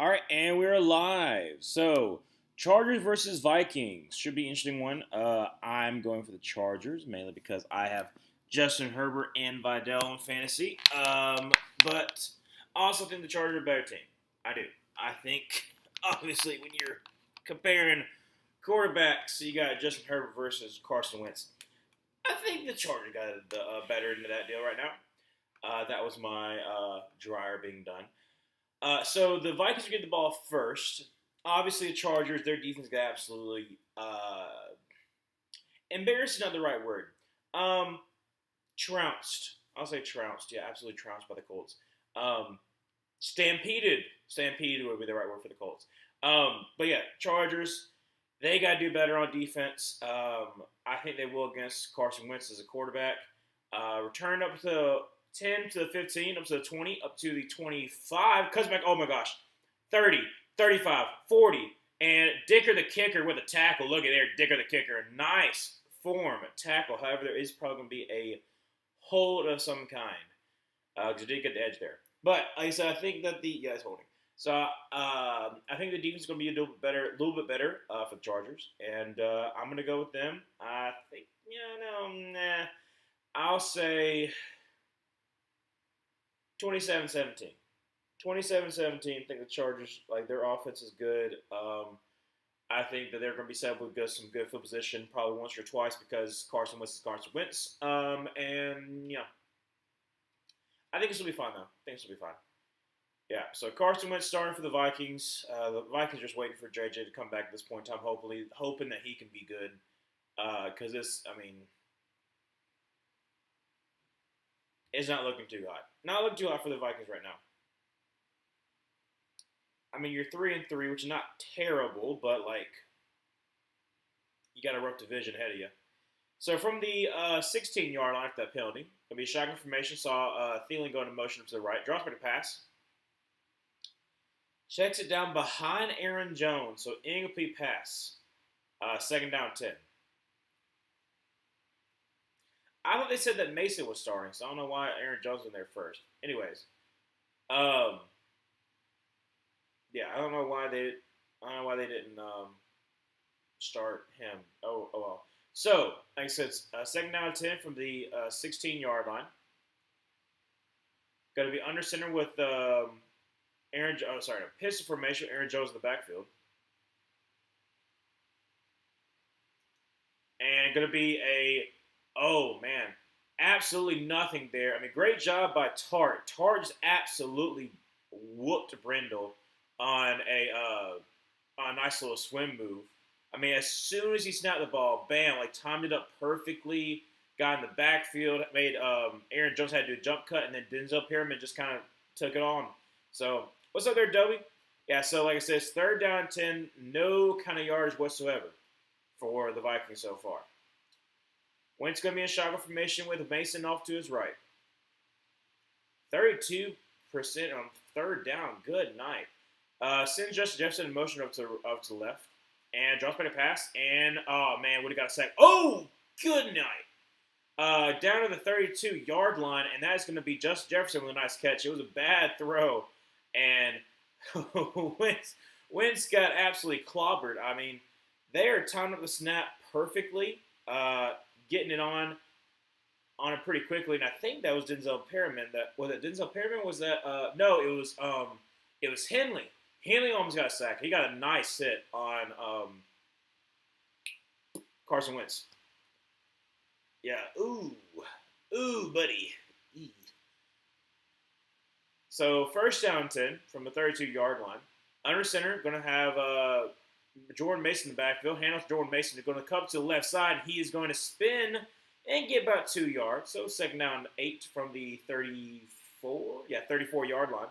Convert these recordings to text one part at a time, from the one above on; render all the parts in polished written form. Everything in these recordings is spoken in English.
All right, and we're live. So, Chargers versus Vikings should be an interesting one. I'm going for the Chargers mainly because I have Justin Herbert and Vidal in fantasy. But I also think the Chargers are a better team. I do. I think obviously when you're comparing quarterbacks, you got Justin Herbert versus Carson Wentz. I think the Chargers got the better end of that deal right now. That was my dryer being done. So the Vikings are getting the ball first. Obviously, the Chargers, their defense got absolutely embarrassed. Is not the right word. Um, trounced. I'll say trounced. Yeah, absolutely trounced by the Colts. Um, stampeded. Stampeded would be the right word for the Colts. But yeah, Chargers. They got to do better on defense. I think they will against Carson Wentz as a quarterback. Return up to 10 to the 15, up to the 20, up to the 25. Cuts back, oh my gosh, 30, 35, 40. And Dicker the kicker with a tackle. Look at there, Dicker the kicker. Nice form tackle. However, there is probably going to be a hold of some kind. Because you did get the edge there. But like I said, I think that it's holding. So I think the defense is going to be a little bit better for the Chargers. And I'm going to go with them. I think, I'll say 27-17. 27-17. I think the Chargers, like, their offense is good. I think that they're going to be set up with some good field position probably once or twice because Carson Wentz is Carson Wentz. And, yeah. I think this will be fine, though. I think this will be fine. Yeah, so Carson Wentz starting for the Vikings. The Vikings are just waiting for JJ to come back at this point in time, hoping that he can be good. Because it's not looking too hot. Not looking too hot for the Vikings right now. I mean, you're 3-3, which is not terrible, but, like, you got a rough division ahead of you. So from the 16-yard line after that penalty, going to be a shotgun formation. Saw Thielen going in motion to the right. Drops back to pass. Checks it down behind Aaron Jones. So incomplete pass. Second down 10. I thought they said that Mason was starting, so I don't know why Aaron Jones was in there first. Anyways, yeah, I don't know why they didn't start him. Oh well. So, like I said, second down 10 from the 16-yard line. Got to be under center with pistol formation. Aaron Jones in the backfield, and going to be absolutely nothing there. I mean, great job by Tart. Tart just absolutely whooped Brindle on a nice little swim move. I mean, as soon as he snapped the ball, bam, like timed it up perfectly, got in the backfield, made Aaron Jones had to do a jump cut, and then Denzel Perryman just kind of took it on. So, what's up there, Dobie? Yeah, so like I said, it's third down 10, no kind of yardage whatsoever for the Vikings so far. Wentz going to be in shotgun formation with Mason off to his right. 32% on third down. Good night. Sends Justin Jefferson in motion up to the left. And drops back a pass. And, oh, man, would have got a sack. Oh, good night. Down to the 32-yard line. And that is going to be Justin Jefferson with a nice catch. It was a bad throw. And Wentz got absolutely clobbered. I mean, they are timing up the snap perfectly. Getting it on it pretty quickly, and I think that was Denzel Perryman. Was it Denzel Perryman? Was that no? It was Henley. Henley almost got a sack. He got a nice hit on Carson Wentz. Yeah, ooh, buddy. So first down 10 from the 32-yard line. Under center, going to have Jordan Mason in the backfield. Handles Jordan Mason. They're going to come to the left side. He is going to spin and get about 2 yards. So second down 8 from the 34-yard line.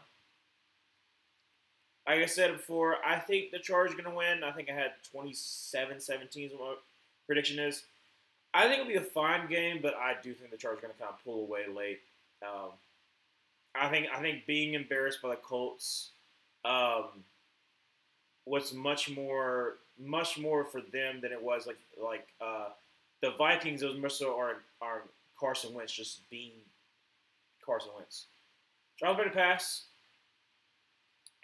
Like I said before, I think the Chargers are going to win. I think I had 27-17 is what my prediction is. I think it'll be a fine game, but I do think the Chargers are going to kind of pull away late. I think being embarrassed by the Colts was much more for them than it was like the Vikings. It was more so our Carson Wentz just being Carson Wentz. Charles better pass.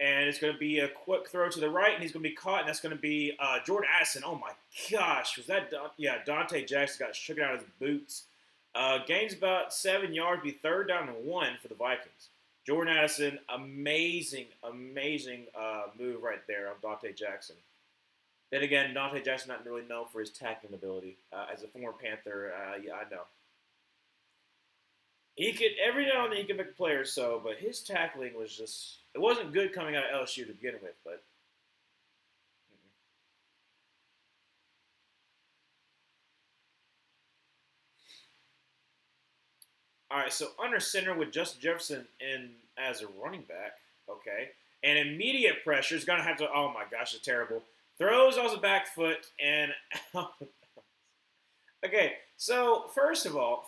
and it's going to be a quick throw to the right, and he's going to be caught, and that's going to be Jordan Addison. Oh my gosh, was that Dante Jackson got shook out of his boots. Gains about 7 yards, be third down and 1 for the Vikings. Jordan Addison, amazing move right there on Dante Jackson. Then again, Dante Jackson not really known for his tackling ability. As a former Panther, yeah, I know. He could every now and then he could make a play or so, but his tackling was just it wasn't good coming out of LSU to begin with. But all right, so under center with Justin Jefferson in as a running back, okay, and immediate pressure is gonna have to. Oh my gosh, it's terrible. Throws off the back foot and okay. So first of all,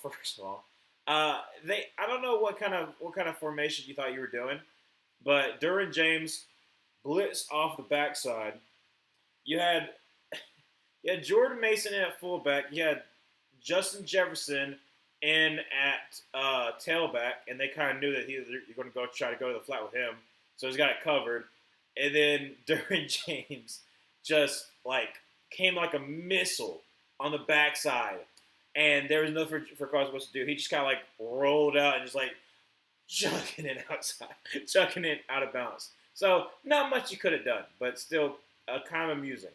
they I don't know what kind of formation you thought you were doing, but Duran James blitz off the backside. You had you had Jordan Mason in at fullback. You had Justin Jefferson in at tailback, and they kind of knew that you're going to go try to go to the flat with him, so he's got it covered. And then Duran James just like came like a missile on the backside, and there was nothing for Carson Wentz to do. He just kind of like rolled out and just like chucking it outside, chucking it out of bounds. So not much you could have done, but still kind of amusing.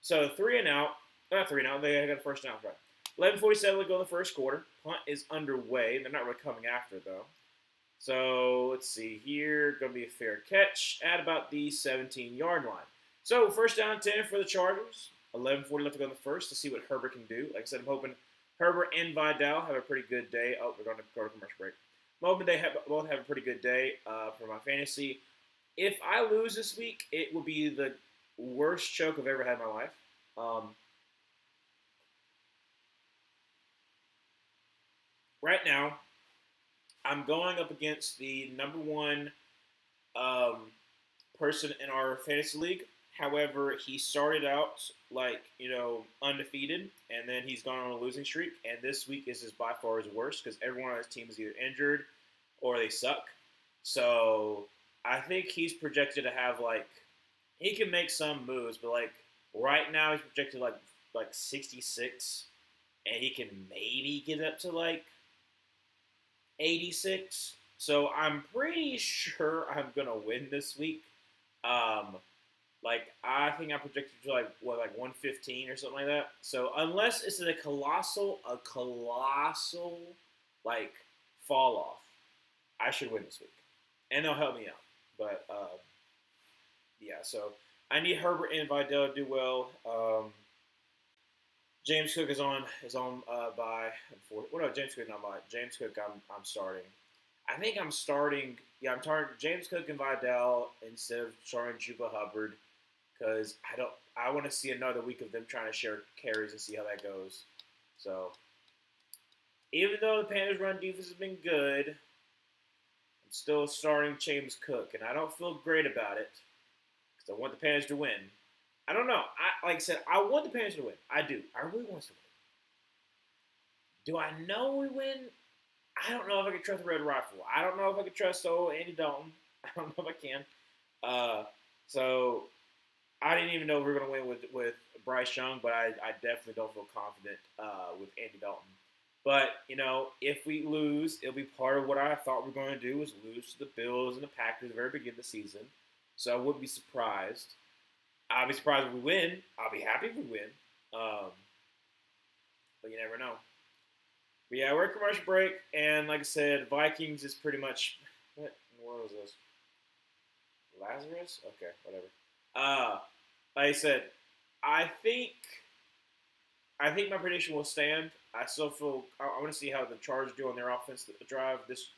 So 3-and-out, not 3-and-out. They got a first down, right? 11:47 to go in the first quarter. Punt is underway. They're not really coming after though. So let's see here. Going to be a fair catch at about the 17-yard line. So first down 10 for the Chargers. 11:40 left to go in the first to see what Herbert can do. Like I said, I'm hoping Herbert and Vidal have a pretty good day. Oh, we're going to go to commercial break. I'm hoping they both have a pretty good day for my fantasy. If I lose this week, it will be the worst choke I've ever had in my life. Right now, I'm going up against the number one person in our fantasy league. However, he started out undefeated, and then he's gone on a losing streak. And this week is by far his worst because everyone on his team is either injured or they suck. So I think he's projected to have he can make some moves, but right now he's projected like 66, and he can maybe get up to 86. So I'm pretty sure I'm gonna win this week. I think I projected to 115 or something like that. So unless it's a colossal fall off, I should win this week, and they'll help me out. But yeah, so I need Herbert and Vidal to do well. James Cook is on by. Well, no, James Cook not by. James Cook, I'm starting. I think I'm starting. Yeah, I'm targeting James Cook and Vidal instead of starting Juba Hubbard because I want to see another week of them trying to share carries and see how that goes. So even though the Panthers' run defense has been good, I'm still starting James Cook, and I don't feel great about it because I want the Panthers to win. I don't know. Like I said, I want the Panthers to win. I do. I really want us to win. Do I know we win? I don't know if I can trust the Red Rifle. I don't know if I can trust old Andy Dalton. I don't know if I can. So I didn't even know we were going to win with Bryce Young, but I definitely don't feel confident with Andy Dalton. But, if we lose, it'll be part of what I thought we were going to do was lose to the Bills and the Packers at the very beginning of the season. So I wouldn't be surprised. I'll be surprised if we win. I'll be happy if we win. But you never know. But yeah, we're at commercial break, and like I said, Vikings is pretty much what was this? Lazarus? Okay, whatever. Like I said, I think my prediction will stand. I still feel I want to see how the Chargers do on their offense drive this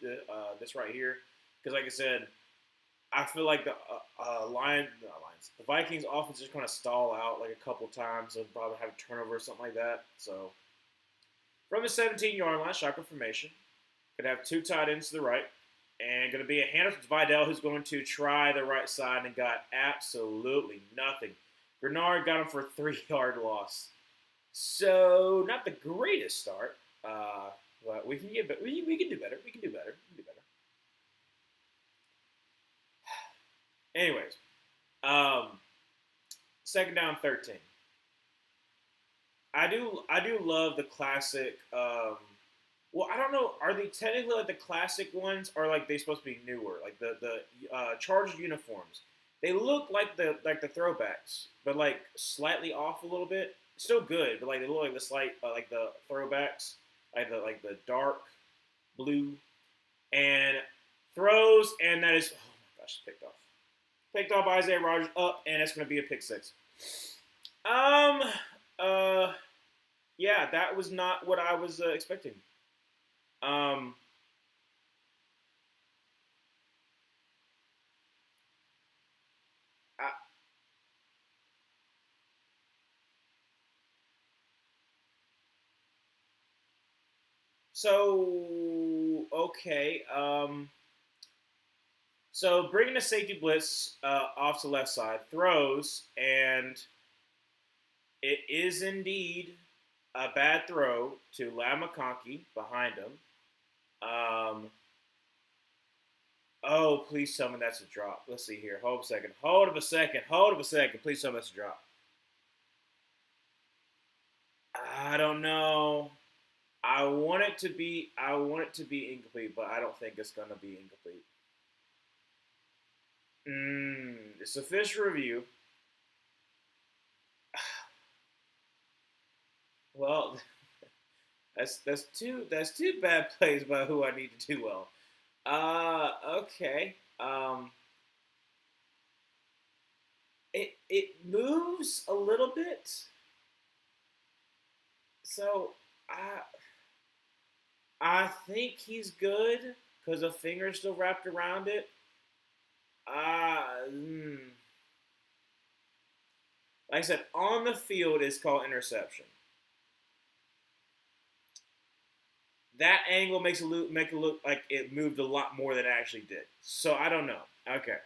right here, because like I said, I feel like the Vikings offense is going to stall out a couple times and probably have a turnover or something like that. So from the 17-yard line, shotgun formation, could have two tight ends to the right, and going to be a handoff to Vidal, who's going to try the right side and got absolutely nothing. Bernard got him for a 3-yard loss. So not the greatest start, but we can get we can do better. We can do better. Anyways, um, second down, 13. I do love the classic. Well, I don't know. Are they technically like the classic ones, or like they supposed to be newer? Like the Chargers uniforms, they look like the throwbacks, but like slightly off a little bit. Still good, but like they look like the slight like the throwbacks, like the dark blue and throws, and that is oh my gosh, picked off Isaiah Rogers up, and it's going to be a pick six. Um, uh, yeah, that was not what I was expecting. Um, I, so okay. So bringing the safety blitz off to the left side, throws, and it is indeed a bad throw to Lam McConkey behind him. Um, oh, please tell me that's a drop. Let's see here. Hold a second. Hold up a second. Hold up a second. Please tell me that's a drop. I don't know. I want it to be. I want it to be incomplete, but I don't think it's gonna be incomplete. It's official review. Well, that's two bad plays by who I need to do well. Okay. It moves a little bit, so I think he's good because the finger's still wrapped around it. Uh, mm, like I said, on the field is called interception. That angle makes it look like it moved a lot more than it actually did. So I don't know. Okay.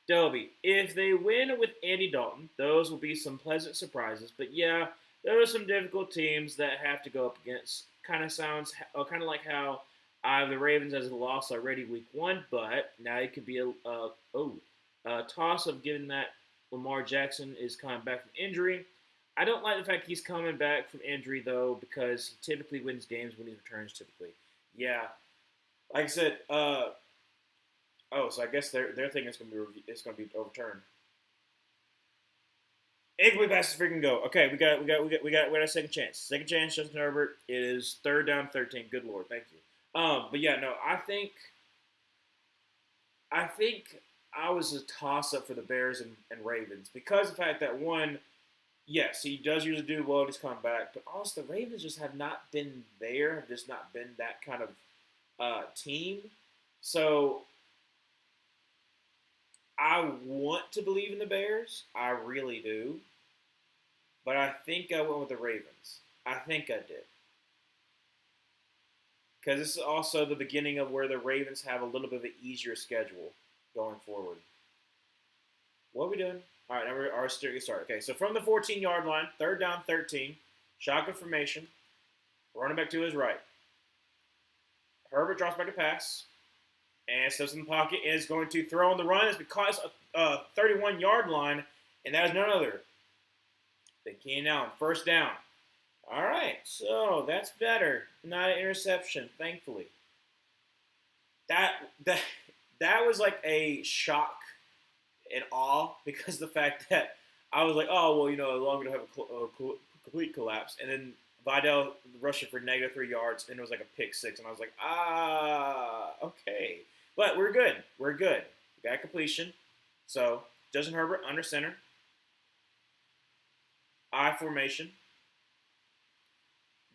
Delby, if they win with Andy Dalton, those will be some pleasant surprises. But yeah, there are some difficult teams that have to go up against. Kind of like how I have the Ravens as a loss already week one, but now it could be a toss up given that Lamar Jackson is coming back from injury. I don't like the fact he's coming back from injury though, because he typically wins games when he returns. Typically, yeah. Like I said, so I guess their thing is gonna be overturned. Incomplete passes freaking go. Okay, we got a second chance. Second chance, Justin Herbert. It is third down, 13. Good lord, thank you. But yeah, no, I think I was a toss up for the Bears and Ravens because of the fact that one, yes, he does usually do well when he's coming back, but also the Ravens just have not been there, have just not been that kind of team. So I want to believe in the Bears, I really do, but I think I went with the Ravens. I think I did because this is also the beginning of where the Ravens have a little bit of an easier schedule going forward. What are we doing? All right, now we're our start. Okay, so from the 14-yard line, third down, 13, shotgun formation, running back to his right. Herbert drops back to pass and steps in the pocket and is going to throw on the run. It's because a 31-yard line, and that is none other than Keenan Allen. First down. All right, so that's better. Not an interception, thankfully. That that that was like a shock and awe because the fact that I was like, oh well, as long as we don't have a complete collapse, and then Vidal rushing for -3 yards, and it was like a pick six, and I was like, okay, but we're good, We got completion, so Justin Herbert under center, I formation,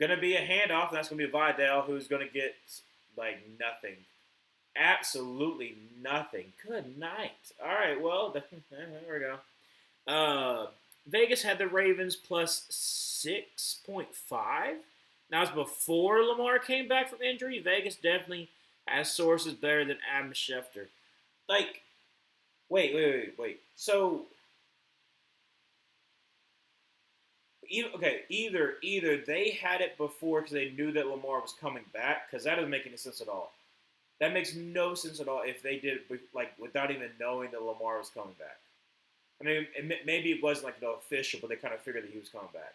gonna be a handoff, and that's gonna be Vidal who's gonna get like nothing. Absolutely nothing. Good night. All right, well, there we go. Vegas had the Ravens plus 6.5. Now, it's before Lamar came back from injury. Vegas definitely has sources better than Adam Schefter. Like, wait. So, either they had it before because they knew that Lamar was coming back, because that doesn't make any sense at all. That makes no sense at all if they did it like without even knowing that Lamar was coming back. I mean, maybe it wasn't like no official, but they kind of figured that he was coming back.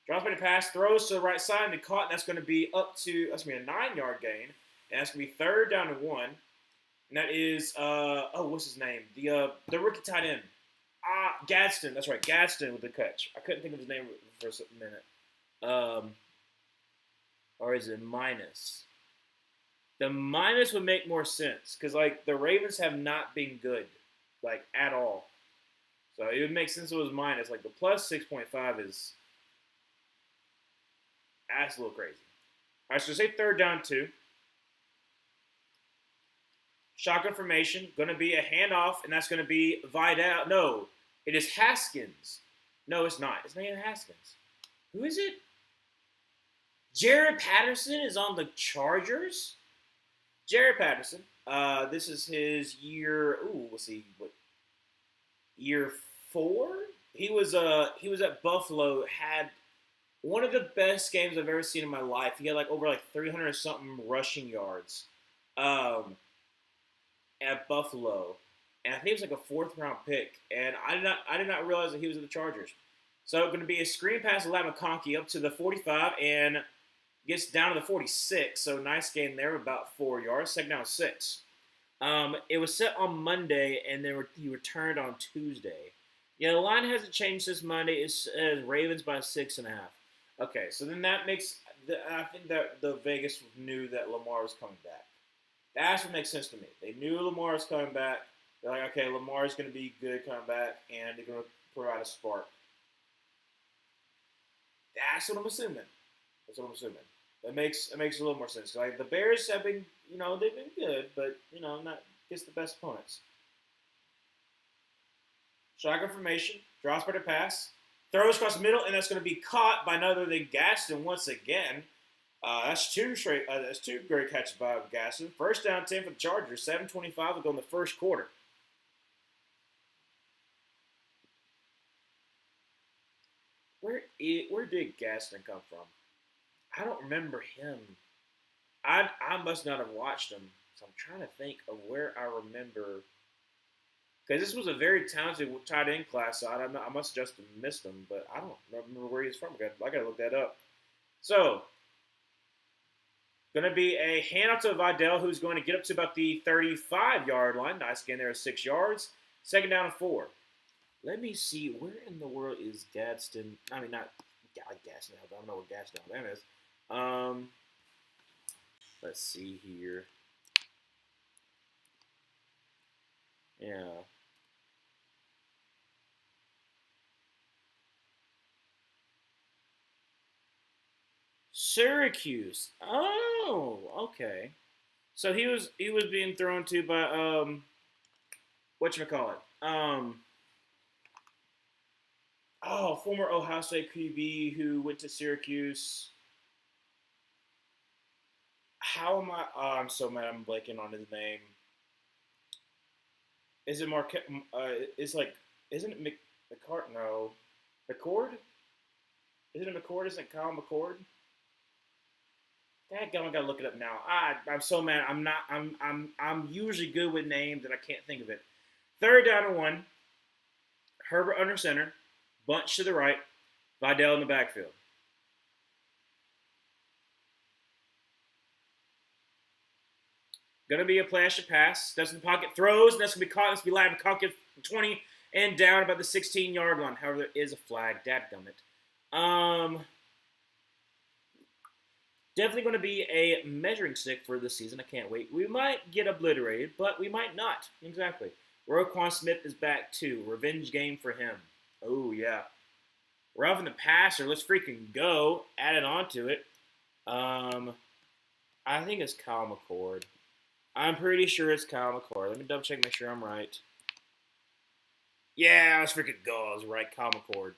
Drops back to pass, throws to the right side, and caught. And that's going to be that's going to be a 9-yard gain, and that's going to be 3rd down and 1. And that is what's his name? The rookie tight end. Gadsden. That's right, Gadsden with the catch. I couldn't think of his name for a minute. Or is it minus? The minus would make more sense because like the Ravens have not been good, like at all. So it would make sense if it was minus. Like the plus 6.5 is that's a little crazy. All right, so say 3rd down 2. Shotgun formation, going to be a handoff, and that's going to be Vidal. No, it is Haskins. No, it's not. It's not even Haskins. Who is it? Jared Patterson is on the Chargers. Jared Patterson. This is his year. Let's see what year 4. He was at Buffalo. Had one of the best games I've ever seen in my life. He had like over 300 something rushing yards. At Buffalo, and I think it was like a 4th round pick, and I did not realize that he was at the Chargers. So going to be a screen pass to Lat McConkey up to the 45 and gets down to the 46. So nice gain there, about 4 yards. 2nd down 6. It was set on Monday, and then he returned on Tuesday. Yeah, the line hasn't changed since Monday. It's Ravens by 6.5. Okay, so then that makes I think that the Vegas knew that Lamar was coming back. That's what makes sense to me. They knew Lamar was coming back. They're like, okay, Lamar's going to be good coming back, and they're going to provide a spark. That's what I'm assuming. It makes a little more sense. Like the Bears have been, they've been good, but not against the best opponents. Shotgun formation, drops back to pass, throws across the middle, and that's going to be caught by none other than Gaston once again. That's two great catches by Gaston. 1st down 10 for the Chargers. 7:25 to go in the 1st quarter. Where did Gaston come from? I don't remember him. I must not have watched him. So I'm trying to think of where I remember. Because this was a very talented tight end class, so I must have just missed him. But I don't remember where he's from. I got to look that up. So going to be a handoff to Vidal, who's going to get up to about the 35-yard line. Nice gain there of 6 yards. 2nd down and 4. Let me see. Where in the world is Gadsden? I mean, not Gadsden, I don't know where Gadsden, Alabama is. Let's see here. Yeah. Syracuse. Oh, okay. So he was being thrown to by whatchamacallit? Former Ohio State QB who went to Syracuse. How am I? Oh, I'm so mad. I'm blanking on his name. Is it Marquette? Isn't it McCart? No, McCord. Isn't it McCord? Isn't it Kyle McCord? Dadgum, I gotta look it up now. I'm so mad. I'm usually good with names and I can't think of it. 3rd down and 1. Herbert under center. Bunch to the right. Vidal in the backfield. Gonna be a flash to pass. That's in the pocket. Throws. And that's gonna be caught. That's gonna be live. Caught 20 and down about the 16-yard line. However, there is a flag. Dadgummit. Definitely going to be a measuring stick for this season. I can't wait. We might get obliterated, but we might not. Exactly. Roquan Smith is back too. Revenge game for him. Oh, yeah. Roughing the passer. Let's freaking go. Added on to it. I think it's Kyle McCord. I'm pretty sure it's Kyle McCord. Let me double check, make sure I'm right. Yeah, let's freaking go. I was right. Kyle McCord.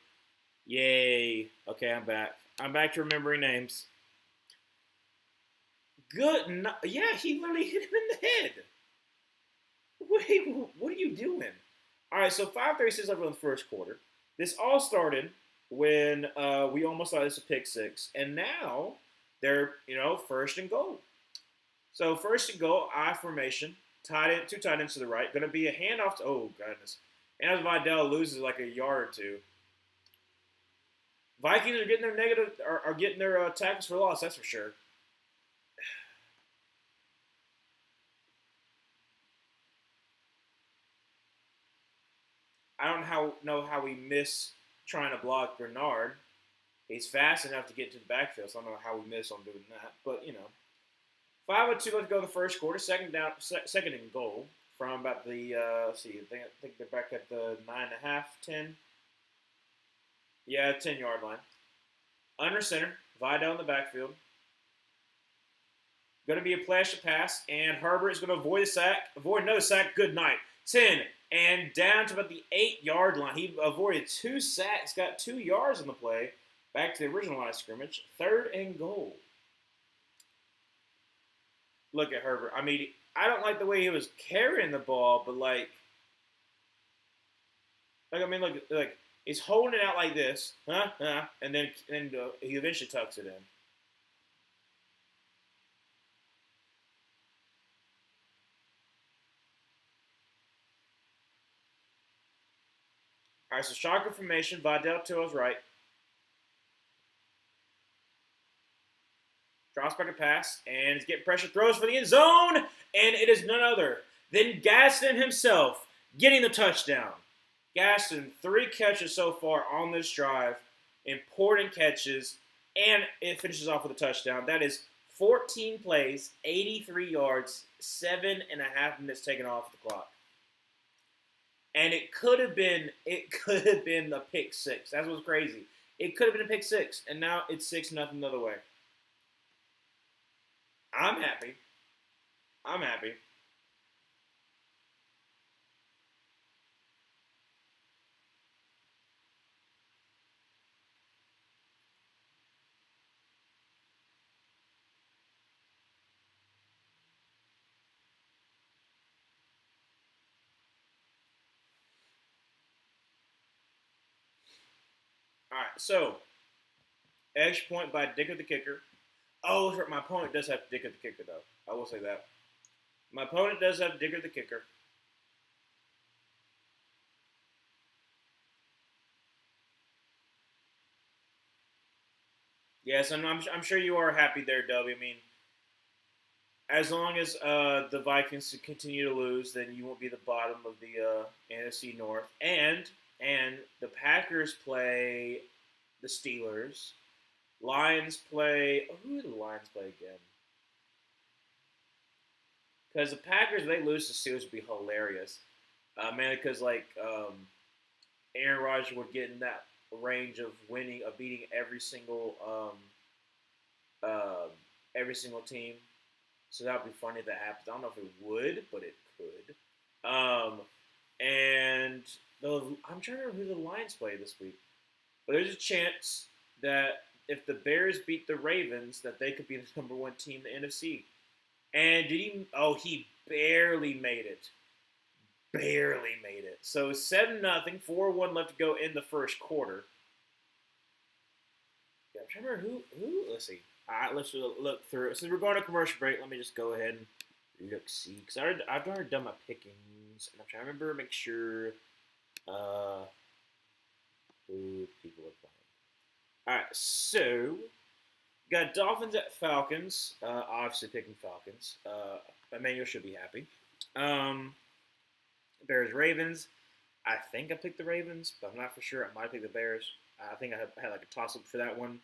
Yay. Okay, I'm back. I'm back to remembering names. Good. No, yeah, he literally hit him in the head. Wait, what are you doing? All right, so 5:36 left in the 1st quarter. This all started when we almost thought this was a pick 6, and now they're 1st and goal. So first and goal, I formation, tight end, two tight ends to the right. Going to be a handoff to, oh, goodness. And as Vidal loses like a yard or two, Vikings are getting their negative, are getting their tackles for loss, that's for sure. I don't know how we miss trying to block Bernard. He's fast enough to get to the backfield, so I don't know how we miss on doing that. But, 5-2, let's go the first quarter. Second down, second and goal from about the, let's see, I think they're back at the 9.5, 10. Yeah, 10-yard line. Under center, Vidal in the backfield. Going to be a flash pass, and Herbert is going to avoid another sack. Good night. 10, and down to about the 8-yard line. He avoided 2 sacks, got 2 yards on the play. Back to the original line of scrimmage. Third and goal. Look at Herbert. I mean, I don't like the way he was carrying the ball, but look, he's holding it out like this, and then he eventually tucks it in. All right, so shotgun formation. Vidal to his right. Drops back a pass, and he's getting pressure. Throws for the end zone, and it is none other than Gaston himself getting the touchdown. Gaston, 3 catches so far on this drive. Important catches, and it finishes off with a touchdown. That is 14 plays, 83 yards, 7.5 minutes taken off the clock. And it could have been a pick 6. That was crazy. It could have been a pick 6, and now it's 6-0 the other way. I'm happy. I'm happy. All right, so extra point by Dicker the kicker. Oh, my opponent does have Dicker the kicker, though. I will say that. My opponent does have Dicker the kicker. Yes, and I'm sure you are happy there, W. I mean, as long as the Vikings continue to lose, then you won't be the bottom of the NFC North. And the Packers play the Steelers. Lions play. Oh, who do the Lions play again? Because the Packers, if they lose to Steelers, would be hilarious. Mainly because Aaron Rodgers would get in that range of beating every single team. So that would be funny if that happens. I don't know if it would, but it could. And I'm trying to remember who the Lions play this week. But there's a chance that if the Bears beat the Ravens, that they could be the number 1 team in the NFC. And he barely made it. Barely made it. So 7-0, 4-1 left to go in the first quarter. Yeah, I'm trying to remember who. Let's see. All right, let's look through it. Since we're going to commercial break, let me just go ahead and see. Because I've already done my pickings. And I'm trying to make sure who people are playing. All right, so got Dolphins at Falcons. Obviously picking Falcons. Emmanuel should be happy. Bears Ravens. I think I picked the Ravens, but I'm not for sure. I might pick the Bears. I think I had like a toss up for that one.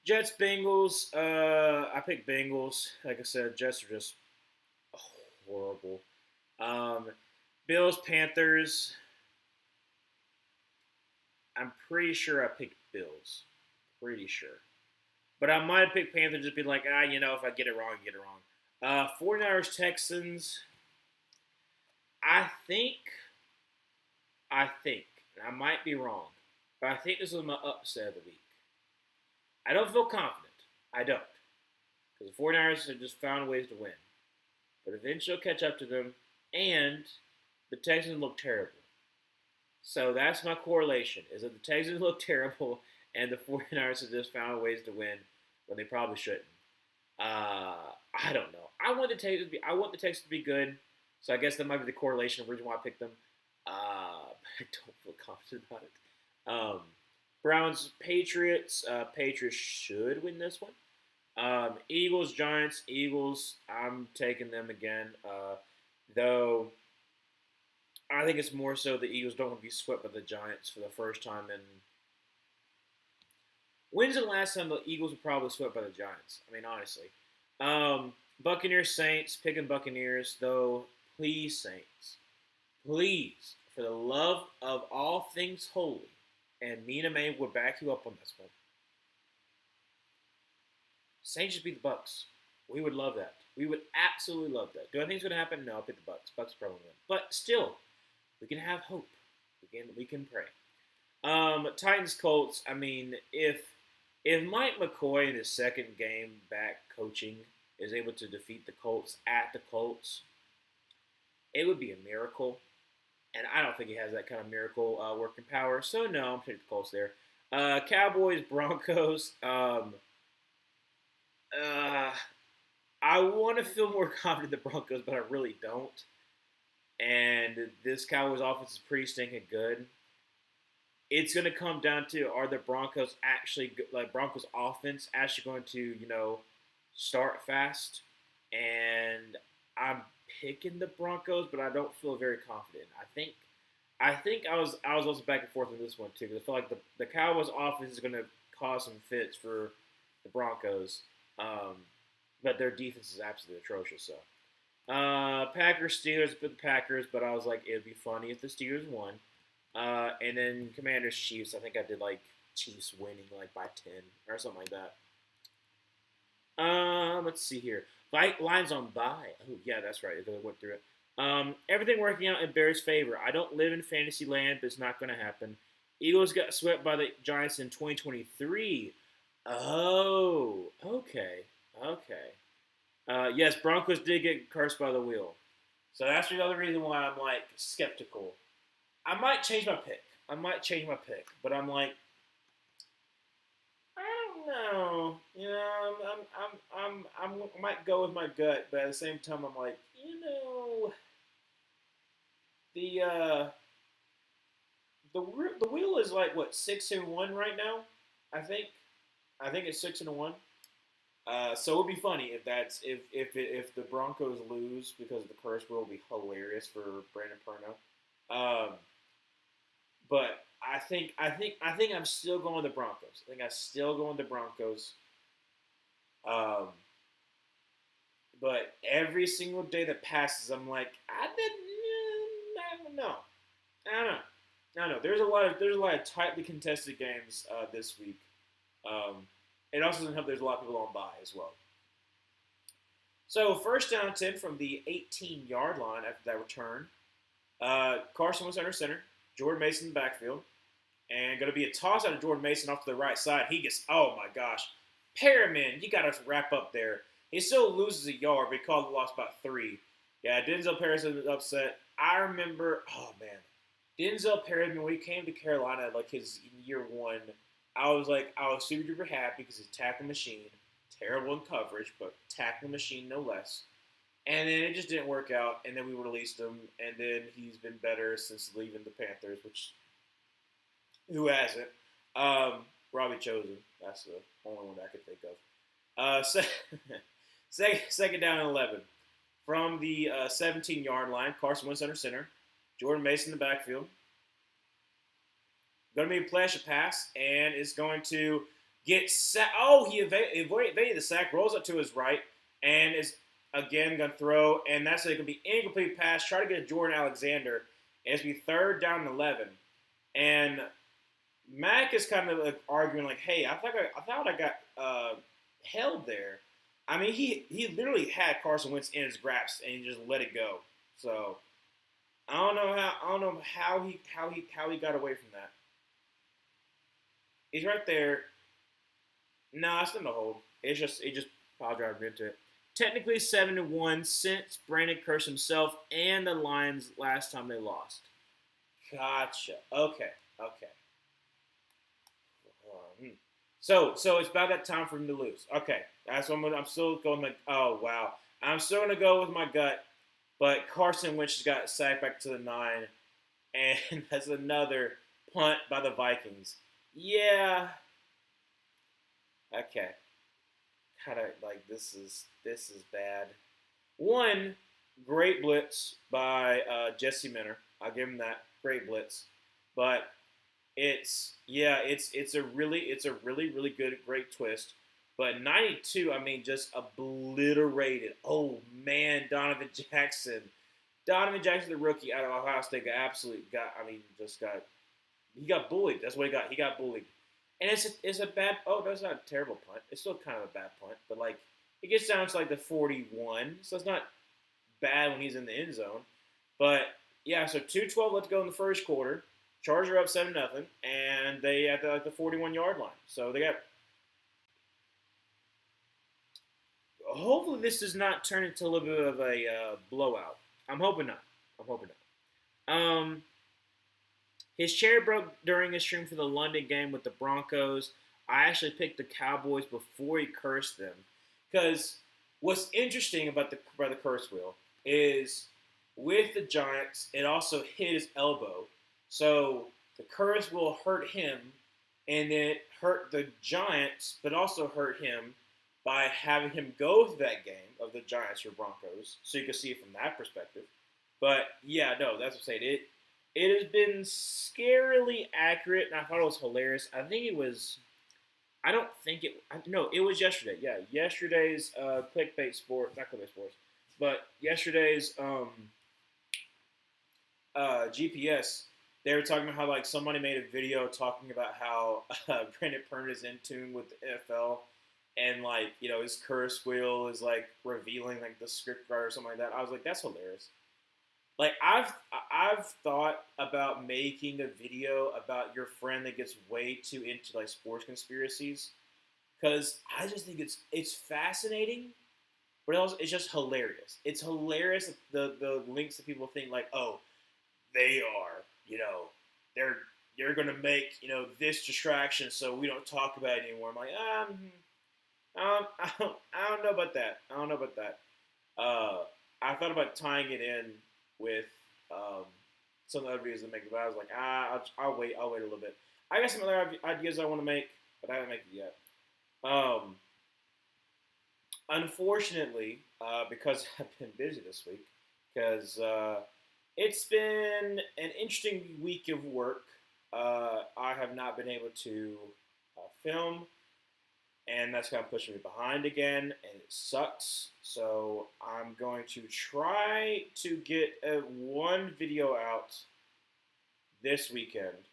Jets Bengals. I picked Bengals. Like I said, Jets are just horrible. Bills Panthers. I'm pretty sure I picked Bills. Pretty sure. But I might pick Panthers, just be like, if I get it wrong, I get it wrong. 49ers Texans. I think, and I might be wrong, but I think this was my upset of the week. I don't feel confident. I don't. Because the 49ers have just found ways to win. But eventually I'll catch up to them, and the Texans look terrible. So that's my correlation, is that the Texans look terrible, and the 49ers have just found ways to win when they probably shouldn't. I don't know. I want the Texans to be good. So I guess that might be the correlation of the reason why I picked them. I don't feel confident about it. Browns, Patriots. Patriots should win this one. Eagles, Giants, Eagles. I'm taking them again. Though I think it's more so the Eagles don't want to be swept by the Giants for the first time in. When's the last time the Eagles were probably swept by the Giants? I mean, honestly. Buccaneers, Saints. Picking Buccaneers, though. Please, Saints. Please, for the love of all things holy, and me and May will back you up on this one. Saints just beat the Bucks. We would love that. We would absolutely love that. Do I think it's going to happen? No, I'll pick the Bucks. Bucks probably win. But still, we can have hope. We can pray. Titans, Colts. I mean, if Mike McCoy in his second game back coaching is able to defeat the Colts at the Colts, it would be a miracle. And I don't think he has that kind of miracle working power. So, no, I'm taking the Colts there. Cowboys, Broncos. I want to feel more confident in the Broncos, but I really don't. And this Cowboys offense is pretty stinking good. It's going to come down to, are the Broncos actually, Broncos offense actually going to, start fast? And I'm picking the Broncos, but I don't feel very confident. I think I was also back and forth on this one too, because I feel like the Cowboys offense is going to cause some fits for the Broncos, but their defense is absolutely atrocious. So Packers, Steelers, but the Packers, but I was like, it'd be funny if the Steelers won. And then Commanders, Chiefs. I think I did like Chiefs winning like by 10 or something like that. Let's see here. Lions on bye. Oh yeah, that's right. I went through it. Everything working out in Bears' favor. I don't live in fantasy land, but it's not going to happen. Eagles got swept by the Giants in 2023. Oh, okay. Yes, Broncos did get cursed by the wheel. So that's the other reason why I'm like skeptical. I might change my pick. But I'm like, I don't know. I might go with my gut, but at the same time, I'm like, the wheel is like what 6-1 right now. I think it's 6-1. So it would be funny if the Broncos lose because of the curse wheel. Will be hilarious for Brandon Perno. But I think I'm still going with the Broncos. But every single day that passes, I'm like, I don't know. There's a lot of tightly contested games this week. It also doesn't help. There's a lot of people on bye as well. So first down 10 from the 18-yard line after that return. Carson was under center. Jordan Mason in the backfield. And going to be a toss out of Jordan Mason off to the right side. He gets, oh my gosh. Perriman, you got to wrap up there. He still loses a yard, but he called the loss about 3. Yeah, Denzel Perriman was upset. I remember, oh man. Denzel Perriman, when he came to Carolina, like his year 1, I was super duper happy because he's a tackle machine. Terrible in coverage, but tackle machine no less. And then it just didn't work out, and then we released him, and then he's been better since leaving the Panthers, which, who hasn't? Robbie Chosen. That's the only one I could think of. Second down and 11. From the 17-yard line, Carson Wentz under center. Jordan Mason in the backfield. Going to be a flash pass, and it's going to get sacked. Oh, he evaded the sack, rolls up to his right, and is again going to throw, and that's going to be incomplete pass. Try to get a Jordan Alexander, and it's going to be third down and 11. And Mac is kind of like arguing, like, "Hey, I thought I got held there." I mean, he literally had Carson Wentz in his grasp, and he just let it go. So I don't know how he got away from that. He's right there. No, it's not a hold. It just power driver into it. Technically 7-1 since Brandon cursed himself and the Lions last time they lost. Gotcha. Okay. So it's about that time for him to lose. Okay, that's what I'm still going like, oh wow, I'm still gonna go with my gut, but Carson Wentz has got sacked back to the 9, and that's another punt by the Vikings. Yeah, okay, kind of like this is bad. One great blitz by Jesse Minter. I'll give him that great blitz, but it's a really good great twist. But 92, I mean, just obliterated. Oh man, Donovan Jackson, the rookie out of Ohio State, got absolutely got. I mean, just got he got bullied. That's what he got. He got bullied, and it's a bad. Oh, that's not a terrible punt. It's still kind of a bad punt, but like it gets down to like the 41, so it's not bad when he's in the end zone. But yeah, so 2:12 left to go in the first quarter. Chargers are up 7-0, and they at the 41-yard line. So they got. Hopefully, this does not turn into a little bit of a blowout. I'm hoping not. I'm hoping not. His chair broke during a stream for the London game with the Broncos. I actually picked the Cowboys before he cursed them, because what's interesting about the curse wheel is with the Giants, it also hit his elbow, so the curse will hurt him, and it hurt the Giants, but also hurt him by having him go to that game of the Giants or Broncos, so you can see it from that perspective. But yeah, no, that's what I'm saying. It has been scarily accurate, and I thought it was hilarious. I think it was. I don't think it. No, it was yesterday. Yeah, yesterday's clickbait sport, not clickbait sports, but yesterday's GPS. They were talking about how like somebody made a video talking about how Brandon Pern is in tune with the NFL, and like his curse wheel is like revealing like the script writer or something like that. I was like, that's hilarious. Like I've thought about making a video about your friend that gets way too into like sports conspiracies, because I just think it's fascinating, but also it's just hilarious. It's hilarious the links that people think like, oh, they are they're gonna make this distraction so we don't talk about it anymore. I'm like I don't know about that. I don't know about that. I thought about tying it in with some other videos that make it, but I was like, I'll wait a little bit. I got some other ideas I want to make, but I haven't made it yet. Unfortunately, because I've been busy this week, because it's been an interesting week of work. I have not been able to film, and that's kind of pushing me behind again, and it sucks. So I'm going to try to get one video out this weekend.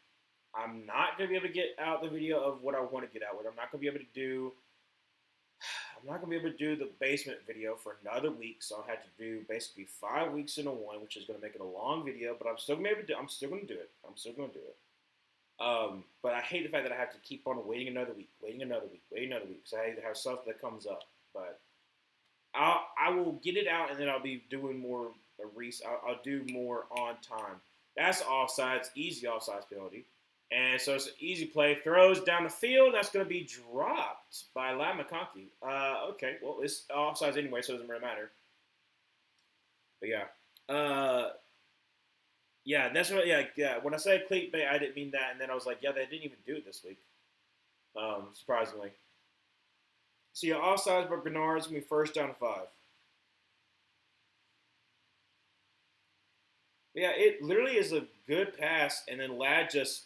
I'm not going to be able to get out the video of what I want to get out with. I'm not going to be able to do. I'm not going to be able to do the basement video for another week, so I'll have to do basically 5 weeks in one, which is going to make it a long video. But I'm still going to be able to. I'm still going to do it. I'm still going to do it. But I hate the fact that I have to keep on waiting another week, because I have stuff that comes up. But I will get it out, and then I'll be doing more. I'll do more on time. That's offsides, easy offsides penalty, and so it's an easy play. Throws down the field. That's going to be dropped by Lat McConkey. Okay, well it's offsides anyway, so it doesn't really matter. But yeah. Yeah, that's what. Yeah. When I said clickbait, I didn't mean that, and then I was like, yeah, they didn't even do it this week. Surprisingly. So yeah, offsides by Bernard's gonna be first down to 5. But yeah, it literally is a good pass, and then Ladd just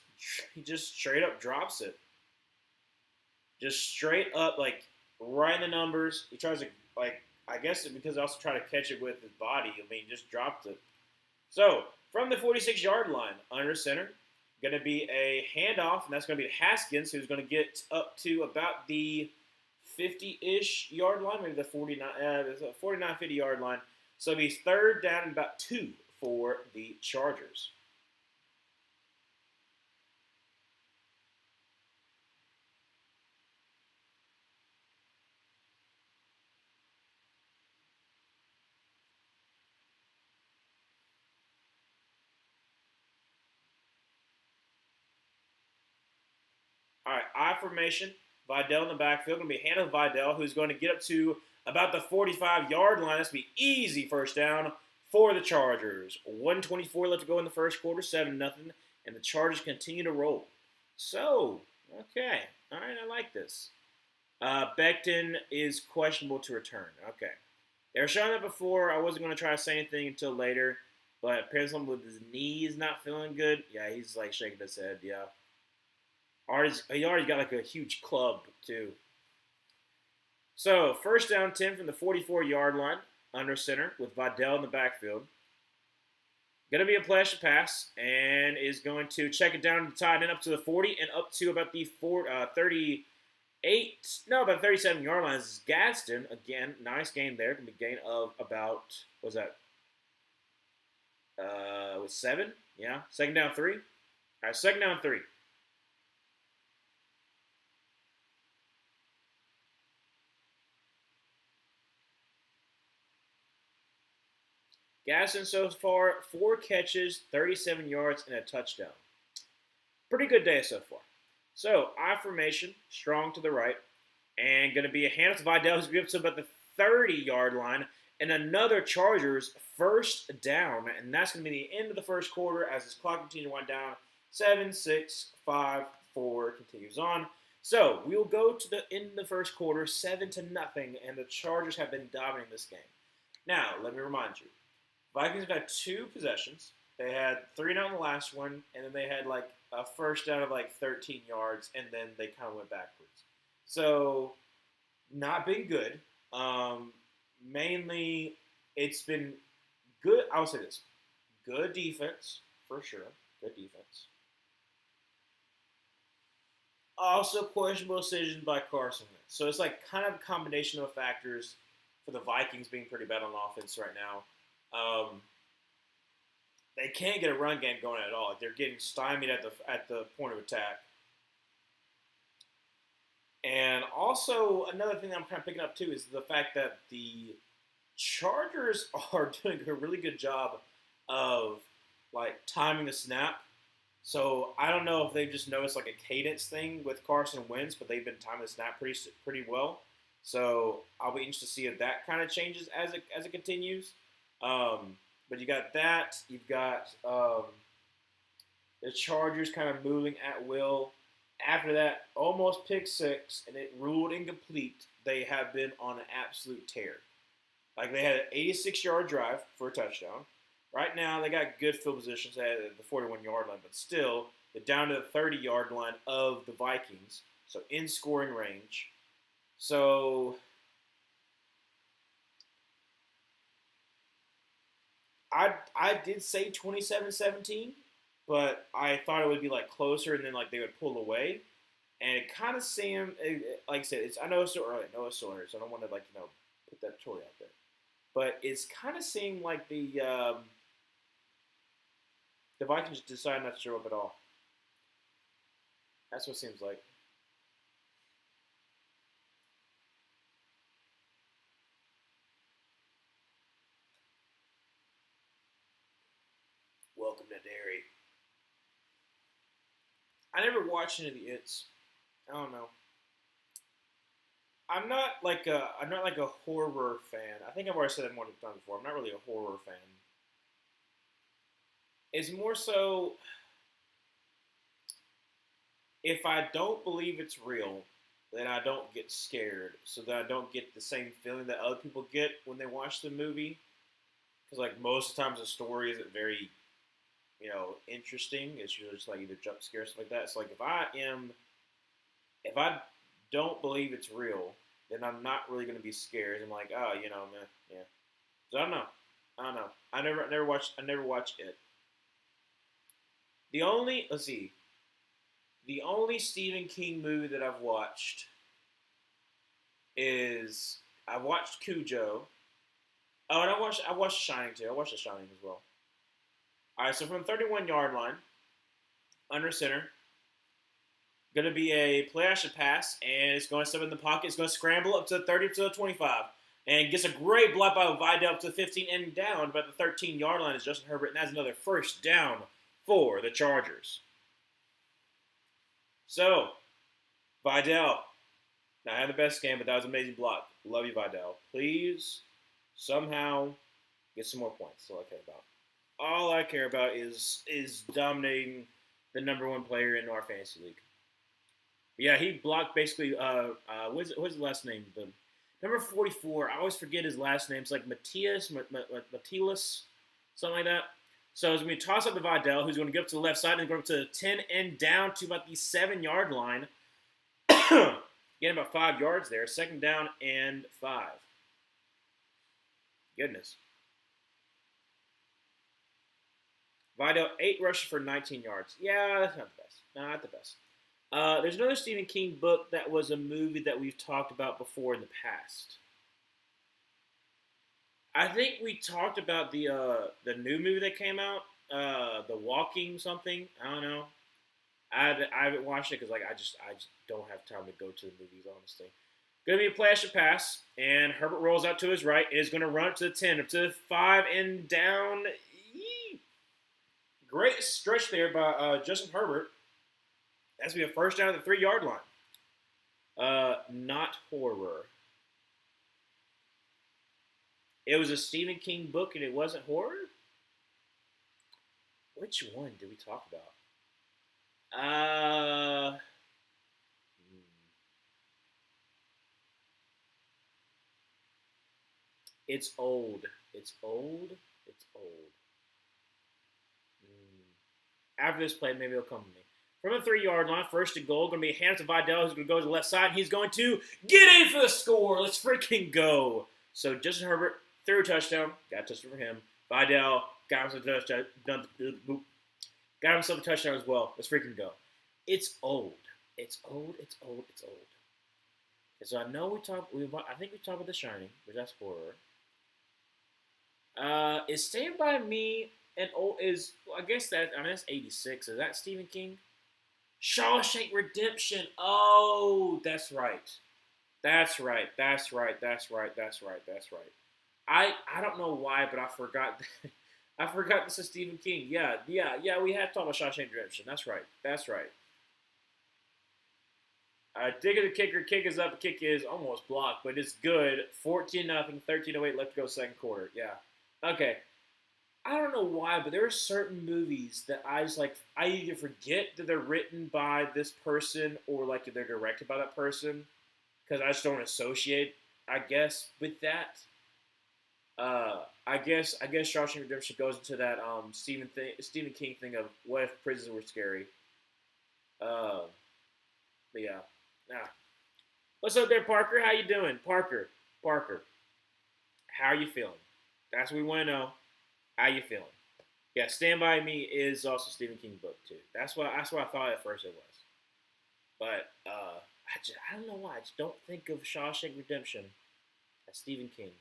straight up drops it, just straight up like right in the numbers. He tries to like I guess because he also tried to catch it with his body. I mean, he just dropped it. So from the 46-yard line, under center, going to be a handoff, and that's going to be Haskins, who's going to get up to about the 50-ish yard line, maybe the 49, 50-yard line. So it'll be third down and about 2 for the Chargers. All right, I formation. Vidal in the backfield. Going to be a handoff Vidal, who's going to get up to about the 45-yard line. That's going to be easy first down for the Chargers. 1:24 left to go in the first quarter, 7-0, and the Chargers continue to roll. So, okay. All right, I like this. Becton is questionable to return. Okay. They were showing that before. I wasn't going to try to say anything until later. But apparently something with his knee is not feeling good. Yeah, he's like shaking his head. Yeah. He already got like a huge club, too. So, first down 10 from the 44-yard line, under center, with Vidal in the backfield. Going to be a play action pass, and is going to check it down to the tight end up to the 40 and up to about the 37-yard line. This is Gadsden. Again, nice gain there. Going to be a gain of about, what was that? Was 7? Yeah. Second down 3. All right, second down 3. Gaston so far, 4 catches, 37 yards, and a touchdown. Pretty good day so far. So, I formation, strong to the right, and going to be a handoff to Vidal, who's going to be up to about the 30-yard line, and another Chargers first down, and that's going to be the end of the first quarter as this clock continues to wind down. 7, 6, 5, 4 continues on. So, we will go to the end of the first quarter, 7-0, and the Chargers have been dominating this game. Now, let me remind you, Vikings got 2 possessions. They had 3 down the last one, and then they had like a first down of like 13 yards, and then they kind of went backwards. So, not been good. Mainly, it's been good. I will say this. Good defense, for sure. Good defense. Also, questionable decisions by Carson Wentz. So, it's like kind of a combination of factors for the Vikings being pretty bad on offense right now. They can't get a run game going at all. They're getting stymied at the point of attack. And also, another thing that I'm kind of picking up too is the fact that the Chargers are doing a really good job of like timing the snap. So I don't know if they've just noticed like a cadence thing with Carson Wentz, but they've been timing the snap pretty well. So I'll be interested to see if that kind of changes as it continues. But you got that. You've got the Chargers kind of moving at will. After that, almost pick 6, and it ruled incomplete. They have been on an absolute tear. Like, they had an 86-yard drive for a touchdown. Right now, they got good field positions at the 41-yard line, but still, they're down to the 30-yard line of the Vikings, so in scoring range. So I did say 27-17, but I thought it would be like closer, and then like they would pull away, and it kind of seemed like I said, I know it's so early, so I don't want to put that totally out there, but it's kind of seemed like the Vikings decided not to show up at all. That's what it seems like. Welcome to Derry. I never watched any of the It's. I don't know. I'm not like a horror fan. I think I've already said that more times before. I'm not really a horror fan. It's more so if I don't believe it's real, then I don't get scared. So that I don't get the same feeling that other people get when they watch the movie. Because like most of the times the story isn't very, interesting. It's usually just like either jump scare or stuff like that. So like if I don't believe it's real, then I'm not really going to be scared. I'm like, oh, meh, yeah. So I don't know. I never watched it. The only Stephen King movie that I've watched is I've watched Cujo. Oh, and I watched The Shining too. I watched The Shining as well. All right, so from the 31-yard line, under center, going to be a play action pass, and it's going to step in the pocket. It's going to scramble up to the 30 to the 25, and gets a great block by Vidal up to the 15 and down about the 13-yard line is Justin Herbert, and that's another first down for the Chargers. So, Vidal Not had the best game, but that was an amazing block. Love you, Vidal. Please, somehow, get some more points. That's all I care about. All I care about is dominating the number one player in our fantasy league. Yeah, he blocked basically. What's his last name? The number 44. I always forget his last name. It's like Matthias, something like that. So it's going to be toss up to Vidal, who's going to get up to the left side and go up to the 10 and down to about the 7-yard line. Getting about 5 yards there. Second down and 5. Goodness. Vidal, 8 rushes for 19 yards. Yeah, that's not the best. Not the best. There's another Stephen King book that was a movie that we've talked about before in the past. I think we talked about the new movie that came out, The Walking something. I don't know. I haven't watched it because I just don't have time to go to the movies, honestly. Going to be a play action pass, and Herbert rolls out to his right. Is going to run up to the 10, up to the 5 and down. Yee. Great stretch there by Justin Herbert. That's going to be a first down at the 3-yard line. Not horror. It was a Stephen King book and it wasn't horror? Which one did we talk about? It's old. It's old. It's old. After this play, maybe it'll come to me. From the 3-yard line, first and goal, going to be a hand to Vidal, who's going to go to the left side. He's going to get in for the score. Let's freaking go. So Justin Herbert threw a touchdown. Got a touchdown for him. Vidal got himself a touchdown. Got himself a touchdown as well. Let's freaking go. It's old. It's old. It's old. It's old. And so I know I think we talked about The Shining, which that's horror. Is Stand By Me and old is I guess that's 86. Is that Stephen King? Shawshank Redemption. Oh, that's right. That's right. That's right. That's right. That's right. That's right. I don't know why, but I forgot. I forgot this is Stephen King. Yeah. We had talked about Shawshank Redemption. That's right. That's right. Dig of the kicker. Kick is up. Kick is almost blocked, but it's good. 14-0. 13:08 left to go second quarter. Yeah. Okay. I don't know why, but there are certain movies that I just like. I either forget that they're written by this person or like they're directed by that person because I just don't associate, I guess, with that. I guess Shawshank Redemption goes into that Stephen King thing of what if prisons were scary. But yeah, what's up there, Parker? How you doing, Parker? How are you feeling? That's what we want to know. How you feeling? Yeah, Stand By Me is also Stephen King book too. That's what I thought at first it was. But I don't know why. I just don't think of Shawshank Redemption as Stephen King.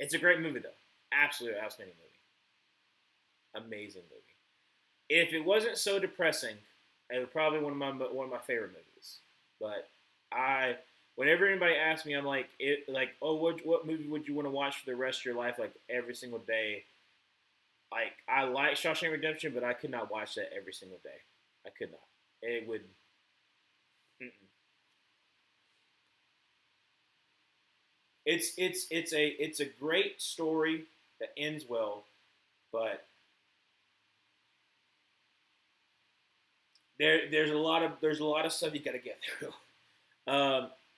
It's a great movie though. Absolutely outstanding movie. Amazing movie. If it wasn't so depressing, it would probably be one of my favorite movies. But whenever anybody asks me, I'm like, what movie would you want to watch for the rest of your life, like every single day? Like, I like Shawshank Redemption, but I could not watch that every single day. I could not. It would. It's a great story that ends well, but there's a lot of stuff you got to get through.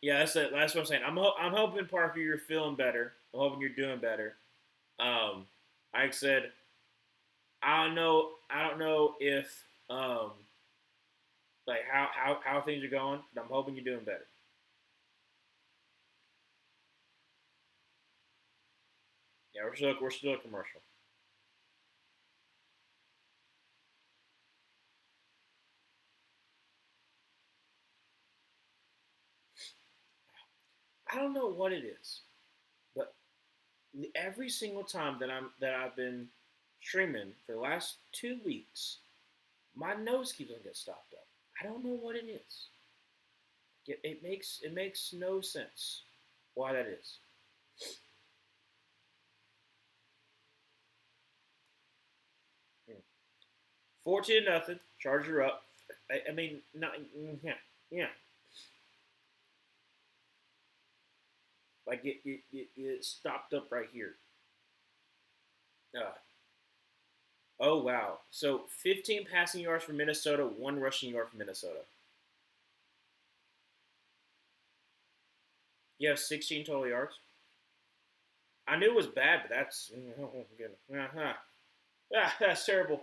Yeah, that's it. That's what I'm saying. I'm hoping, Parker, you're feeling better. I'm hoping you're doing better. Like I said, I don't know if like how things are going, but I'm hoping you're doing better. Yeah, we're still a commercial. I don't know what it is, but every single time that I've been streaming for the last 2 weeks, my nose keeps on getting stopped up. I don't know what it is. It makes no sense why that is. 14-0. Chargers are up. I mean, not yeah, yeah. Like it stopped up right here. Uh, oh wow. So 15 passing yards for Minnesota, one rushing yard for Minnesota. You have 16 total yards. I knew it was bad, but that's uh-huh. That's terrible.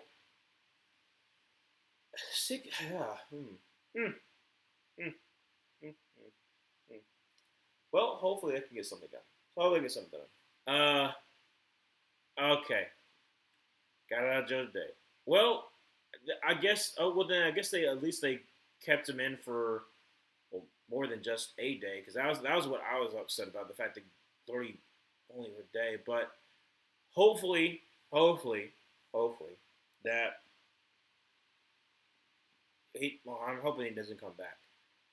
Sick. Mm, mm, mm, mm. Well, hopefully they can get something done. Hopefully they get something done. Okay. Got it out of Joe's day. Well, I guess. Oh well, then I guess they at least they kept him in for well, more than just a day because that was what I was upset about the fact that Lordy only a day. But hopefully, hopefully, hopefully that he. Well, I'm hoping he doesn't come back.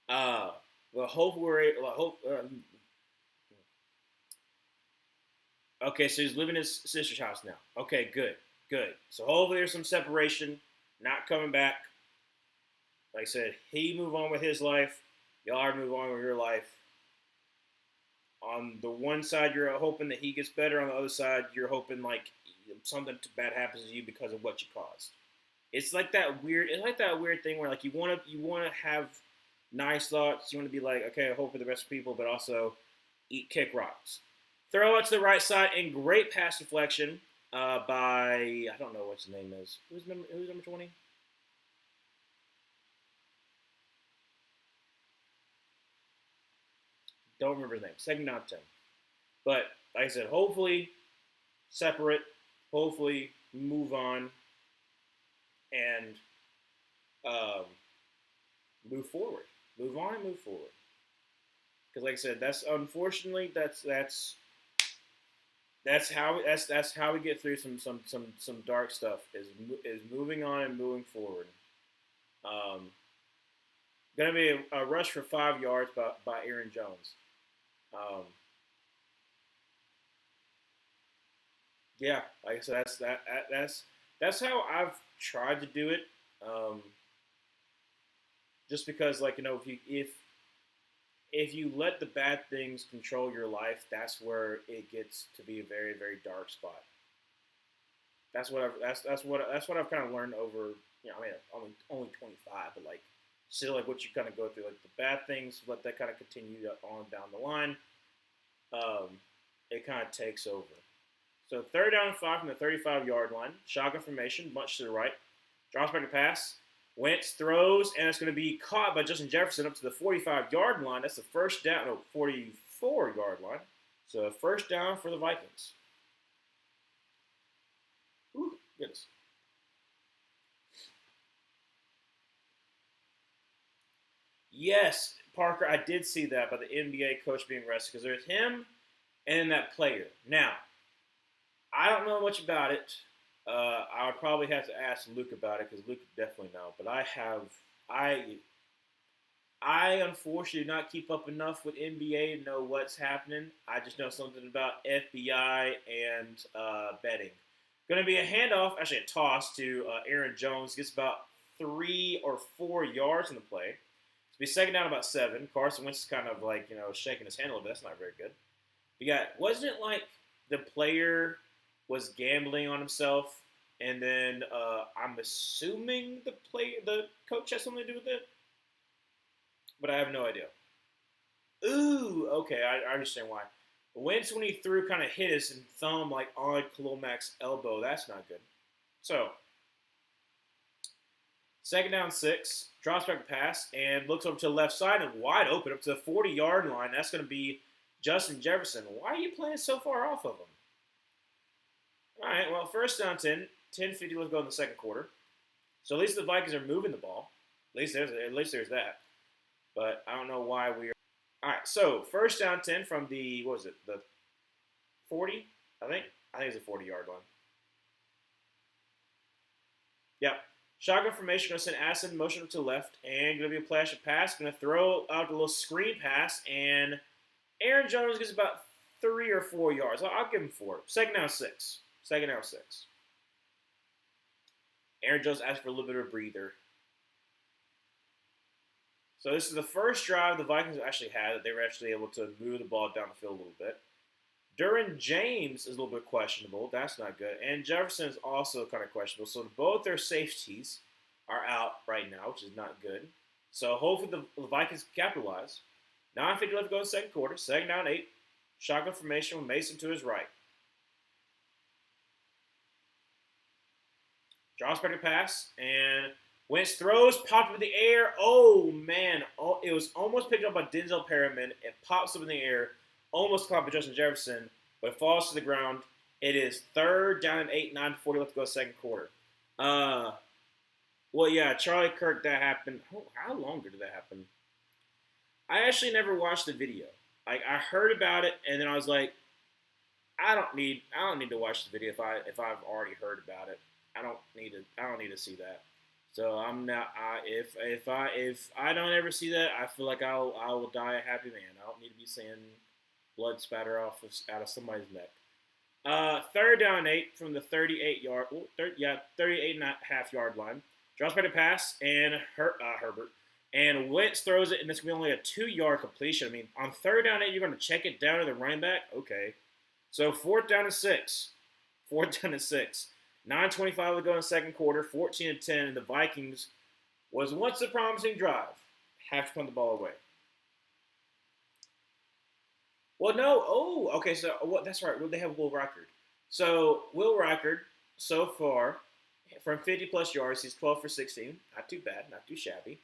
Uh, well, hope we're. Well, hope. Okay, so he's living in his sister's house now. Okay, good, good. So hopefully there's some separation. Not coming back. Like I said, he move on with his life. Y'all are move on with your life. On the one side, you're hoping that he gets better. On the other side, you're hoping like something bad happens to you because of what you caused. It's like that weird. It's like that weird thing where like you want to have nice thoughts. You want to be like, okay, I hope for the best people, but also eat kick rocks. Throw it to the right side and great pass deflection by I don't know what his name is. Who's number 20? Don't remember his name. Second down 10. But like I said, hopefully separate. Hopefully move on and um, move forward. Move on and move forward. Because like I said, that's unfortunately that's how we get through some dark stuff is moving on and moving forward. Um, Gonna be a rush for 5 yards by Aaron Jones. Um, yeah, like I said, that's how I've tried to do it. Um, just because, like if you let the bad things control your life, that's where it gets to be a very very dark spot. That's what I've kind of learned over. I mean, I'm only 25, but like still like what you kind of go through, like the bad things, let that kind of continue on down the line. Um, it kind of takes over. So third down and 5 from the 35-yard line. Shotgun formation, much to the right. Drops back to pass. Wentz throws, and it's going to be caught by Justin Jefferson up to the 45-yard line. That's the first down, no, 44-yard line. So first down for the Vikings. Ooh, goodness. Yes, Parker, I did see that by the NBA coach being arrested because there's him and that player. Now, I don't know much about it. I would probably have to ask Luke about it because Luke would definitely know. But I unfortunately do not keep up enough with NBA to know what's happening. I just know something about FBI and betting. Going to be a handoff, actually a toss to Aaron Jones. Gets about 3 or 4 yards in the play. To be second down about 7. Carson Wentz is kind of like shaking his hand a little bit. That's not very good. Wasn't it like the player was gambling on himself, and then I'm assuming the coach has something to do with it, but I have no idea. Ooh, okay, I understand why. Wentz, when he threw, kind of hit his thumb like on Khalil Mack's elbow. That's not good. So, second down 6, drops back to pass, and looks over to the left side and wide open up to the 40-yard line. That's going to be Justin Jefferson. Why are you playing so far off of him? All right, well, first down 10, 10:50 let's go in the second quarter. So at least the Vikings are moving the ball. At least there's that. But I don't know why we are. All right, so first down 10 from the, what was it, the 40, I think? I think it's a 40-yard line. Yep. Shotgun formation, going to send Addison motion to the left, and going to be a flash of pass. Going to throw out a little screen pass, and Aaron Jones gets about 3 or 4 yards. I'll give him 4. Second down 6. Second down 6. Aaron Jones asked for a little bit of a breather. So this is the first drive the Vikings actually had that they were actually able to move the ball down the field a little bit. Derwin James is a little bit questionable. That's not good. And Jefferson is also kind of questionable. So both their safeties are out right now, which is not good. So hopefully the Vikings capitalize. 9:50 left to go in the second quarter. Second down 8. Shotgun formation with Mason to his right. Draws back to pass. And Wentz throws, popped up in the air. Oh, man. Oh, it was almost picked up by Denzel Perriman. It pops up in the air. Almost caught by Justin Jefferson, but it falls to the ground. It is third down and 8, 9:40 left to go second quarter. Well, yeah, Charlie Kirk, that happened. How long ago did that happen? I actually never watched the video. Like I heard about it, and then I was like, I don't need to watch the video if I've already heard about it. I don't need to see that. So I'm not. If I don't ever see that, I feel like I will die a happy man. I don't need to be seeing blood spatter out of somebody's neck. Third down and 8 from the 38 and a half yard line. Draws back to pass and Herbert. And Wentz throws it, and it's going to be only a 2-yard completion. I mean, on third down and 8, you're going to check it down to the running back? Okay. So fourth down and 6. 9:25 to go in the second quarter. 14-10, and the Vikings was once a promising drive. Have to punt the ball away. Well, no. Oh, okay. So that's right. They have Will Record. So Will Record so far from 50+ yards, he's 12 for 16. Not too bad. Not too shabby.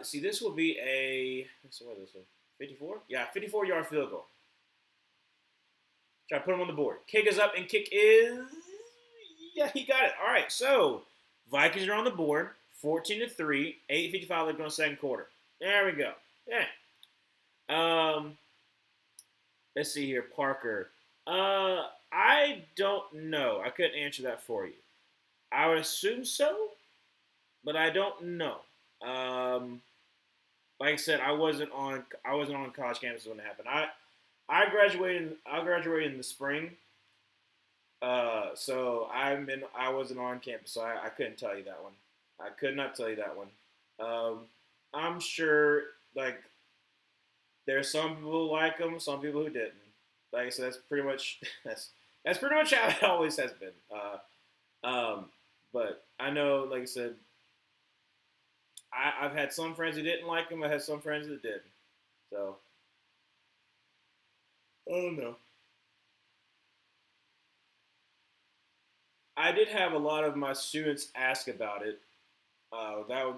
See, this will be what is this one? 54? Yeah, 54-yard field goal. Try to put him on the board. Kick is up, and kick is yeah, he got it. All right. So Vikings are on the board. 14-3. 8:55 left going second quarter. There we go. Yeah. Let's see here, Parker. I don't know. I couldn't answer that for you. I would assume so, but I don't know. Like I said, I wasn't on college campus when it happened. I graduated in the spring. So I wasn't on campus, so I couldn't tell you that one. I could not tell you that one. I'm sure like there's some people who like them, some people who didn't. Like I said, that's pretty much how it always has been. But I know, like I said, I've had some friends who didn't like them. I had some friends that did. So, oh no. I did have a lot of my students ask about it. Like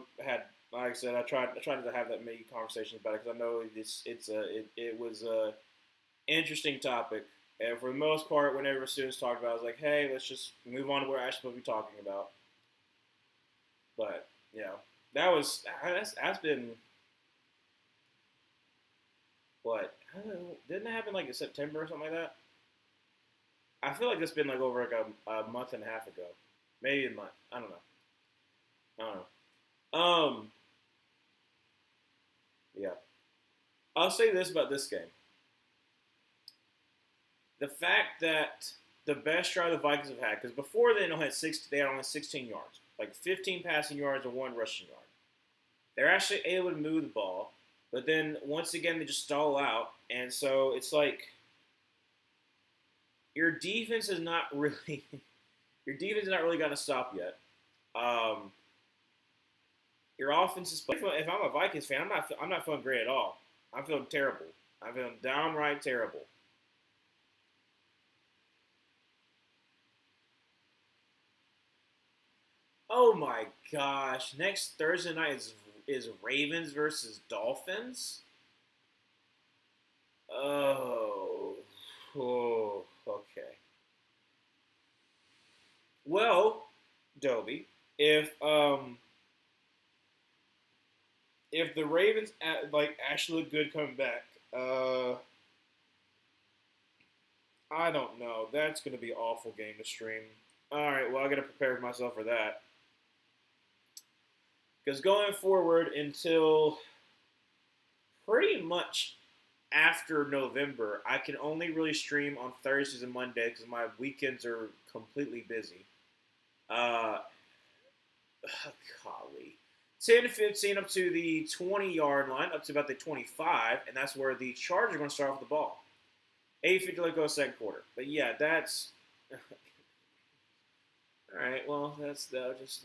I said, I tried to have that many conversations about it because I know it was a interesting topic. And for the most part, whenever students talked about it, I was like, hey, let's just move on to what we're actually supposed to be talking about. But, that's been, what? I don't know, didn't it happen like in September or something like that? I feel like it's been like over like a month and a half ago. Maybe a month. I don't know. Yeah. I'll say this about this game. The fact that the best drive the Vikings have had, because before they only had 16 yards, like 15 passing yards and 1 rushing yard. They're actually able to move the ball, but then once again they just stall out, and so it's like your defense is not really going to stop yet. Your offense is. If I'm a Vikings fan, I'm not feeling great at all. I'm feeling terrible. I'm feeling downright terrible. Oh my gosh! Next Thursday night is Ravens versus Dolphins. Oh, okay. Well, Dobie, if the Ravens actually look good coming back, I don't know. That's going to be an awful game to stream. All right, well I got to prepare myself for that. Because going forward until pretty much after November, I can only really stream on Thursdays and Mondays because my weekends are completely busy. Golly. 10 to 15 up to the 20-yard line, up to about the 25, and that's where the Chargers are going to start off the ball. 8:50 to go second quarter. But yeah, that's all right. Well, they'll just.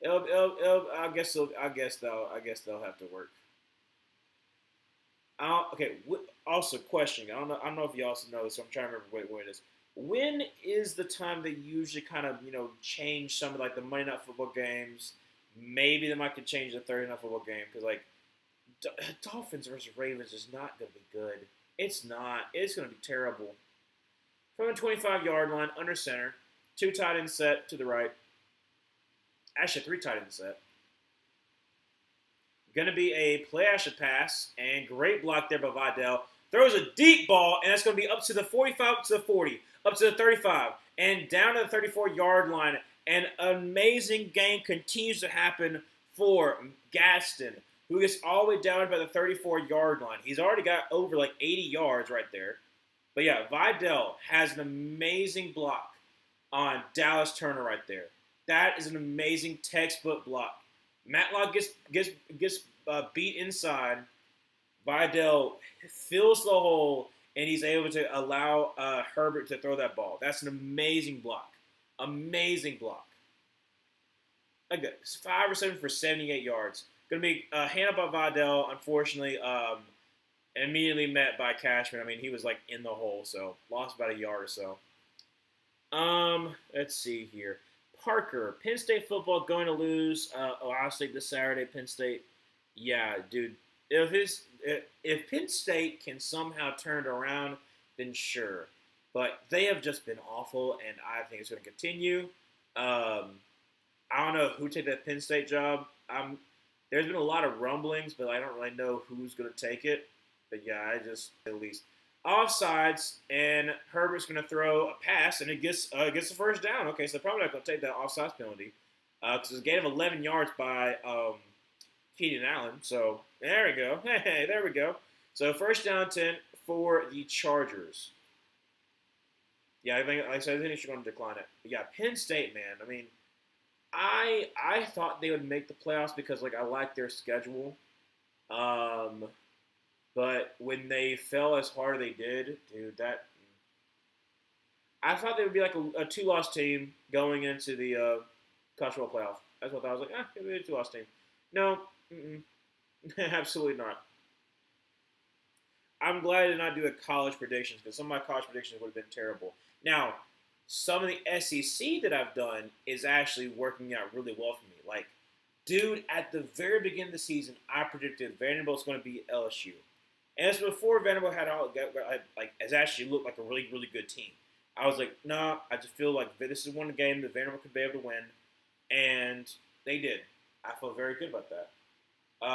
I guess they'll have to work. Okay. Also, question. I don't know if you also know this. So I'm trying to remember what it is. When is the time they usually kind of change some of like the Monday Night Football games? Maybe they might could change the Thursday Night Football game because like Dolphins versus Ravens is not going to be good. It's not. It's going to be terrible. From the 25-yard line, under center, two tight end set to the right. Actually, three tight end set. Going to be a play action pass, and great block there by Vidal. Throws a deep ball, and that's going to be up to the 45, up to the 40, up to the 35, and down to the 34-yard line. An amazing game continues to happen for Gaston, who gets all the way down by the 34-yard line. He's already got over like 80 yards right there. But yeah, Vidal has an amazing block on Dallas Turner right there. That is an amazing textbook block. Matlock gets beat inside. Vidal fills the hole, and he's able to allow Herbert to throw that ball. That's an amazing block. Amazing block. Like 5 receptions for 78 yards. Going to be handled by Vidal, unfortunately, immediately met by Cashman. I mean, he was like in the hole, so lost about a yard or so. Let's see here. Parker, Penn State football going to lose Ohio State this Saturday. Penn State, yeah, dude. If Penn State can somehow turn it around, then sure. But they have just been awful, and I think it's going to continue. I don't know who take that Penn State job. There's been a lot of rumblings, but I don't really know who's going to take it. But yeah, at least offsides, and Herbert's going to throw a pass, and it gets the first down. Okay, so they're probably not going to take that offsides penalty because it's a gain of 11 yards by Keenan Allen. So there we go. Hey, there we go. So first down 10 for the Chargers. Yeah, I think she's going to decline it. But yeah, Penn State, man. I mean, I thought they would make the playoffs because like I like their schedule. But when they fell as hard as they did, dude, I thought they would be like a two-loss team going into the college football playoff. That's what I was like. It'll be a two-loss team. No, absolutely not. I'm glad I did not do a college predictions because some of my college predictions would have been terrible. Now, some of the SEC that I've done is actually working out really well for me. Like, dude, at the very beginning of the season, I predicted Vanderbilt's going to be LSU. And it's before Vanderbilt has actually looked like a really, really good team. I was like, nah, I just feel like this is one game that Vanderbilt could be able to win. And they did. I feel very good about that.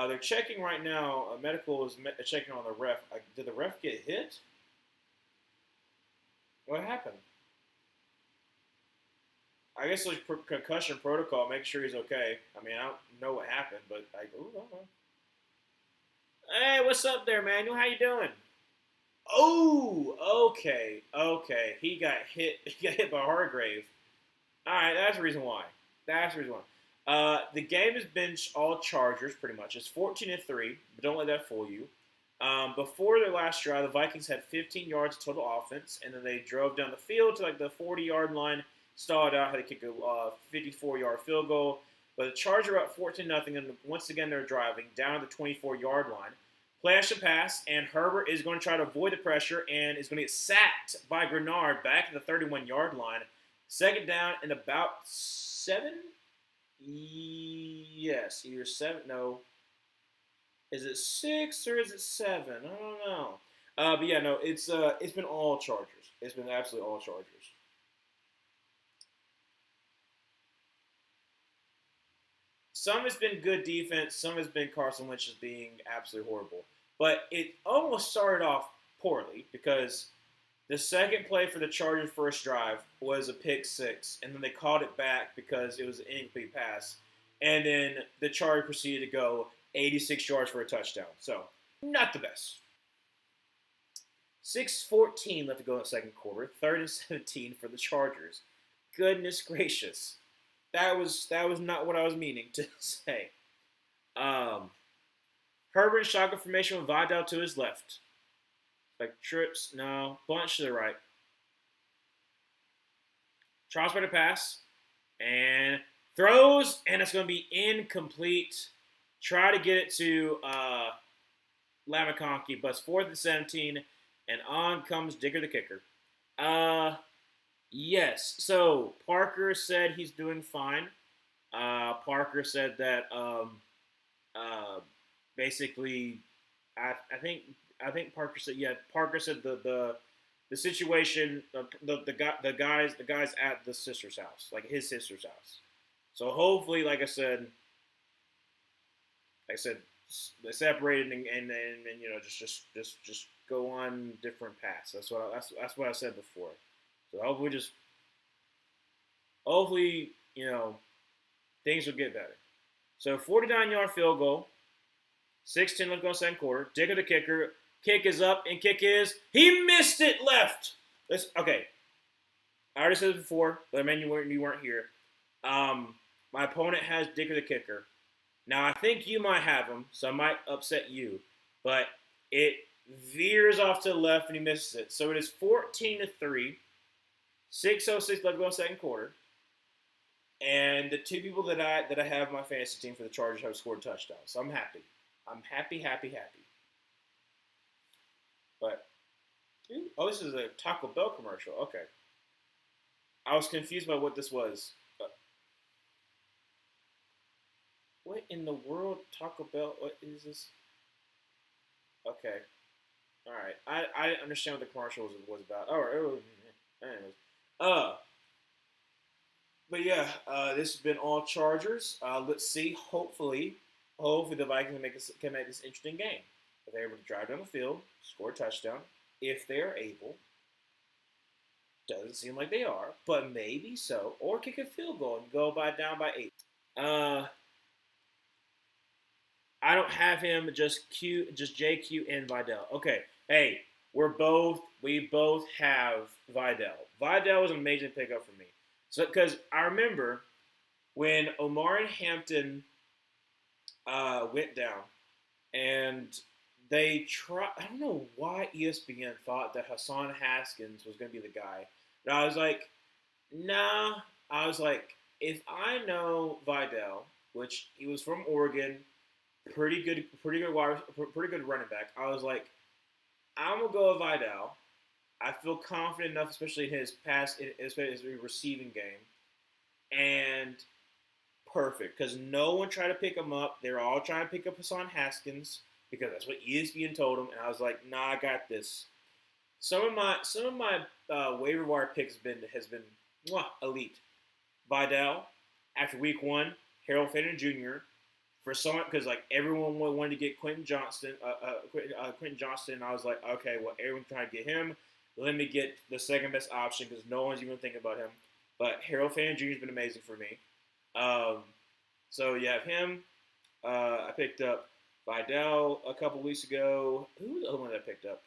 They're checking right now. Medical is checking on the ref. Did the ref get hit? What happened? I guess there's concussion protocol. Make sure he's okay. I mean, I don't know what happened, but I don't know. Hey, what's up there, Manuel? How you doing? Oh, okay. He got hit. He got hit by Hargrave. All right, that's the reason why. The game has been all Chargers, pretty much. It's 14-3, but don't let that fool you. Before their last drive, the Vikings had 15 yards total offense, and then they drove down the field to like the 40-yard line, stalled out, had to kick a 54-yard field goal. But the Chargers are up 14-0, and once again they're driving down the 24-yard line. Play action pass, and Herbert is going to try to avoid the pressure and is going to get sacked by Grenard back at the 31-yard line. Second down and about 7? Yes, either 7. No. Is it 6 or is it 7? I don't know. But yeah, no, it's been all Chargers. It's been absolutely all Chargers. Some has been good defense. Some has been Carson Wentz just being absolutely horrible. But it almost started off poorly because the second play for the Chargers' first drive was a pick six, and then they called it back because it was an incomplete pass. And then the Chargers proceeded to go 86 yards for a touchdown. So, not the best. 6:14 left to go in the second quarter. 3rd and 17 for the Chargers. Goodness gracious. that was not what I was meaning to say. Um, Herbert shotgun formation with Vidal to his left. Like trips, no. Bunch to the right. Tries for the pass. And throws, and it's going to be incomplete. Try to get it to Lamakonki, but it's 4th and 17, and on comes Digger the kicker. Yes. So Parker said he's doing fine. Parker said that basically, I think Parker said Parker said the situation the guys at the sister's house, like his sister's house. So hopefully, like I said, they separated and just go on different paths. That's what I said before. So hopefully things will get better. So 49-yard field goal, 6:10 left to go second quarter. Dicker the kicker. Kick is up, and kick is he missed it left. Okay. I already said it before, but I mean you weren't here. My opponent has Dicker the kicker. Now I think you might have him, so I might upset you, but it veers off to the left and he misses it. So it is 14-3, 6:06 left to go second quarter, and the two people that I have my fantasy team for the Chargers have scored touchdowns. So I'm happy. I'm happy. But, this is a Taco Bell commercial. Okay. I was confused by what this was. What in the world, Taco Bell? What is this? Okay. All right. I didn't understand what the commercial was about. All right. Anyways. But yeah, this has been all Chargers. Let's see. Hopefully the Vikings can make this interesting game. If they're able to drive down the field, score a touchdown, if they're able, doesn't seem like they are, but maybe so, or kick a field goal and go down by 8. I don't have him, just JQ and Vidal. Okay, hey, we both have Vidal. Vidal was an amazing pickup for me. So, because I remember when Omari Hampton went down, and they tried. I don't know why ESPN thought that Hassan Haskins was going to be the guy. But I was like, nah. I was like, if I know Vidal, which he was from Oregon, pretty good running back. I was like, I'm gonna go with Vidal. I feel confident enough, especially in his receiving game, and perfect because no one tried to pick him up. They're all trying to pick up Hassan Haskins because that's what ESPN told him, and I was like, nah, I got this. Some of my waiver wire picks has been elite. Vidal after week 1, Harold Fenner Jr. for someone because like everyone wanted to get Quentin Johnston. And I was like, okay, well everyone's trying to get him. Let me get the second best option because no one's even thinking about him. But Harold Fenner Jr. has been amazing for me. So you have him. I picked up Vidal a couple weeks ago. Who was the other one that I picked up?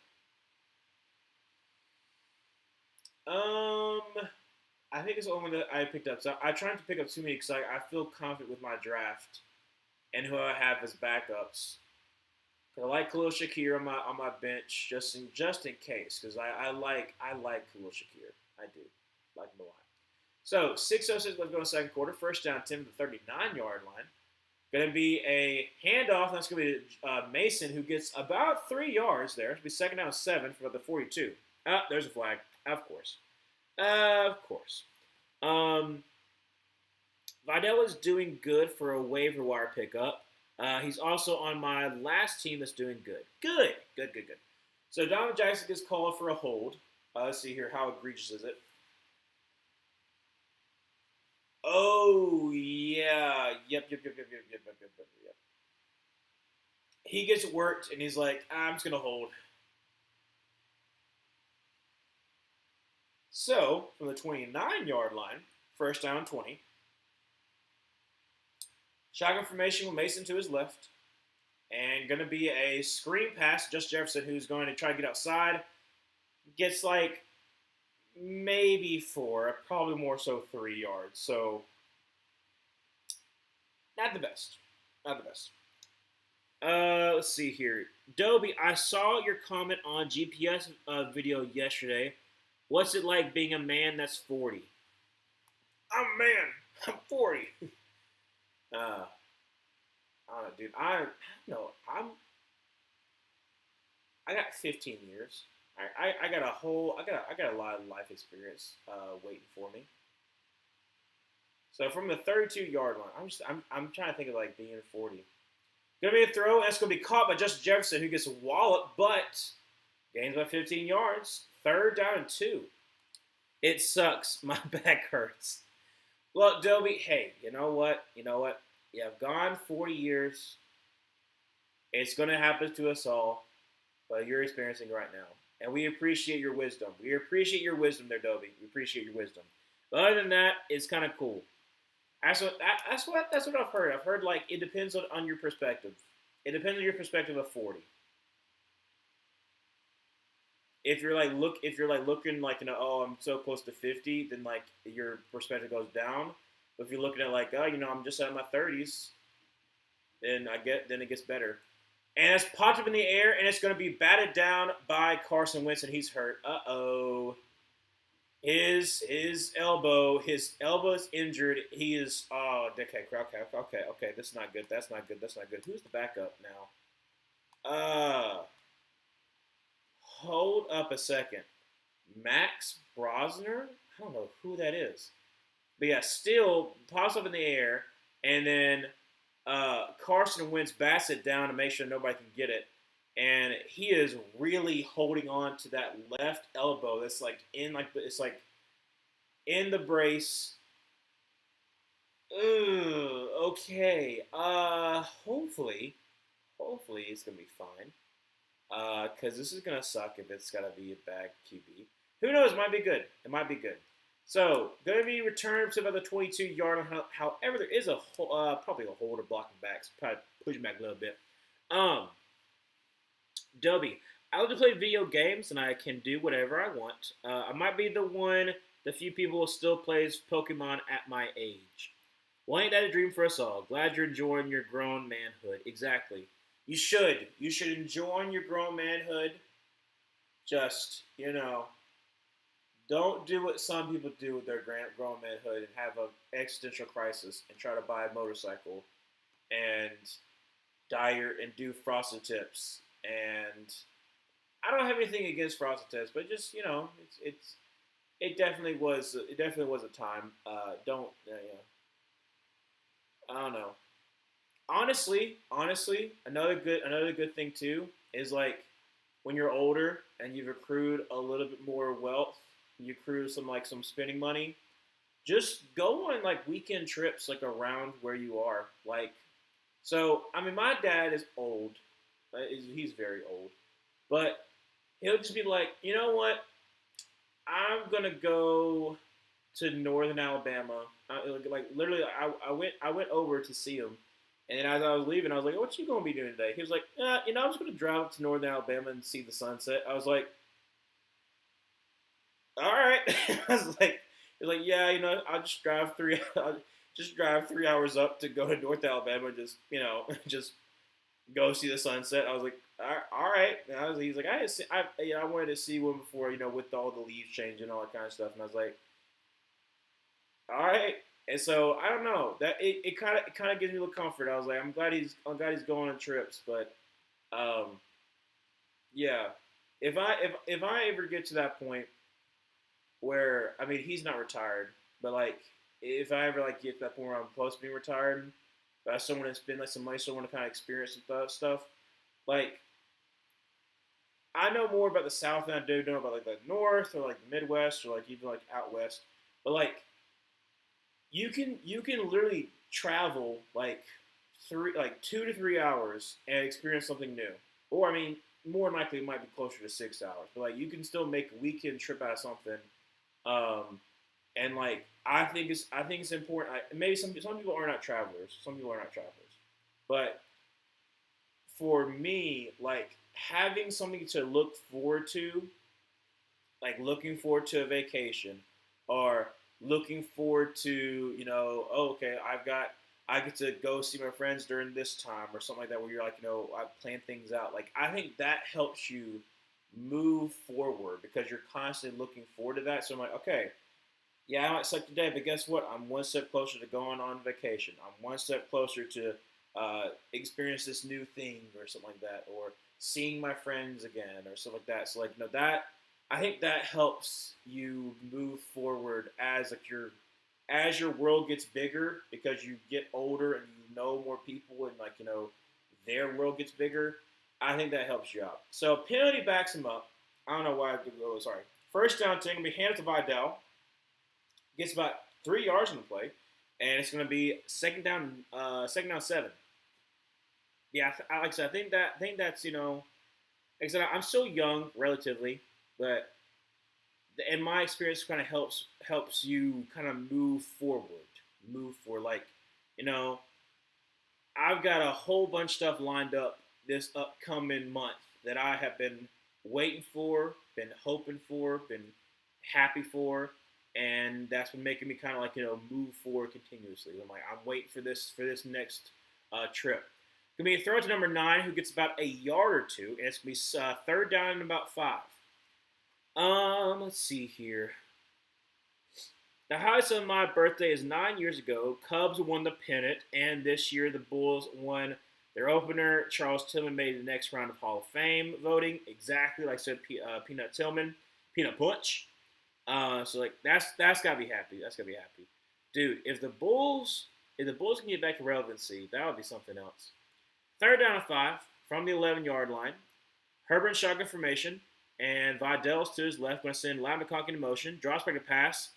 I think it's the only one that I picked up. So I'm trying to pick up too many because I feel confident with my draft and who I have as backups. I like Khalil Shakir on my bench just in case because I like Khalil Shakir. I do like him a lot. So 6:06 left to go in second quarter. First down, Tim to the 39-yard line. Going to be a handoff. That's going to be Mason who gets about 3 yards there. It'll be second down 7 for the 42. There's a flag. Of course. Vidal is doing good for a waiver wire pickup. He's also on my last team that's doing good. Good. So Donovan Jackson gets called for a hold. Let's see here. How egregious is it? Oh, yeah. Yep. He gets worked, and he's like, I'm just going to hold. So, from the 29-yard line, first down 20. Shotgun formation with Mason to his left. And going to be a screen pass. Just Jefferson, who's going to try to get outside. Gets maybe 4, probably more so 3 yards. So, Not the best. Not the best. Let's see here. Dobie, I saw your comment on GPS video yesterday. What's it like being a man that's 40? I'm a man. I'm 40. I don't know, dude. I don't know. I got 15 years. I got a whole. I got a lot of life experience waiting for me. So from the 32-yard line, I'm trying to think of like being 40. Gonna be a throw, and it's gonna be caught by Justin Jefferson, who gets a wallop, but gains by 15 yards. 3rd down and 2. It sucks. My back hurts. Look, Dobie, hey, you know what? You know what? You have gone 40 years. It's gonna happen to us all, but you're experiencing right now. And we appreciate your wisdom. We appreciate your wisdom there, Dobie. We appreciate your wisdom. But other than that, it's kind of cool. That's what I've heard. I've heard like it depends on your perspective. It depends on your perspective of 40. If you're like looking like, you know, oh, I'm so close to 50, then like your perspective goes down. But if you're looking at like, oh, you know, I'm just at my 30s, then it gets better. And it's popped up in the air, and it's going to be batted down by Carson Wentz, and he's hurt. Uh-oh. His elbow is injured. He is, oh, okay. This is not good. That's not good. Who's the backup now? Hold up a second. Max Brosner? I don't know who that is. But yeah, still pops up in the air, and then Carson Wentz bats it down to make sure nobody can get it. And he is really holding on to that left elbow. That's like it's like in the brace. Ugh, okay. Hopefully it's gonna be fine. Because this is gonna suck if it's gotta be a bad QB. Who knows? It might be good. So gonna be returned to about the 22-yard line. However, there is probably a holder blocking back. So probably push back a little bit. Dobie, I like to play video games, and I can do whatever I want. I might be the few people who still plays Pokemon at my age. Well, ain't that a dream for us all? Glad you're enjoying your grown manhood. Exactly. You should. You should enjoy your grown manhood. Just, you know, don't do what some people do with their grown manhood and have an existential crisis and try to buy a motorcycle and and do frosted tips. And I don't have anything against frosted tips, but just, you know, it definitely was a time. I don't know. Honestly, another good thing too is like when you're older and you've accrued a little bit more wealth, you accrue some spending money. Just go on like weekend trips like around where you are. Like, so I mean, my dad is old. He's very old, but he'll just be like, you know what? I'm gonna go to northern Alabama. Like literally, I went over to see him, and as I was leaving, I was like, "What you gonna be doing today?" He was like, "You know, I'm just gonna drive up to northern Alabama and see the sunset." I was like, "All right." He was like, "Yeah, you know, I'll just drive 3 hours up to go to North Alabama, just you know, just go see the sunset." I was like, "All right." And he's like, I wanted to see one before, you know, with all the leaves changing and all that kind of stuff." And I was like, "All right." And so I don't know, that it kind of gives me a little comfort. I was like, I'm glad he's going on trips, but yeah, if I ever get to that point where, I mean, he's not retired, but like if I ever like get to that point where I'm close to being retired, but I still want to spend like some money, still want to kind of experience some stuff. Like, I know more about the South than I do know about like the North or like the Midwest or like even like out west. But like, you can literally travel like 2 to 3 hours and experience something new. Or I mean, more than likely it might be closer to 6 hours. But like, you can still make a weekend trip out of something. And like, I think it's important. Maybe some people are not travelers. Some people are not travelers. But for me, like having something to look forward to, like looking forward to a vacation, or looking forward to, you know, oh, okay, I get to go see my friends during this time or something like that, where you're like, I plan things out. Like I think that helps you move forward because you're constantly looking forward to that. So I'm like, okay, yeah, I might suck today, but guess what? I'm one step closer to going on vacation. I'm one step closer to experience this new thing or something like that, or seeing my friends again or stuff like that. So like, that I think that helps you move forward as your world gets bigger because you get older and you know more people and like their world gets bigger. I think that helps you out. So penalty backs him up. I don't know why I did. Oh, sorry. First down, thing gonna be handed to Vidal. Gets about 3 yards on the play, and it's going to be second down 7. Yeah, like I said, I think that's like I said, I'm still young relatively, but in my experience, kind of helps you kind of move forward. Like, you know, I've got a whole bunch of stuff lined up this upcoming month that I have been waiting for, been hoping for, been happy for, and that's been making me kind of like move forward continuously. I'm like I'm waiting for this next trip. Gonna be a throw to number 9, who gets about a yard or two, and it's gonna be third down and about 5. Let's see here. The highlights of my birthday is 9 years ago. Cubs won the pennant, and this year the Bulls won their opener. Charles Tillman made the next round of Hall of Fame voting, exactly like I said, Peanut Tillman, Peanut Punch. So like that's gotta be happy. That's gotta be happy, dude. If the Bulls can get back to relevancy, that would be something else. Third down and 5 from the 11-yard line. Herbert in shotgun formation, and Vidal's to his left, going to send Loud McConkey in motion. Drops back a pass.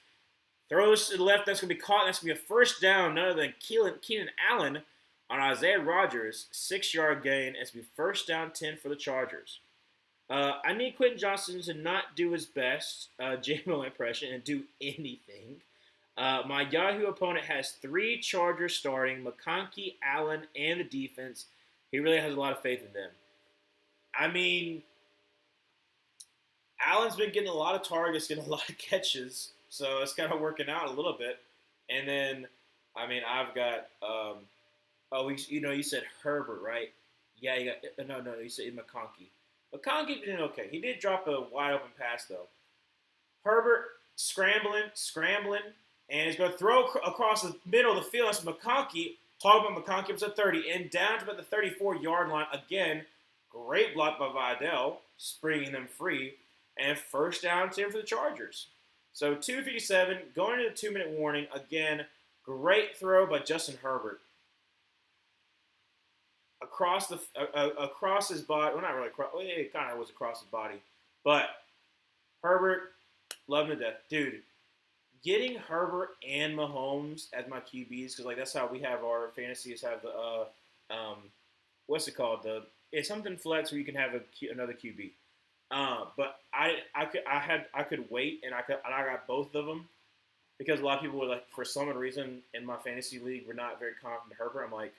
Throws to the left. That's going to be caught. That's going to be a first down. None other than Keenan Allen on Isaiah Rodgers. 6-yard gain. It's going to be first down 10 for the Chargers. I need Quentin Johnson to not do his best JMO impression and do anything. My Yahoo opponent has 3 Chargers starting, McConkey, Allen, and the defense. He really has a lot of faith in them. I mean, Allen's been getting a lot of targets, getting a lot of catches, so it's kind of working out a little bit. And then, I mean, I've got, you said Herbert, right? Yeah, you got, no, you said McConkey. McConkey did okay. He did drop a wide open pass, though. Herbert scrambling, and he's going to throw across the middle of the field. That's McConkey. Talk about McConkey up to 30 and down to about the 34-yard line. Again, great block by Vidal, springing them free. And first down 10 for the Chargers. So 2:57, going into the 2-minute warning. Again, great throw by Justin Herbert. Across his body. Well, not really across. Well, it kind of was across his body. But Herbert, love him to death. Dude, getting Herbert and Mahomes as my QBs, because like that's how we have our fantasies have the what's it called? It's something flex where you can have another QB. But I could wait and I got both of them because a lot of people were like, for some reason in my fantasy league were not very confident in Herbert. I'm like,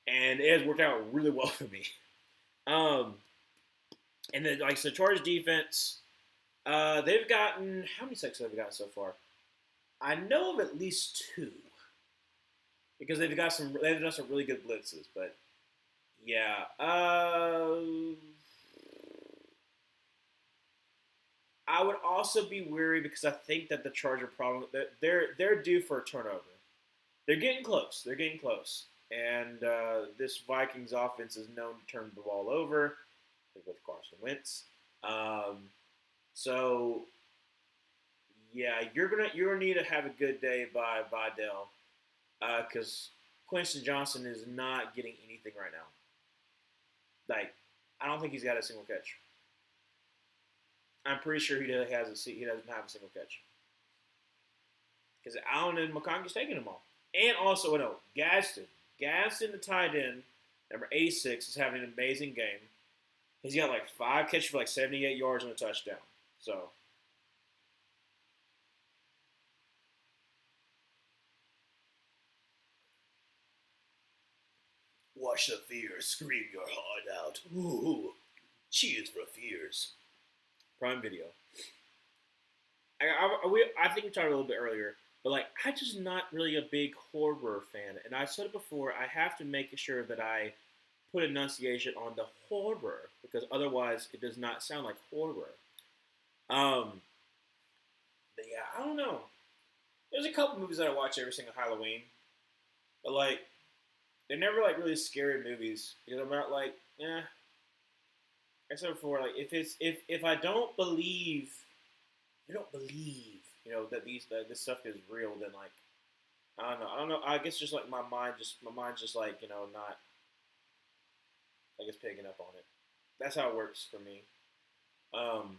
and it has worked out really well for me. And then like the Chargers defense, they've gotten, how many sacks have they gotten so far? I know of at least 2 because they've done some really good blitzes, but yeah. I would also be weary because I think that the Charger problem they're due for a turnover. They're getting close. And this Vikings offense is known to turn the ball over with Carson Wentz. So yeah, you're gonna need to have a good day by Vidal because Quentin Johnson is not getting anything right now. Like, I don't think he's got a single catch. I'm pretty sure he doesn't have a single catch. Because Allen and McConkey's taking them all. And also, Gaston, the tight end, number 86, is having an amazing game. He's got like 5 catches for like 78 yards and a touchdown. So, watch the fears scream your heart out. Ooh, cheers for fears. Prime Video. I think we talked a little bit earlier. But like, I'm just not really a big horror fan, and I said it before. I have to make sure that I put enunciation on the horror because otherwise it does not sound like horror. Um, but yeah, I don't know. There's a couple movies that I watch every single Halloween, but like they're never like really scary movies because I'm not like, eh. I said before, like if I don't believe, you don't believe, that this stuff is real, then like I don't know. I guess just like my mind's just like not, I guess, picking up on it. That's how it works for me. Um,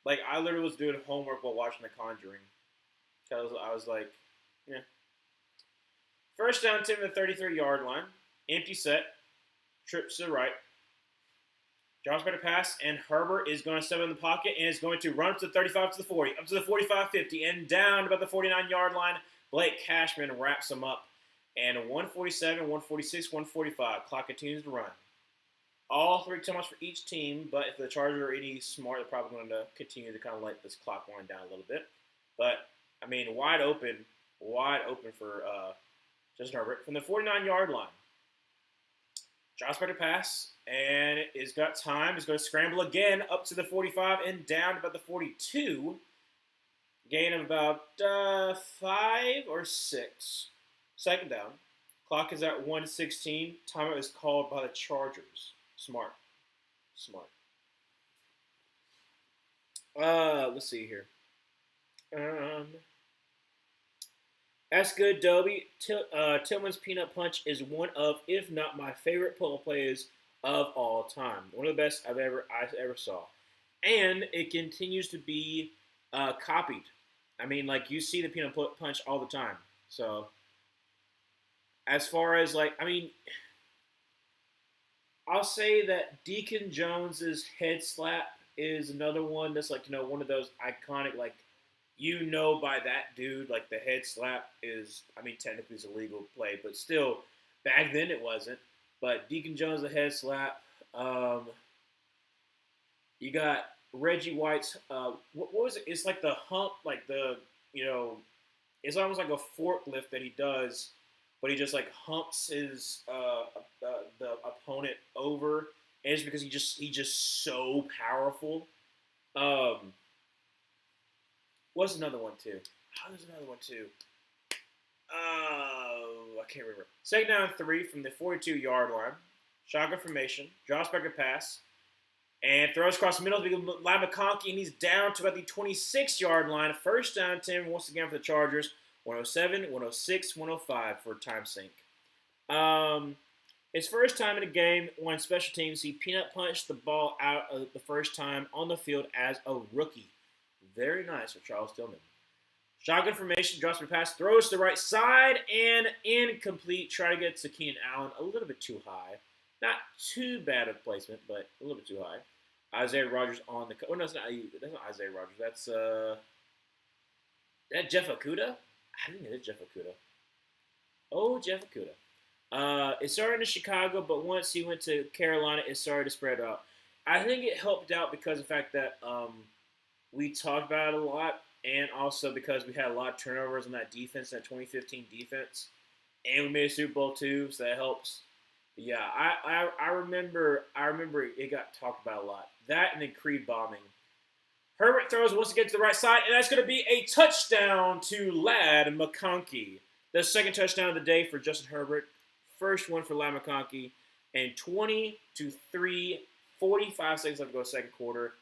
like I literally was doing homework while watching The Conjuring. Cause I was like, yeah. First down, Tim at the 33-yard line, empty set, trips to the right. Josh better pass, and Herbert is going to step in the pocket and is going to run up to the 35 to the 40, up to the 45 50, and down about the 49-yard line. Blake Cashman wraps him up. And 147, 146, 145. Clock continues to run. All three timeouts for each team, but if the Chargers are any smart, they're probably going to continue to kind of let this clock wind down a little bit. But, I mean, wide open for Justin Herbert from the 49-yard line. Josh better pass, and it's got time. He's going to scramble again up to the 45 and down about the 42. Gain of about 5 or 6. Second down. Clock is at 1:16. Timeout is called by the Chargers. Smart. Let's see here. That's good, Dobie. Tillman's Peanut Punch is one of, if not my favorite football plays of all time. One of the best I ever saw. And it continues to be copied. I mean, like, you see the Peanut Punch all the time. So, as far as, like, I mean, I'll say that Deacon Jones's head slap is another one that's, like, one of those iconic, like, by that dude, like, the head slap is, I mean, technically it's a legal play, but still, back then it wasn't. But Deacon Jones, the head slap. You got Reggie White's, what was it? It's like the hump, like it's almost like a forklift that he does, but he just, like, humps his, the opponent over. And it's because he's just so powerful. What's another one, too? There's another one, too. I can't remember. Second down 3 from the 42-yard line. Shotgun formation. Josh Becker pass. And throws across the middle to Lad McConkey, and he's down to about the 26-yard line. First down, Tim, once again for the Chargers. 107, 106, 105 for time sync. His first time in a game, on special teams, he peanut punched the ball out the first time on the field as a rookie. Very nice for Charles Tillman. Shotgun formation, drops the pass, throws to the right side, and incomplete. Try to get to Keenan Allen a little bit too high. Not too bad of placement, but a little bit too high. Isaiah Rodgers on the... Oh, no, that's not Isaiah Rodgers. That's, that Jeff Okudah? I think it is Jeff Okudah. Oh, Jeff Okudah. It started in Chicago, but once he went to Carolina, it started to spread out. I think it helped out because of the fact that we talked about it a lot, and also because we had a lot of turnovers on that defense, that 2015 defense, and we made a Super Bowl too, so that helps. But yeah, I remember it got talked about a lot. That and then Creed bombing. Herbert throws once again to the right side, and that's going to be a touchdown to Lad McConkey. The second touchdown of the day for Justin Herbert. First one for Lad McConkey. And 20-3, 45 seconds left to go second quarter.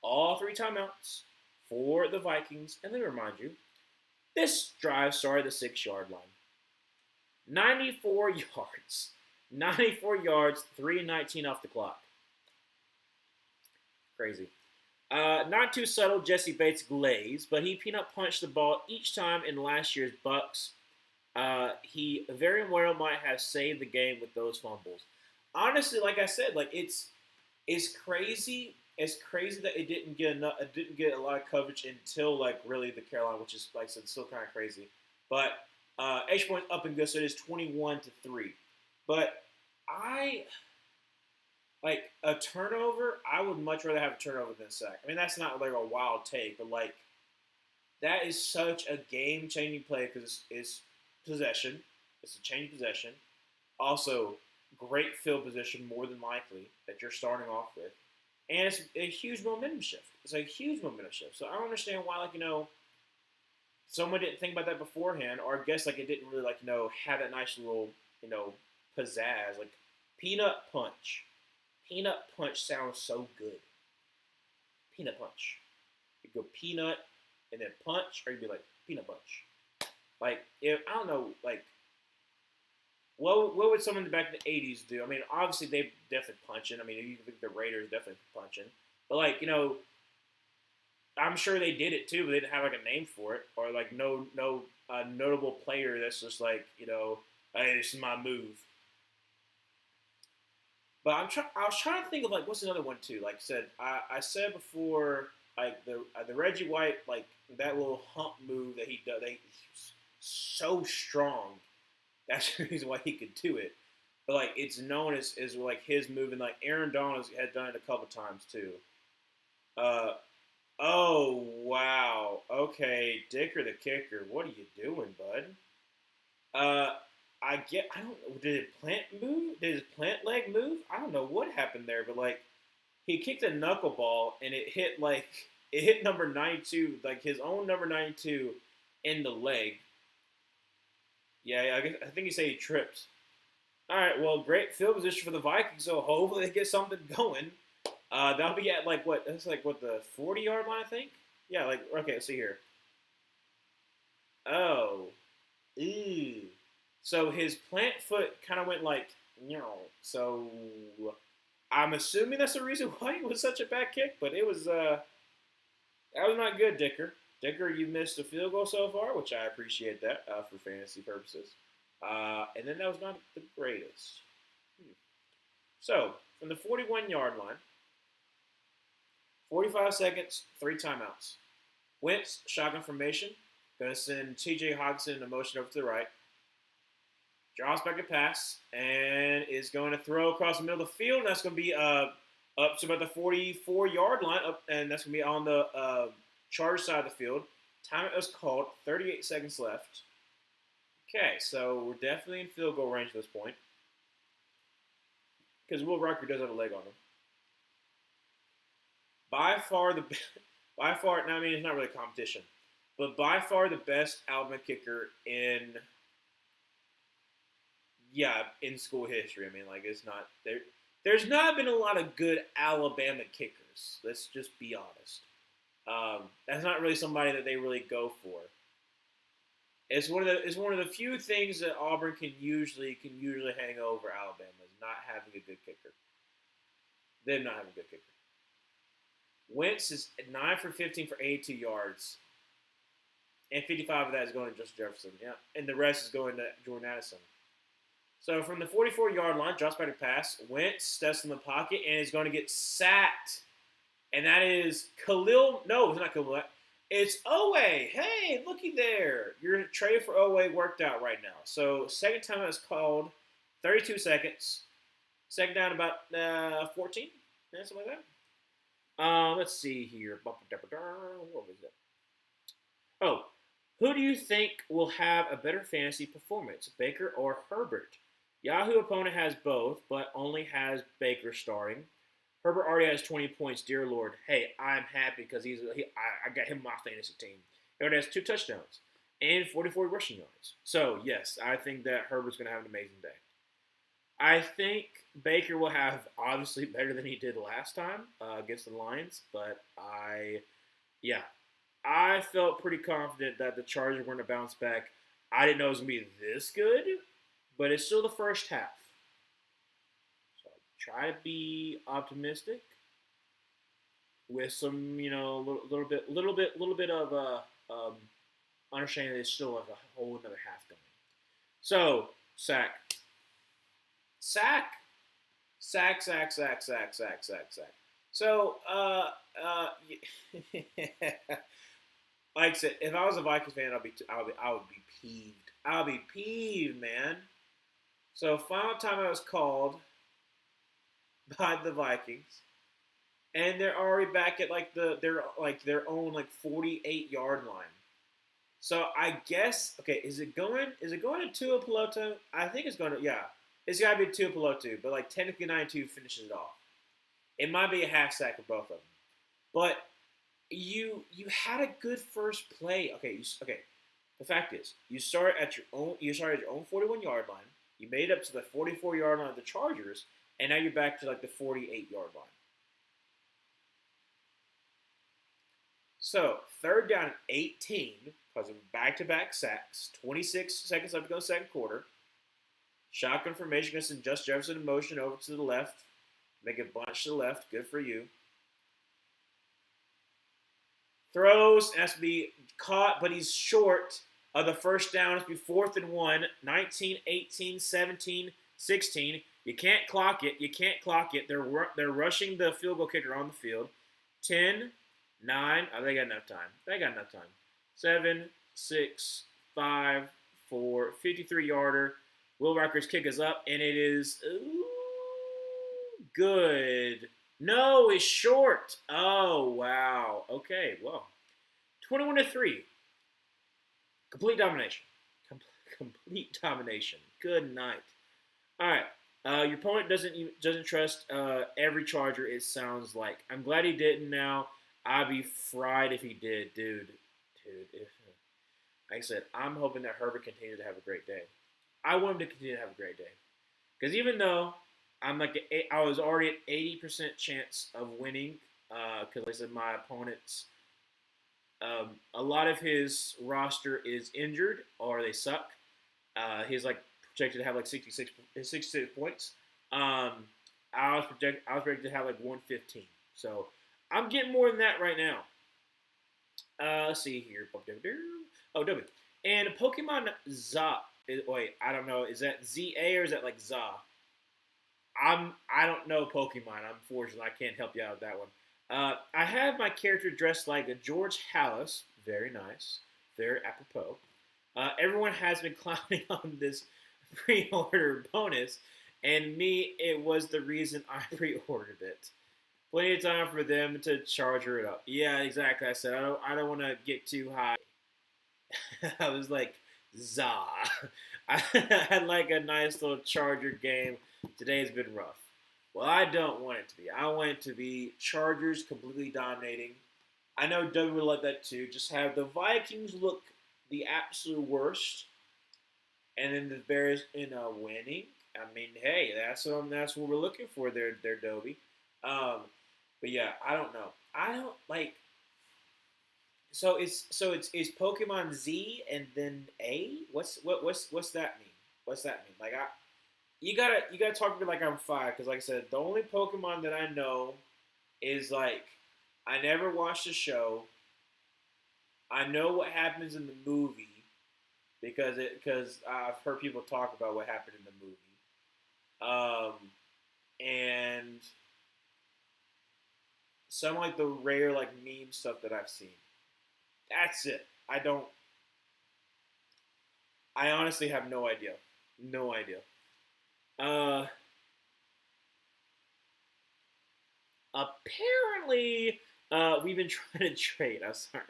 All 3 timeouts for the Vikings. And let me remind you, this drive started at the 6-yard line. 94 yards. 94 yards, 3:19 off the clock. Crazy. Not too subtle, Jesse Bates glaze, but he peanut punched the ball each time in last year's Bucks. He very well might have saved the game with those fumbles. Honestly, like I said, like it's crazy. It's crazy that it didn't get a lot of coverage until, like, really the Carolina, which is, like I said, still kind of crazy. But H point up and good, so it is 21-3. But like, a turnover, I would much rather have a turnover than a sack. I mean, that's not like a wild take, but, like, That is such a game-changing play because it's possession. It's a change of possession. Also, great field position more than likely that you're starting off with, and it's a huge momentum shift. It's a huge momentum shift. So I don't understand why, someone didn't think about that beforehand, or I guess it didn't really have that nice little pizzazz, like peanut punch. Peanut punch sounds so good. Peanut punch. You go peanut and then punch, or you'd be like peanut punch. Like if I don't know, what would someone back in the '80s do? I mean, obviously they definitely punching. I mean, you think the Raiders definitely punching, but I'm sure they did it too, but they didn't have a name for it, or no notable player that's just hey, this is my move. But I was trying to think of what's another one too. Like I said, I said before, the Reggie White that little hump move that he does. He's so strong. That's the reason why he could do it. But it's known as his move, and Aaron Donald had done it a couple times too. Uh, oh wow. Okay, Dicker the kicker. What are you doing, bud? Uh, I don't know. Did it plant move? Did his plant leg move? I don't know what happened there, but he kicked a knuckleball and it hit number 92, his own number 92 in the leg. Yeah, I think he said he tripped. All right, well, great field position for the Vikings. So hopefully they get something going. That'll be at what? That's what the 40-yard line, I think. Yeah, okay. Let's see here. Oh, ew. So his plant foot kind of went so I'm assuming that's the reason why it was such a bad kick. But it was that was not good, Dicker. Dicker, you missed a field goal so far, which I appreciate that for fantasy purposes. And then that was not the greatest. So, from the 41-yard line, 45 seconds, 3 timeouts. Wentz, shotgun formation. Going to send T.J. Hawkinson in motion over to the right. Draws back a pass and is going to throw across the middle of the field. And that's going to be up to about the 44-yard line, and that's going to be on the Chargers side of the field. Timeout was called. 38 seconds left. Okay, so we're definitely in field goal range at this point. Because Will Rucker does have a leg on him. By far, now I mean, it's not really a competition, but by far the best Alabama kicker in school history. I mean, it's not there. There's not been a lot of good Alabama kickers. Let's just be honest. That's not really somebody that they really go for. It's one of the few things that Auburn can usually hang over Alabama is not having a good kicker. Them not having a good kicker. Wentz is 9 for 15 for 82 yards, and 55 of that is going to Justin Jefferson. Yeah, and the rest is going to Jordan Addison. So from the 44-yard line, drops back to pass. Wentz steps in the pocket and is going to get sacked. And that is Khalil. No, it's not Khalil. It's Owe. Hey, looky there. Your trade for Owe worked out right now. So second time it was called, 32 seconds. Second down about 14. Yeah, something like that. Let's see here. What was it? Oh, who do you think will have a better fantasy performance, Baker or Herbert? Yahoo opponent has both, but only has Baker starting. Herbert already has 20 points. Dear Lord, hey, I'm happy because I got him on my fantasy team. He already has 2 touchdowns and 44 rushing yards. So, yes, I think that Herbert's going to have an amazing day. I think Baker will have, obviously, better than he did last time against the Lions. But I felt pretty confident that the Chargers were going to bounce back. I didn't know it was going to be this good, but it's still the first half. So try to be optimistic with some, little bit of understanding that it's still a whole another half going. So sack. So, like I said, if I was a Vikings fan, I would be peeved. I'll be peeved, man. So, final timeout was called by the Vikings, and they're already back at their own 48-yard line. So I guess okay. Is it going? Is it going to Tua Peloto? I think it's going to. Yeah, it's got to be Tua Peloto. But like technically 9-2 finishes it off. It might be a half sack for both of them. But you had a good first play. Okay. The fact is, you start at your own. You started at your own 41-yard line. You made it up to the 44-yard line of the Chargers, and now you're back to like the 48-yard line. So, third down and 18, because of back-to-back sacks, 26 seconds left to go second quarter. Shotgun formation going to send Justin Jefferson in motion over to the left. Make a bunch to the left. Good for you. Throws, has to be caught, but he's short of the first down. It's be 4th and 1, 19, 18, 17, 16. You can't clock it. You can't clock it. They're rushing the field goal kicker on the field. 10, 9. Oh, they got enough time. 7, 6, 5, 4. 53-yarder. Will Rocker's kick is up, and it is good. No, it's short. Oh, wow. Okay, well. 21-3. Complete domination. Complete domination. Good night. All right. Your opponent doesn't trust every Charger, it sounds like. I'm glad he didn't now. I'd be fried if he did, dude. Like I said, I'm hoping that Herbert continues to have a great day. I want him to continue to have a great day. Because even though I was already at 80% chance of winning, because like I said, my opponent's, a lot of his roster is injured or they suck. He's like projected to have like 66 points. I was projected to have like 115. So I'm getting more than that right now. Let's see here. Oh, W. And Pokemon Za. Wait, I don't know. Is that ZA or is that like Za? I don't know Pokemon. Unfortunately, I can't help you out with that one. I have my character dressed like a George Hallis. Very nice. Very apropos. Everyone has been clowning on this pre-order bonus, and me, it was the reason I pre-ordered it. Plenty of time for them to charger it up. Yeah, exactly. I said I don't want to get too high. I was like, za. I had like a nice little Charger game. Today's been rough. Well, I don't want it to be. I want it to be Chargers completely dominating. I know Doug would like that too. Just have the Vikings look the absolute worst, and then the Bears winning. I mean, hey, that's what we're looking for there, Dobie. But yeah, I don't know. I don't like. So it's Pokemon Z and then A. What's that mean? What's that mean? Like you gotta talk to me like I'm 5, because like I said, the only Pokemon that I know is like I never watched the show. I know what happens in the movie because I've heard people talk about what happened in the movie, and some like the rare like meme stuff that I've seen. That's it. I honestly have no idea. No idea. Apparently, we've been trying to trade. I'm sorry.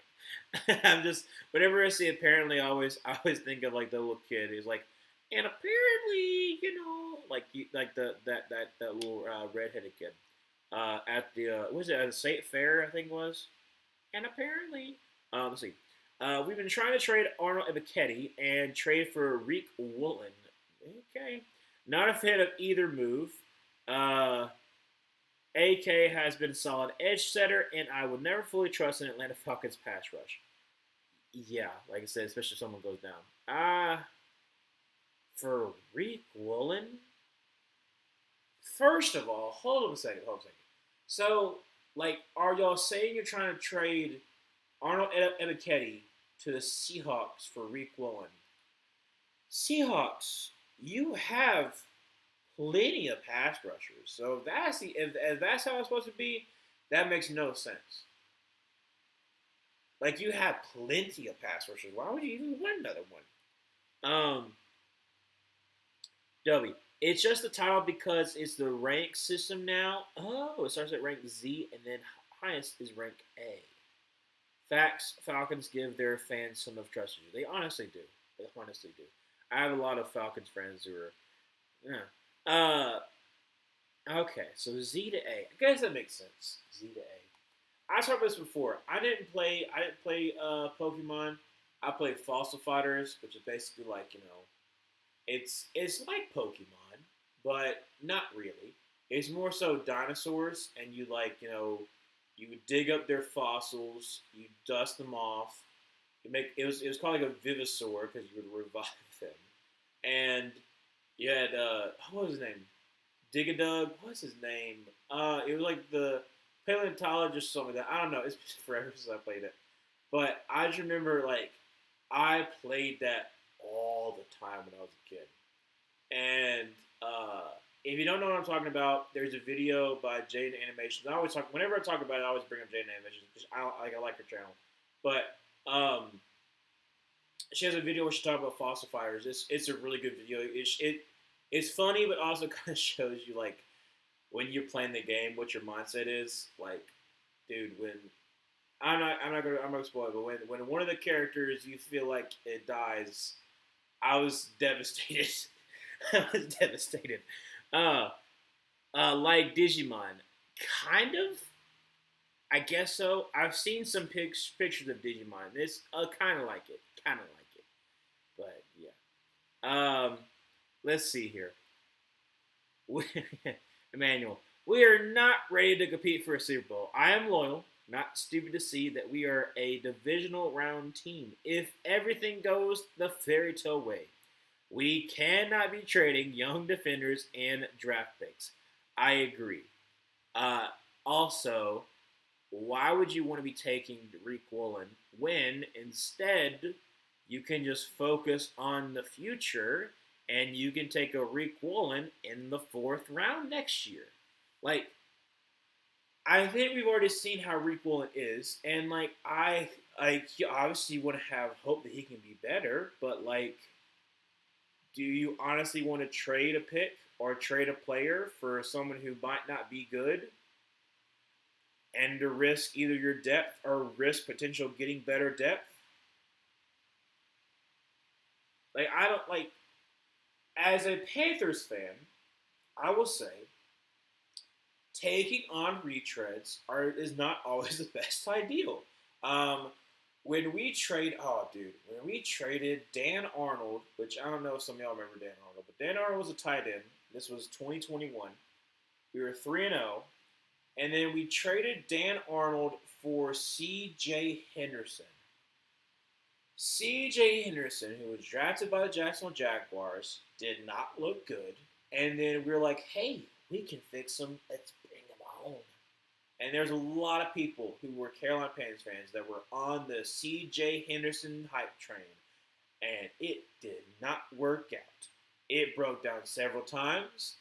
I'm just whenever I see apparently, I always think of like the little kid who's like, and apparently, like that little redheaded kid at the what was it at the State Fair, I think it was, and apparently, let's see. We've been trying to trade Arnold Ebiketie and trade for Reek Woolen. Okay. Not a fan of either move. AK has been a solid edge setter, and I would never fully trust an Atlanta Falcons pass rush. Yeah, like I said, especially if someone goes down. For Reek Woolen, first of all, hold on a second. So, like, are y'all saying you're trying to trade Arnold Ebiketie to the Seahawks for Reek Woolen? Seahawks, you have plenty of pass rushers. So if that's how it's supposed to be, that makes no sense. Like, you have plenty of pass rushers. Why would you even want another one? W. It's just the title because it's the rank system now. Oh, it starts at rank Z and then highest is rank A. Facts, Falcons give their fans some of trust. They honestly do. They honestly do. I have a lot of Falcons friends who are, yeah. Okay, so Z to A. I guess that makes sense. Z to A. I talked about this before. I didn't play Pokemon. I played Fossil Fighters, which is basically like, it's like Pokemon, but not really. It's more so dinosaurs, and you would dig up their fossils, you dust them off. It was called like a Vivisaur because you would revive them, and you had what was his name? Digadug. What's his name? It was like the paleontologist, something like that. I don't know. It's been forever since I played it, but I just remember like I played that all the time when I was a kid. And if you don't know what I'm talking about, there's a video by Jaden Animations. Whenever I talk about it, I always bring up Jaden Animations because I like her channel. But she has a video where she talks about fossil fires. It's a really good video. It's funny, but also kind of shows you like when you're playing the game, what your mindset is. Like, dude, when I'm not gonna spoil it, but when one of the characters you feel like it dies, I was devastated. I was devastated. Like Digimon, kind of. I guess so. I've seen some pictures of Digimon. It's kind of like it. Kind of like it. But yeah. Let's see here. Emmanuel, we are not ready to compete for a Super Bowl. I am loyal. Not stupid to see that we are a divisional round team. If everything goes the fairy tale way, we cannot be trading young defenders and draft picks. I agree. Also, why would you want to be taking Rick Woolen when instead you can just focus on the future and you can take a Rick Woolen in the 4th round next year? Like, I think we've already seen how Rick Woolen is, and like I obviously want to have hope that he can be better, but like, do you honestly want to trade a pick or trade a player for someone who might not be good, and to risk either your depth or risk potential getting better depth? Like, I don't like. As a Panthers fan, I will say taking on retreads is not always the best ideal. When we traded Dan Arnold, which I don't know if some of y'all remember Dan Arnold, but Dan Arnold was a tight end. This was 2021. We were 3-0, and then we traded Dan Arnold for C.J. Henderson. C.J. Henderson, who was drafted by the Jacksonville Jaguars, did not look good. And then we were like, hey, we can fix him. Let's bring him home. And there's a lot of people who were Carolina Panthers fans that were on the C.J. Henderson hype train. And it did not work out. It broke down several times.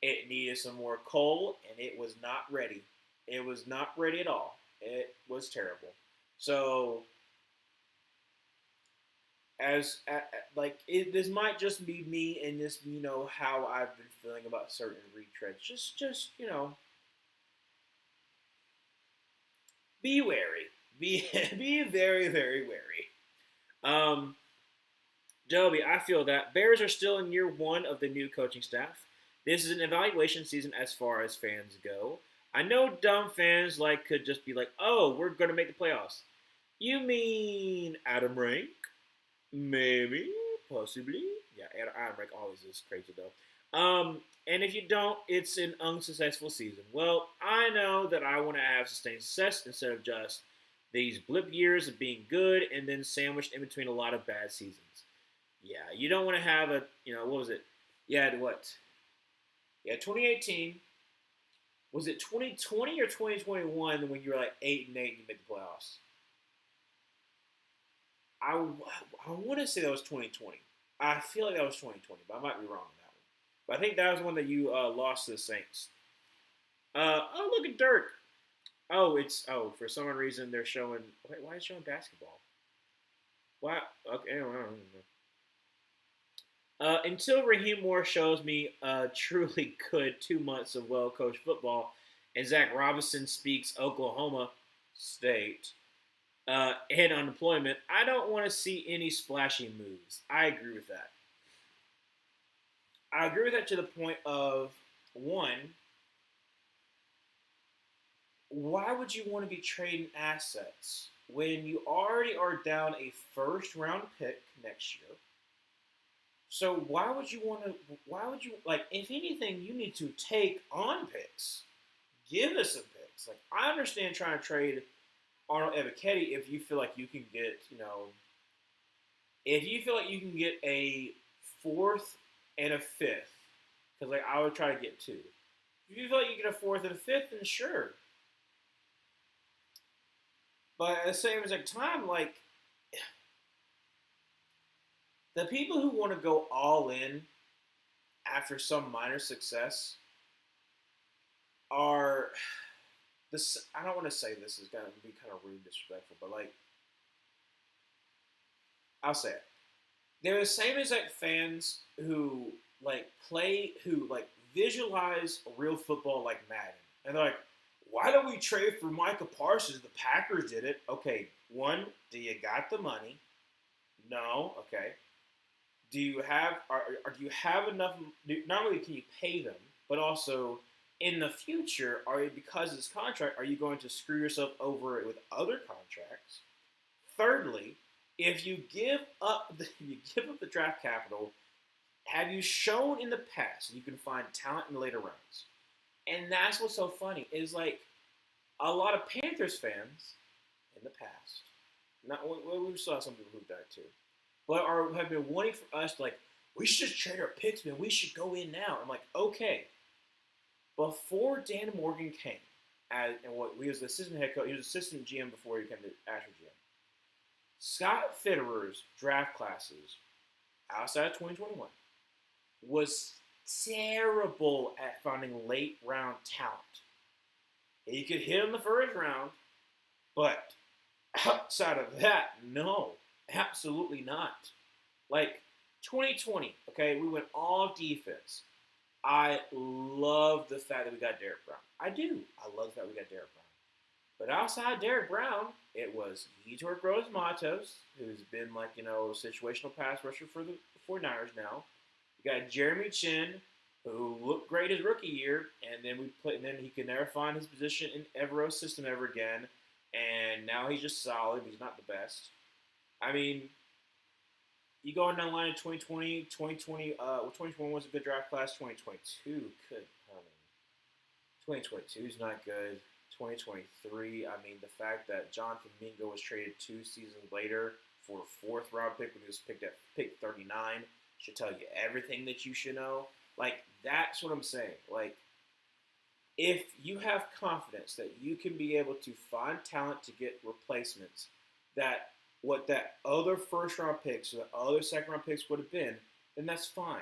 It needed some more coal, and it was not ready. It was not ready at all. It was terrible. So, this might just be me and this, how I've been feeling about certain retreads. Just be wary. Be very, very wary. Joby, I feel that Bears are still in year 1 of the new coaching staff. This is an evaluation season as far as fans go. I know dumb fans could just be like, oh, we're going to make the playoffs. You mean Adam Rank? Maybe, possibly. Yeah, Adam Rank always is crazy though. And if you don't, it's an unsuccessful season. Well, I know that I want to have sustained success instead of just these blip years of being good and then sandwiched in between a lot of bad seasons. Yeah, you don't want to have what was it? Yeah, what? Yeah, 2018. Was it 2020 or 2021 when you were like 8-8 and you made the playoffs? I want to say that was 2020. I feel like that was 2020, but I might be wrong on that one. But I think that was the one that you lost to the Saints. Oh, look at Dirk. For some reason they're showing. Wait, why is it showing basketball? Why? Okay, I don't know. Until Raheem Moore shows me truly good 2 months of well-coached football, and Zach Robinson speaks Oklahoma State, and unemployment, I don't want to see any splashy moves. I agree with that. I agree with that to the point of one, why would you want to be trading assets when you already are down a first round pick next year? So why would you want to? Why would you like? If anything, you need to take on picks. Give us some picks. Like I understand trying to trade Arnold Ebiketie if you feel like you can get, if you feel like you can get a fourth and a fifth, because like I would try to get two. If you feel like you get a fourth and a fifth, then sure. But at the same exact time, like the people who want to go all in after some minor success are this. I don't want to say this is gonna be kind of rude, and disrespectful, but like I'll say it. They're the same exact fans who who visualize real football like Madden, and they're like, "Why don't we trade for Micah Parsons? The Packers did it." Okay, one, do you got the money? No. Okay. Do you have enough? Not only can you pay them, but also in the future, are you, because of this contract, are you going to screw yourself over with other contracts? Thirdly, if you give up the draft capital, have you shown in the past you can find talent in the later rounds? And that's what's so funny is like a lot of Panthers fans in the past. Not we saw some people who've done it too, but have been wanting for us to like we should just trade our picks, man. We should go in now. I'm like, okay. Before Dan Morgan came, and what he was the assistant head coach, he was assistant GM before he came to Asher GM. Scott Fitterer's draft classes outside of 2021 was terrible at finding late round talent. He could hit in the first round, but outside of that, no, absolutely not. Like 2020, okay, we went all defense. I love the fact that we got Derek Brown. I do. I love the fact we got Derek Brown. But outside Derek Brown, it was Yetur Gross Matos, who's been like, situational pass rusher for the 49ers now. We got Jeremy Chin, who looked great his rookie year, and then he could never find his position in Evero's system ever again. And now he's just solid, but he's not the best. I mean, you go on down the line in 2020, 2021 was a good draft class. 2022 could, 2022 is not good. 2023, I mean, the fact that Jonathan Mingo was traded 2 seasons later for a fourth round pick when he was picked at pick 39 should tell you everything that you should know. Like, that's what I'm saying. Like, if you have confidence that you can be able to find talent to get replacements, that what that other first round picks or the other second round picks would have been, then that's fine.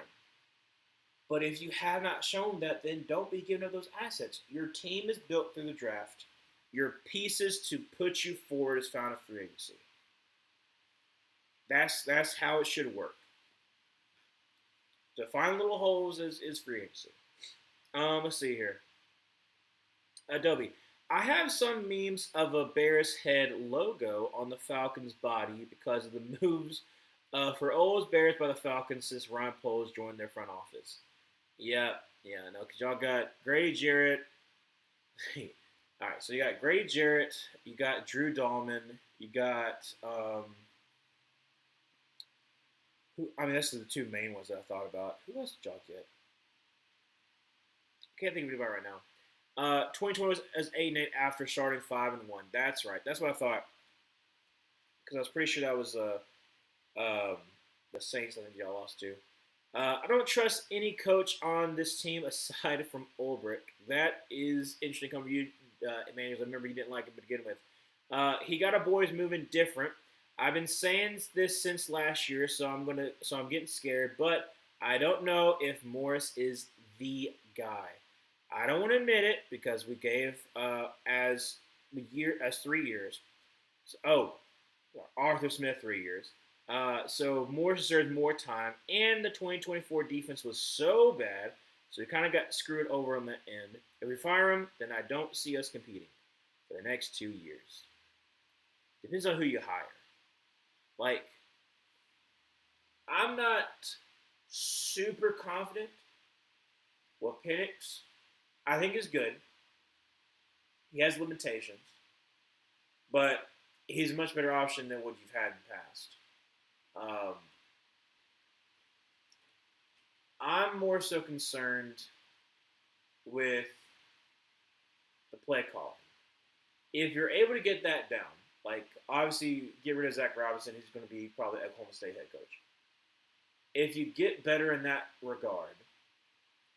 But if you have not shown that, then don't be giving up those assets. Your team is built through the draft. Your pieces to put you forward is found in free agency. That's how it should work. To find little holes is free agency. Let's see here. Adobe. I have some memes of a Bear's head logo on the Falcons' body because of the moves for O's Bears by the Falcons since Ryan Poles joined their front office. Yeah, no, because y'all got Grady Jarrett. All right, so you got Grady Jarrett, you got Drew Dahlman, you got that's the two main ones that I thought about. Who else did y'all get? Can't think of anybody right now. 2020 was as 8-8 after starting 5-1. That's right. That's what I thought. Because I was pretty sure that was the Saints. I think y'all lost to. I don't trust any coach on this team aside from Ulbrich. That is interesting coming from you, Emmanuel. I remember you didn't like him to begin with. He got our boys moving different. I've been saying this since last year, so I'm getting scared. But I don't know if Morris is the guy. I don't want to admit it because we gave as 3 years. Arthur Smith 3 years. So Morris deserves more time, and the 2024 defense was so bad, so we kind of got screwed over on the end. If we fire him, then I don't see us competing for the next 2 years. Depends on who you hire. Like, I'm not super confident with Penix. I think is good. He has limitations, but he's a much better option than what you've had in the past. Um, I'm more so concerned with the play calling. If you're able to get that down, like obviously get rid of Zach Robinson, who's going to be probably Oklahoma State head coach. If you get better in that regard,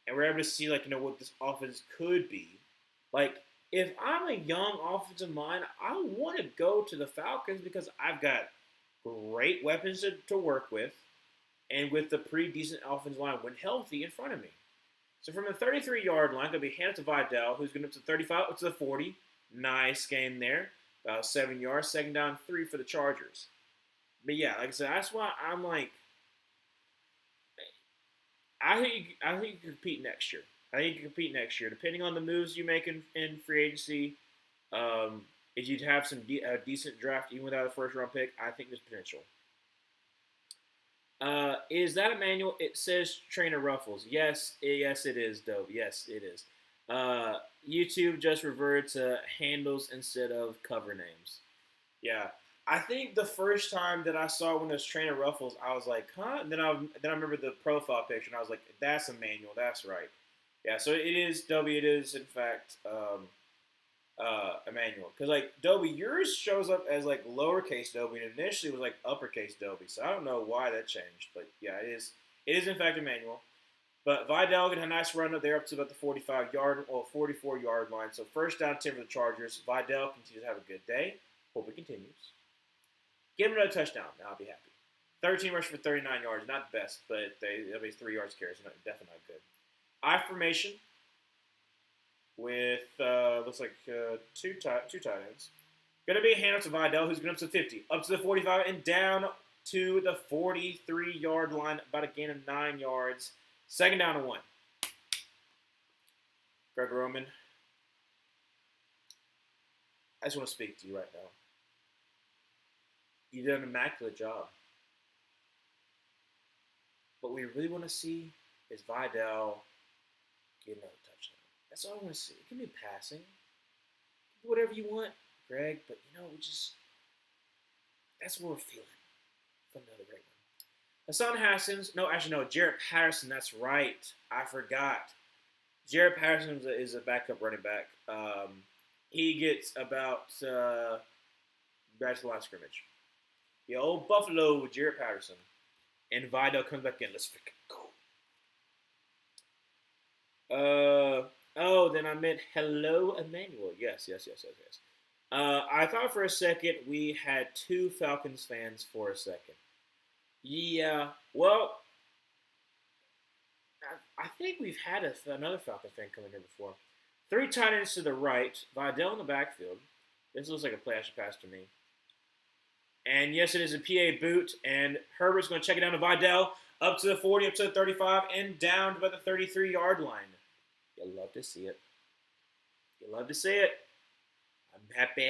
and we're able to see what this offense could be, like if I'm a young offensive mind, I want to go to the Falcons because I've got great weapons to work with, and with the pretty decent offensive line when healthy in front of me. So from the 33-yard line, going to be handed to Vidal, who's going up to 35, up to the 40. Nice gain there. About 7 yards. Second down, 3 for the Chargers. But yeah, like I said, that's why I'm like, I think you can compete next year. I think you can compete next year, depending on the moves you make in free agency. If you'd have a decent draft even without a first-round pick, I think there's potential. Is that a manual? It says Trainer Ruffles. Yes, it is, Dove. Yes, it is. YouTube just reverted to handles instead of cover names. Yeah, I think the first time that I saw one of those Trainer Ruffles, I was like, huh? And then I remember the profile picture, and I was like, that's a manual. That's right. Yeah, so it is, Dobie. It is, in fact, Emmanuel. Because, like, Dobie, yours shows up as, like, lowercase Dobie, and initially was, like, uppercase Dobie. So I don't know why that changed. But, yeah, it is, in fact, Emmanuel. But Vidal got a nice run up there up to about the 44-yard line. So first down 10 for the Chargers. Vidal continues to have a good day. Hope it continues. Give him another touchdown. I'll be happy. 13 rushes for 39 yards. Not the best, but that'll be 3 yards carry, so definitely not good. I formation with looks like two tight ends. Going to be a handoff to Vidal, who's going up to the 50, up to the 45, and down to the 43-yard line, about a gain of 9 yards. Second down and 1. Greg Roman, I just want to speak to you right now. You did an immaculate job. What we really want to see is Vidal get another touchdown. That's all I want to see. It can be passing. Whatever you want, Greg, but that's what we're feeling from another great one. Hassan Haskins, Jarrett Patterson, that's right. I forgot. Jarrett Patterson is a backup running back. He gets about back to the line of scrimmage. The old Buffalo with Jarrett Patterson. And Vidal comes back in. Let's freaking go. Then I meant hello, Emmanuel. Yes. I thought for a second we had 2 Falcons fans for a second. Yeah, well, I think we've had another Falcon fan come in here before. 3 tight ends to the right, Vidal in the backfield. This looks like a play action pass to me. And yes, it is a PA boot, and Herbert's going to check it down to Vidal, up to the 40, up to the 35, and down to about the 33-yard line. You'll love to see it. I'm happy.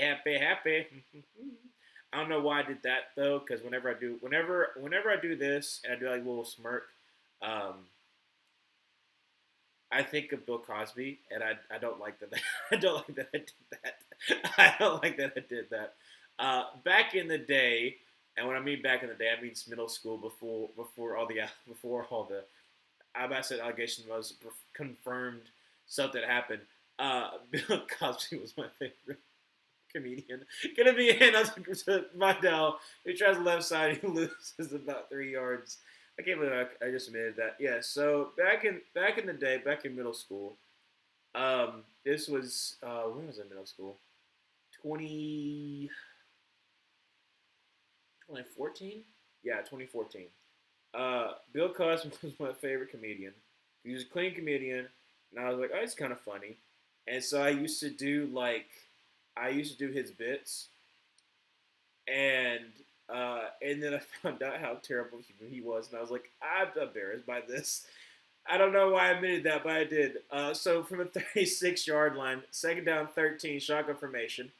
I don't know why I did that though, because whenever I do this and I do like a little smirk, I think of Bill Cosby, and I don't like that. I don't like that I did that. I don't like that I did that. Back in the day, and when I mean back in the day, I mean middle school before all the I said allegation was confirmed stuff that happened. Bill Cosby was my favorite comedian. Gonna be a handout to Vidal. He tries the left side. He loses about 3 yards. I can't believe I just admitted that. Yeah. So back in the day, back in middle school, this was when was I in middle school? 2014? Yeah, 2014. Bill Cosby was my favorite comedian. He was a clean comedian, and I was like, oh, he's kind of funny. And so I used to do his bits, and then I found out how terrible he was, and I was like, I'm embarrassed by this. I don't know why I admitted that, but I did. So from a 36-yard line, second down 13, shotgun formation,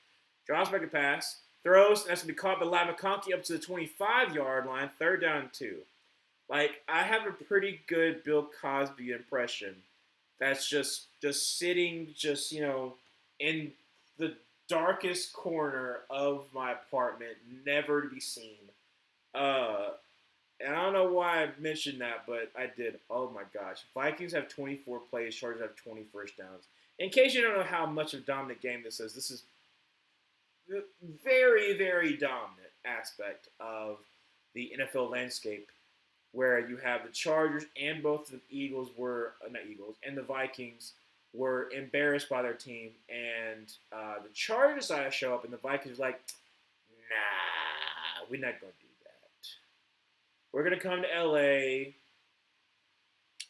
drops back a pass, throws, and that's going to be caught by Ladd McConkey up to the 25-yard line, 3rd down and 2. Like, I have a pretty good Bill Cosby impression. That's just sitting, in the darkest corner of my apartment, never to be seen. Uh, and I don't know why I mentioned that, but I did. Oh my gosh. Vikings have 24 plays, Chargers have 20 first downs. In case you don't know how much of a dominant game this is the very, very dominant aspect of the NFL landscape, where you have the Chargers and both the Eagles were not Eagles and the Vikings were embarrassed by their team, and the Chargers decided to show up, and the Vikings were like, nah, we're not going to do that. We're going to come to LA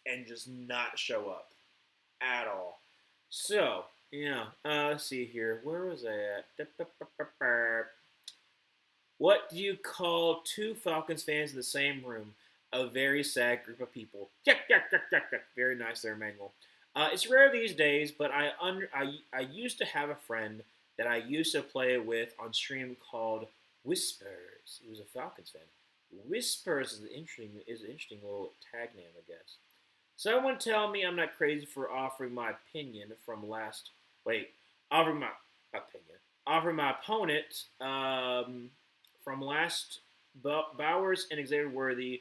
and just not show up at all. So, yeah, let's see here. Where was I at? What do you call two Falcons fans in the same room? A very sad group of people. Very nice there, Manuel. It's rare these days, but I used to have a friend that I used to play with on stream called Whispers. He was a Falcons fan. Whispers is an interesting little tag name, I guess. Someone tell me I'm not crazy for offering my opinion from last. Offering my opponent from last Bowers and Xavier Worthy.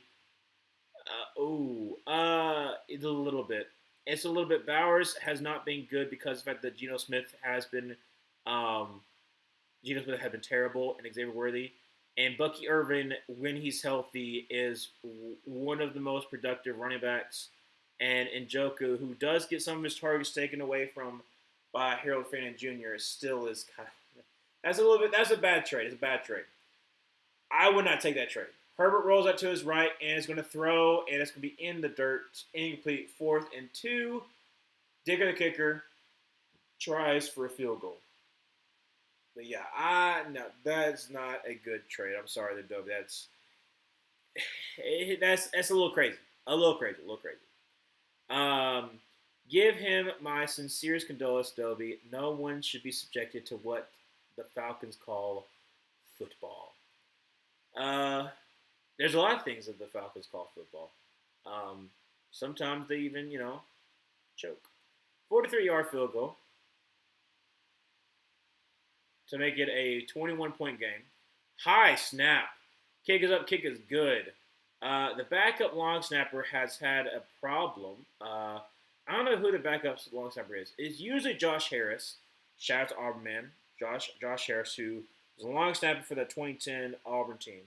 It's a little bit. It's a little bit. Bowers has not been good because of the fact that Geno Smith has been terrible, and Xavier Worthy and Bucky Irvin, when he's healthy, is one of the most productive running backs. And Njoku, who does get some of his targets taken away from by Harold Fannin Jr., still is kind of that's a bad trade. It's a bad trade. I would not take that trade. Herbert rolls out to his right and is going to throw, and it's going to be in the dirt, incomplete, 4th and 2. Dicker the kicker tries for a field goal. But yeah, no, that's not a good trade. I'm sorry, the Dove. That's a little crazy. A little crazy. Give him my sincerest condolences, Dobie. No one should be subjected to what the Falcons call football. There's a lot of things that the Falcons call football. Sometimes they even, choke. 43-yard field goal to make it a 21-point game. High snap. Kick is up, kick is good. The backup long snapper has had a problem. I don't know who the backup long snapper is. It's usually Josh Harris. Shout out to Auburn man. Josh Harris, who was a long snapper for the 2010 Auburn team.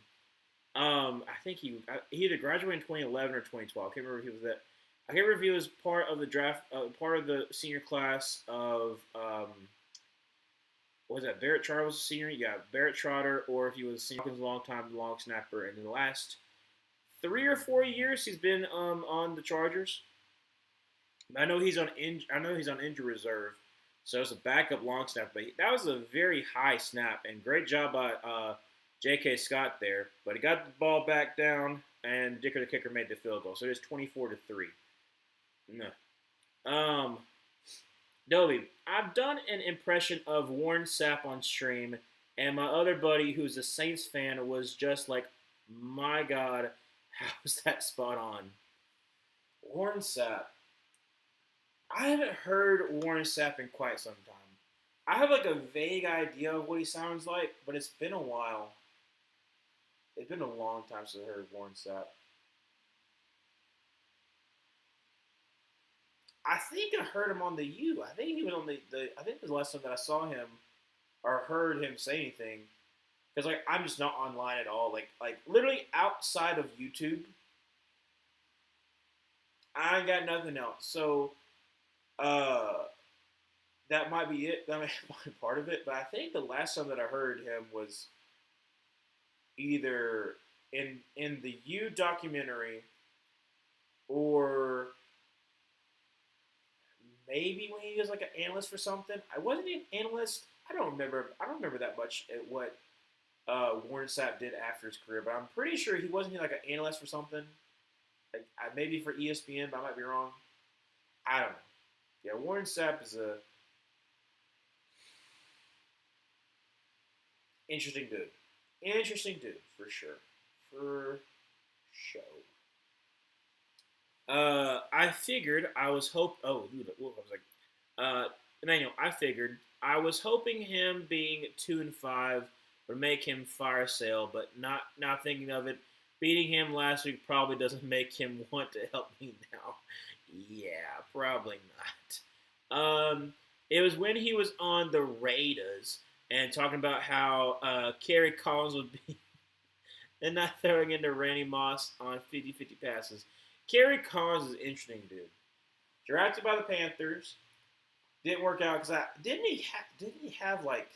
I think he either graduated in 2011 or 2012. I can't remember if he was that. I can't remember if he was part of the draft, part of the senior class of was that Barrett Trotter was a senior? Yeah, Barrett Trotter, or if he was a senior, long snapper. And in the last 3 or 4 years, he's been on the Chargers. I know he's on injury reserve, so it's a backup long snap. But that was a very high snap, and great job by J.K. Scott there. But he got the ball back down, and Dicker the kicker made the field goal. So it's 24-3. No. Dobie, I've done an impression of Warren Sapp on stream, and my other buddy, who's a Saints fan, was just like, "My God, how's that spot on?" Warren Sapp. I haven't heard Warren Sapp in quite some time. I have like a vague idea of what he sounds like, but it's been a while. It's been a long time since I heard Warren Sapp. I think I heard him on the U. I think he was on the I think it was the last time that I saw him or heard him say anything. Because like I'm just not online at all. Like literally outside of YouTube, I ain't got nothing else. So that might be it. That might be part of it. But I think the last time that I heard him was either in the U documentary or maybe when he was like an analyst for something. I wasn't an analyst. I don't remember that much at what Warren Sapp did after his career, but I'm pretty sure he wasn't like an analyst for something. Like maybe for ESPN, but I might be wrong. I don't know. Yeah, Warren Sapp is a Interesting dude. Interesting dude, for sure. For sure. I figured I was Oh, dude, I was like, Emmanuel. I figured I was hoping him being 2-5 would make him fire sale, but not thinking of it. Beating him last week probably doesn't make him want to help me now. Yeah, probably not. It was when he was on the Raiders and talking about how Kerry Collins would be and not throwing into Randy Moss on 50-50 passes. Kerry Collins is an interesting dude. Drafted by the Panthers, didn't work out because didn't he have like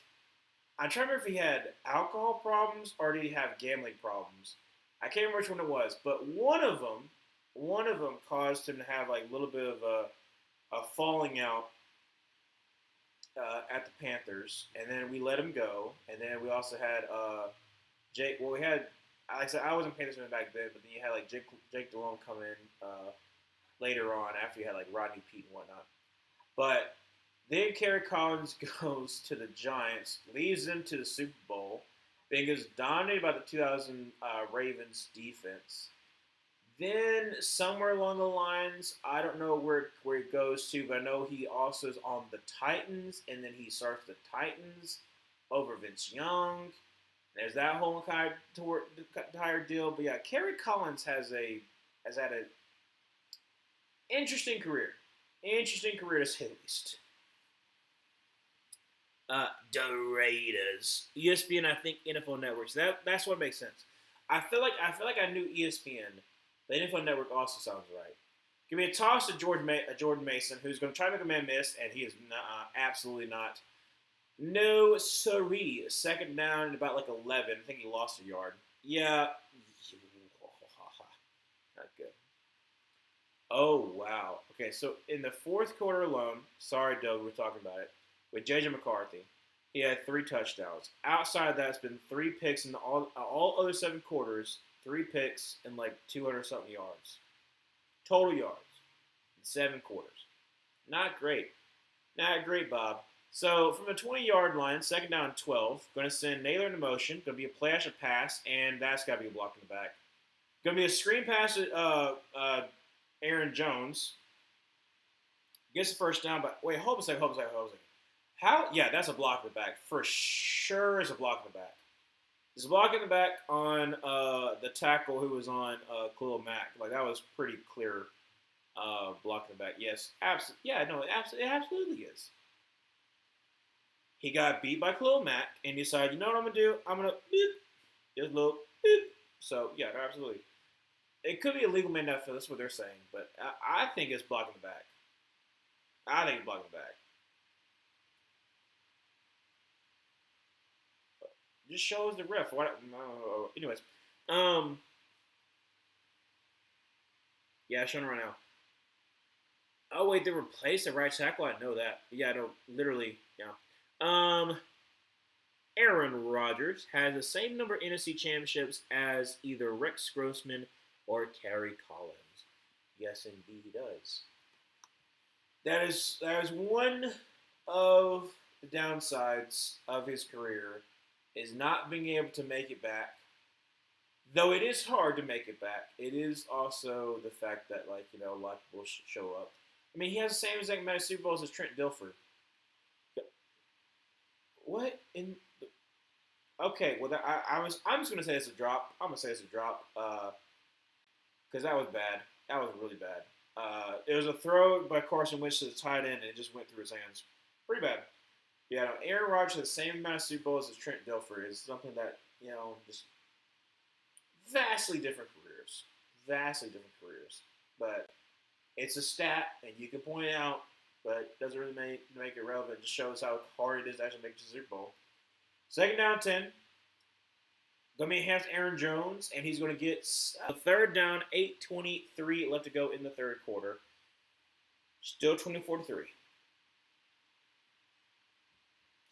I'm trying to remember if he had alcohol problems or did he have gambling problems. I can't remember which one it was, but one of them caused him to have like a little bit of a falling out at the Panthers, and then we let him go, and then we also had Jake. Well, we had like I said, I wasn't Panthers fan back then, but then you had like Jake Delhomme come in later on after you had like Rodney Peete and whatnot. But then Kerry Collins goes to the Giants, leads them to the Super Bowl. Bengals dominated by the 2000 Ravens defense. Then somewhere along the lines, I don't know where it goes to, but I know he also is on the Titans, and then he starts the Titans over Vince Young. There's that whole entire deal. But yeah, Kerry Collins has had an interesting career. Interesting career to say the least. The Raiders, ESPN, I think NFL Networks. That's what makes sense. I feel like I knew ESPN. The NFL Network also sounds right. Give me a toss to Jordan Mason, who's going to try to make a man miss, and he is absolutely not. No, siree. Second down at about like 11. I think he lost a yard. Yeah. Not good. Oh, wow. Okay, so in the fourth quarter alone, sorry, Doug, we're talking about it, with J.J. McCarthy, he had 3 touchdowns. Outside of that, it's been 3 picks in all other 7 quarters, 3 picks and like 200-something yards. Total yards in 7 quarters. Not great. Not great, Bob. So from the 20-yard line, second down 12, going to send Naylor into motion. Going to be a play action pass, and that's got to be a block in the back. Going to be a screen pass to Aaron Jones. Gets the first down, but wait, hold a second. How? Yeah, that's a block in the back. For sure it's a block in the back. It's a block in the back on the tackle who was on Khalil Mack. Like, that was pretty clear block in the back. Yes, absolutely. Yeah, no, it absolutely is. He got beat by Khalil Mack and decided, you know what I'm going to do? I'm going to beep. Just a little beep. So, yeah, no, absolutely. It could be a legal man outfield. That's what they're saying. But I think it's blocking the back. I think it's blocking the back. Just shows the ref. What? Anyways, yeah, showing it right now. Oh wait, they replaced the right tackle. I know that. Yeah, no, literally, yeah. Aaron Rodgers has the same number of NFC championships as either Rex Grossman or Kerry Collins. Yes, indeed, he does. That is one of the downsides of his career, is not being able to make it back. Though it is hard to make it back, it is also the fact that, like, you know, a lot of people show up. I mean, he has the same exact amount of Super Bowls as Trent Dilfer. What in? Okay, well, I'm just gonna say it's a drop. I'm gonna say it's a drop because that was bad. That was really bad. It was a throw by Carson Wentz to the tight end, and it just went through his hands. Pretty bad. Yeah, no, Aaron Rodgers has the same amount of Super Bowls as Trent Dilfer is something that, you know, just vastly different careers. Vastly different careers. But it's a stat, and you can point it out, but it doesn't really make it relevant. It just shows how hard it is to actually make it to the Super Bowl. Second down 10. Going to be against Aaron Jones, and he's going to get third down, 8:23 left to go in the third quarter. Still 24-3.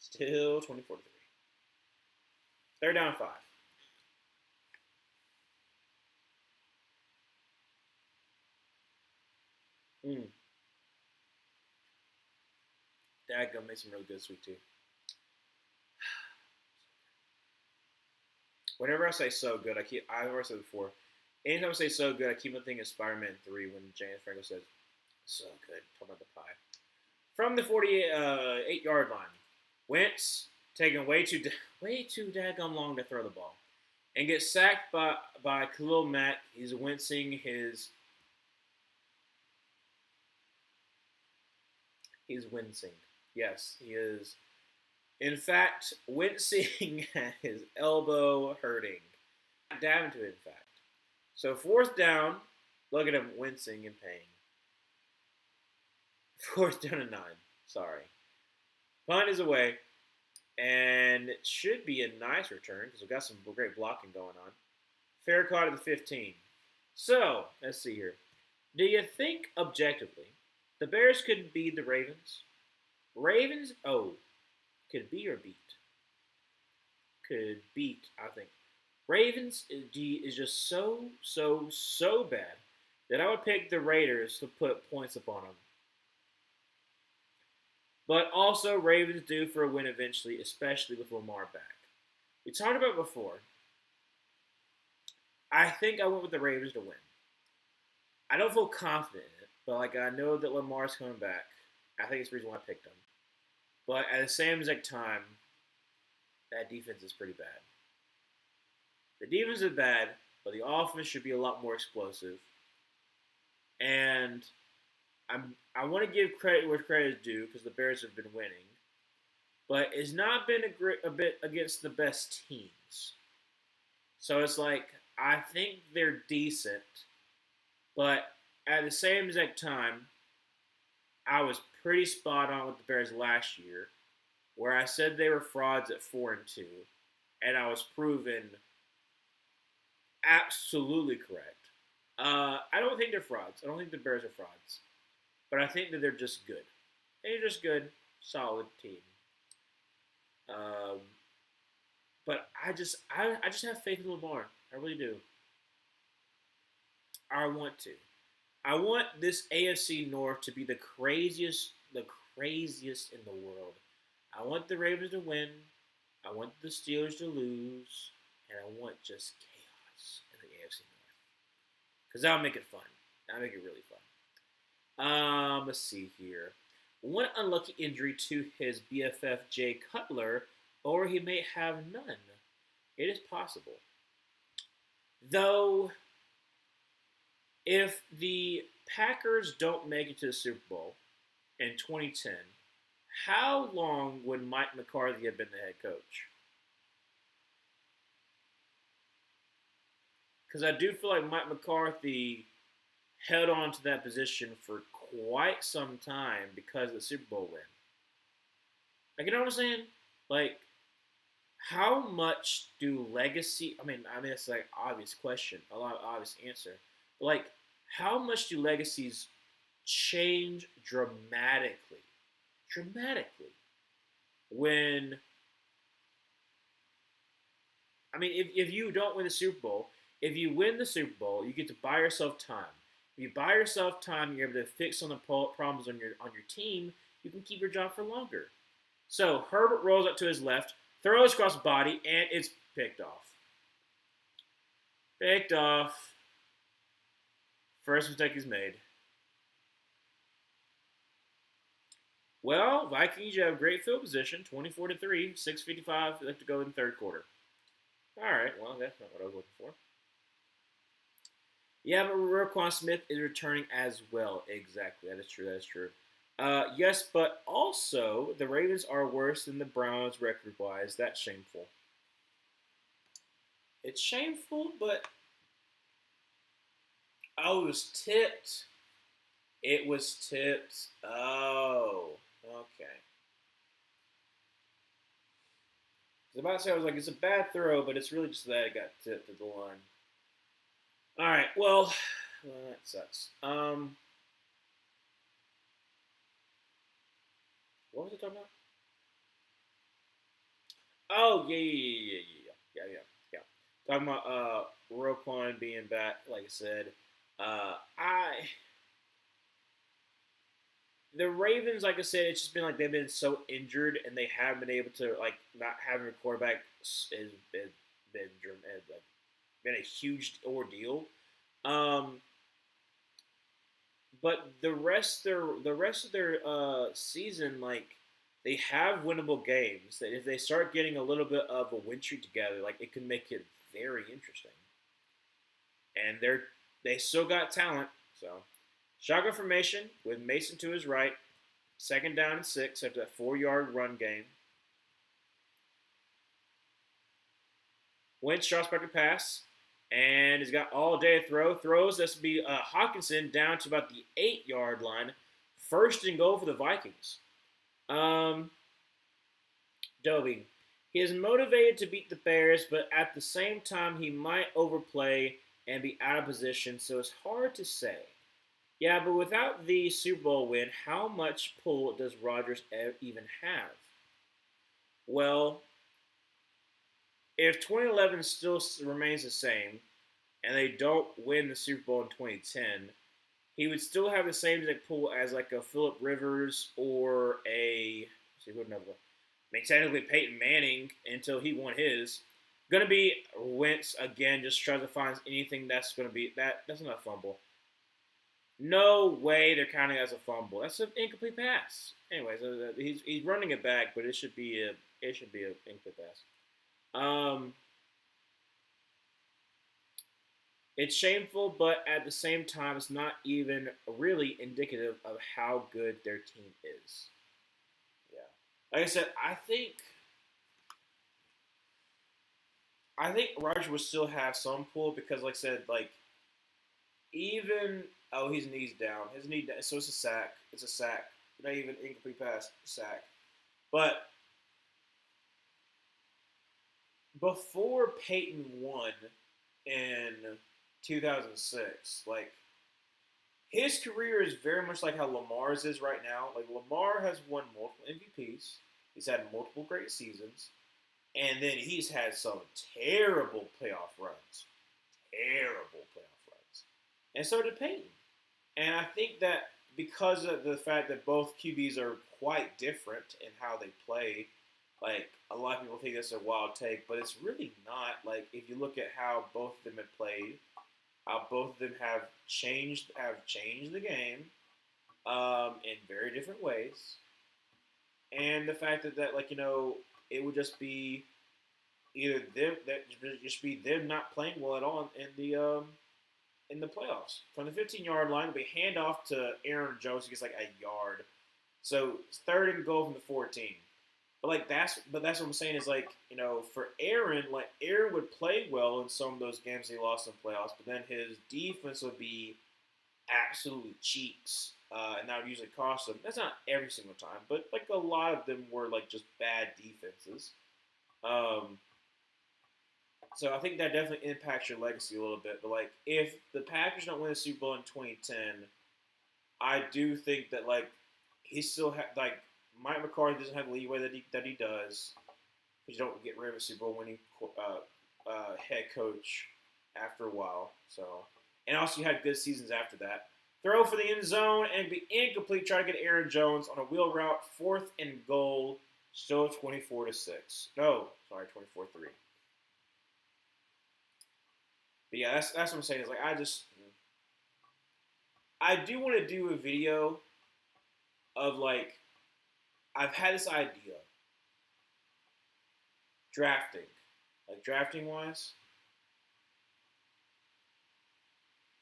Still 24-3. Third down 5. Dad gonna make some really good sweet tea. Whenever I say so good, I've already said before. Anytime I say so good, I keep on thinking of Spider-Man 3 when James Franco says, so good, talking about the pie. From the 48-yard line, Wentz taking way too daggum long to throw the ball, and gets sacked by Khalil Mack. He's wincing. Yes, he is. In fact, wincing at his elbow hurting. Down to it, in fact. So fourth down, look at him wincing in pain. Fourth down and 9. Sorry. Punt is away, and it should be a nice return because we've got some great blocking going on. Fair caught at the 15. So, let's see here. Do you think, objectively, the Bears could beat the Ravens? Could be or beat? Could beat, I think. Ravens is just so bad that I would pick the Raiders to put points upon them. But also, Ravens due for a win eventually, especially with Lamar back. We talked about it before. I think I went with the Ravens to win. I don't feel confident in it, but I know that Lamar's coming back. I think it's the reason why I picked him. But at the same exact time, that defense is pretty bad. The defense is bad, but the offense should be a lot more explosive. And I want to give credit where credit is due because the Bears have been winning, but it's not been a bit against the best teams. So it's I think they're decent, but at the same exact time, I was pretty spot on with the Bears last year, where I said they were frauds at 4-2, and I was proven absolutely correct. I don't think they're frauds. I don't think the Bears are frauds, but I think that they're just good. They're just good, solid team. But I just have faith in Lamar. I really do. I want to. I want this AFC North to be the craziest in the world. I want the Ravens to win. I want the Steelers to lose. And I want just chaos in the AFC North. Because that'll make it fun. That'll make it really fun. Let's see here. One unlucky injury to his BFF Jay Cutler, or he may have none. It is possible. Though, if the Packers don't make it to the Super Bowl in 2010, how long would Mike McCarthy have been the head coach? Because I do feel like Mike McCarthy held on to that position for quite some time because of the Super Bowl win. You know what I'm saying? How much do legacy? I mean, it's obvious question, a lot of obvious answer. But how much do legacies change dramatically? When if you don't win the Super Bowl, if you win the Super Bowl, you get to buy yourself time. If you buy yourself time, you're able to fix some of the problems on your team. You can keep your job for longer. So Herbert rolls up to his left, throws across the body, and it's picked off. Picked off. First mistake he's made. Well, Vikings, you have great field position, 24-3, 6:55 left to go in the third quarter. All right, well, that's not what I was looking for. Yeah, but Roquan Smith is returning as well. Exactly, that is true. Yes, but also the Ravens are worse than the Browns record-wise. That's shameful. It's shameful, but it was tipped. It was tipped. Oh, okay. I was about to say, it's a bad throw, but it's really just that it got tipped at the line. All right, well that sucks. What was I talking about? Oh, yeah. Talking about Roquan being back, like I said. The Ravens, like I said, it's just been they've been so injured and they haven't been able to not having a quarterback is like been a huge ordeal. Um, but the rest of their season, like they have winnable games. That if they start getting a little bit of a win streak together, like it can make it very interesting. And they still got talent. So shotgun formation with Mason to his right, second down and 6 after that 4-yard run game. Wentz drops back to pass, and he's got all day to throw. Throws, this will be Hawkinson down to about the 8-yard line. First and goal for the Vikings. Dobie. He is motivated to beat the Bears, but at the same time, he might overplay and be out of position, so it's hard to say. Yeah, but without the Super Bowl win, how much pull does Rodgers even have? Well, if 2011 still remains the same, and they don't win the Super Bowl in 2010, he would still have the same exact pull as like a Phillip Rivers or a let's see who another one. I mean, technically Peyton Manning until he won his. Gonna be Wentz again. Just tries to find anything that's gonna be that. That's not a fumble. No way they're counting it as a fumble. That's an incomplete pass. Anyways, he's running it back, but it should be an incomplete pass. It's shameful, but at the same time, it's not even really indicative of how good their team is. Yeah, like I said, I think Roger would still have some pull because, like I said, like even his knee's down, so it's a sack. It's a sack, not even incomplete pass, sack. But before Peyton won in 2006, like his career is very much like how Lamar's is right now. Like Lamar has won multiple MVPs. He's had multiple great seasons. And then he's had some terrible playoff runs. Terrible playoff runs. And so did Peyton. And I think that because of the fact that both QBs are quite different in how they play, like a lot of people think that's a wild take, but it's really not. Like if you look at how both of them have played, how both of them have changed the game in very different ways, and the fact that like it would just be either them not playing well at all in the playoffs. From the 15-yard line, it'll be handoff to Aaron Jones. He gets like a yard, so it's third and goal from the 14. But that's what I'm saying is like for Aaron, like Aaron would play well in some of those games he lost in playoffs, but then his defense would be absolutely cheeks, and that would usually cost him. That's not every single time, but like a lot of them were like just bad defenses. So I think that definitely impacts your legacy a little bit. But like if the Packers don't win the Super Bowl in 2010, I do think that like he still like. Mike McCarthy doesn't have the leeway that he does because you don't get rid of a Super Bowl winning head coach after a while. So, and also you had good seasons after that. Throw for the end zone and be incomplete. Try to get Aaron Jones on a wheel route, 4th and goal, still 24-6. No, sorry, 24-3. But yeah, that's what I'm saying. Is like I do want to do a video of like. I've had this idea. Drafting wise.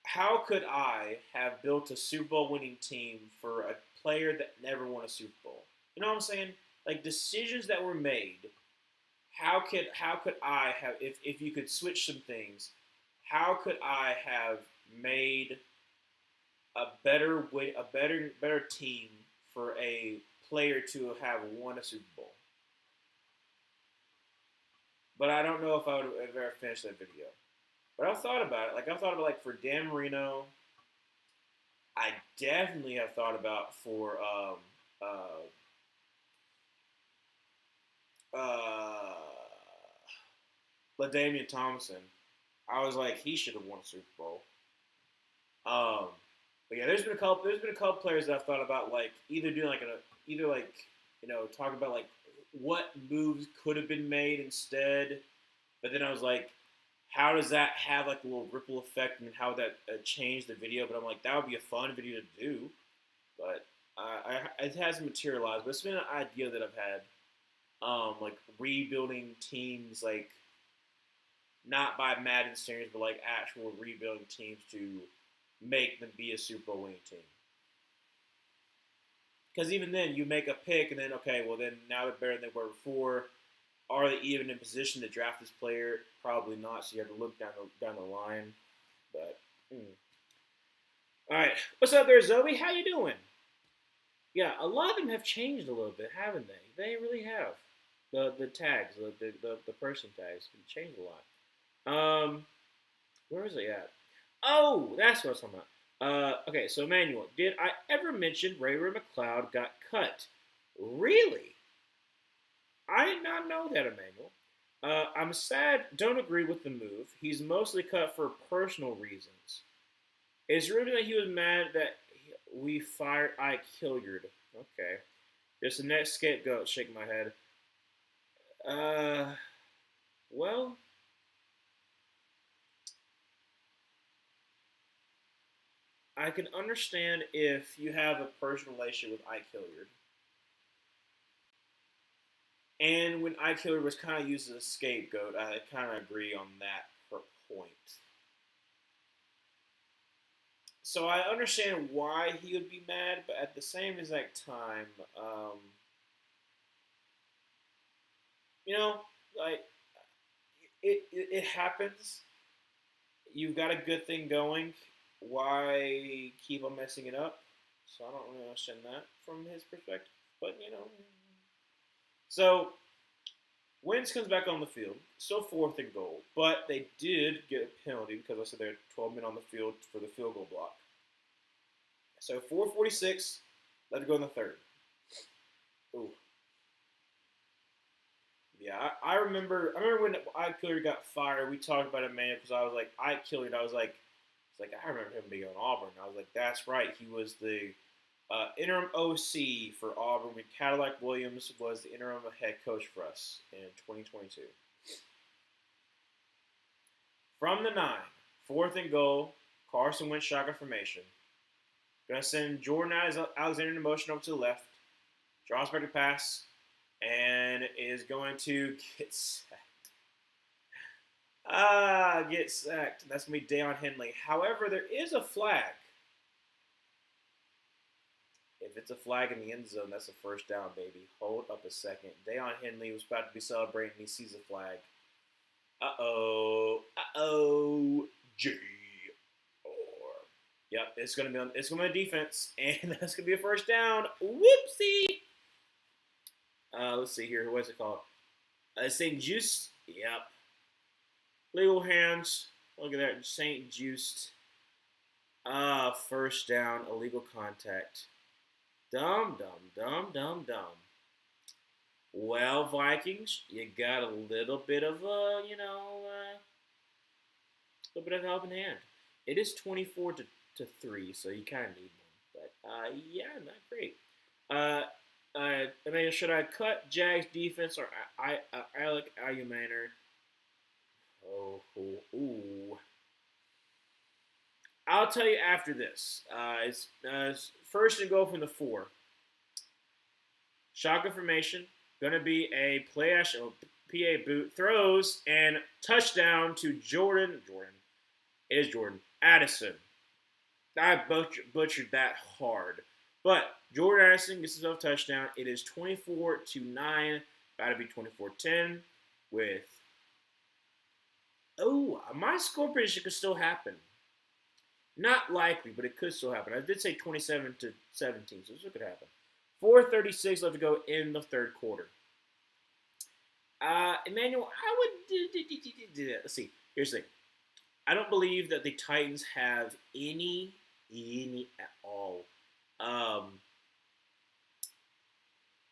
How could I have built a Super Bowl winning team for a player that never won a Super Bowl? You know what I'm saying? Like decisions that were made. How could I have if you could switch some things? How could I have made a better team for a player to have won a Super Bowl? But I don't know if I would have ever finished that video. But I've thought about it. Like I thought about like for Dan Marino. I definitely have thought about for LaDainian Thompson. I was like he should have won a Super Bowl. But yeah, there's been a couple players that I've thought about like either doing like talking about like what moves could have been made instead, But then I was like, how does that have like a little ripple effect and how would that change the video? But I'm like, that would be a fun video to do. But it hasn't materialized. But it's been an idea that I've had, like rebuilding teams, like not by Madden standards, but like actual rebuilding teams to make them be a Super Bowl winning team. Because even then, you make a pick, and then okay, well then now they're better than they were before. Are they even in position to draft this player? Probably not. So you have to look down the line. But all right, what's up there, Zoe? How you doing? Yeah, a lot of them have changed a little bit, haven't they? They really have. The tags, the person tags, have changed a lot. Where is it at? Oh, that's what I was talking about. Okay, so Emmanuel, did I ever mention Ray McLeod got cut? Really? I did not know that, Emmanuel. I'm sad, don't agree with the move. He's mostly cut for personal reasons. It's rumored that he was mad that we fired Ike Hilliard. Okay. There's the next scapegoat, shaking my head. Well, I can understand if you have a personal relationship with Ike Hilliard. And when Ike Hilliard was kind of used as a scapegoat, I kind of agree on that point. So I understand why he would be mad, but at the same exact time, you know, like it happens. You've got a good thing going. Why keep on messing it up? So I don't really understand that from his perspective. But you know, so Wentz comes back on the field, still fourth and goal, but they did get a penalty because I said they had 12 men on the field for the field goal block. So 4:46, let it go in the third. Ooh. Yeah, I remember when Ike Hilliard got fired, we talked about it, man, because I was like, Ike Hilliard, I was like, I remember him being on Auburn. I was like, that's right, he was the interim OC for Auburn when Cadillac Williams was the interim head coach for us in 2022. From the 9, fourth and goal, Carson Wentz shotgun formation. Going to send Jordan Alexander in motion over to the left. Draws back to pass. And is going to get sacked. Get sacked. That's going to be Deion Henley. However, there is a flag. If it's a flag in the end zone, that's a first down, baby. Hold up a second. Deion Henley was about to be celebrating. He sees the flag. G. Yep, it's gonna be defense, and that's gonna be a first down. Whoopsie. Let's see here. What's it called? St. Juiced. Yep. Legal hands. Look at that. St. Juiced. First down. Illegal contact. Dumb. Well, Vikings, you got a little bit of a little bit of helping hand. It is 24 to 3, so you kind of need one. But yeah, not great. I mean, should I cut Jags defense or Alec Ayumaner? Ooh. I'll tell you after this. It's first and goal from the 4. Shotgun formation. Going to be a play action. PA boot. Throws and touchdown to Jordan. It is Jordan. Addison. I butchered that hard. But Jordan Addison gets himself a touchdown. It is 24-9. About to be 24-10 with... my score prediction could still happen. Not likely, but it could still happen. I did say 27-17, so this could happen. 4:36 left to go in the third quarter. Emmanuel, I would... Let's see. Here's the thing. I don't believe that the Titans have any at all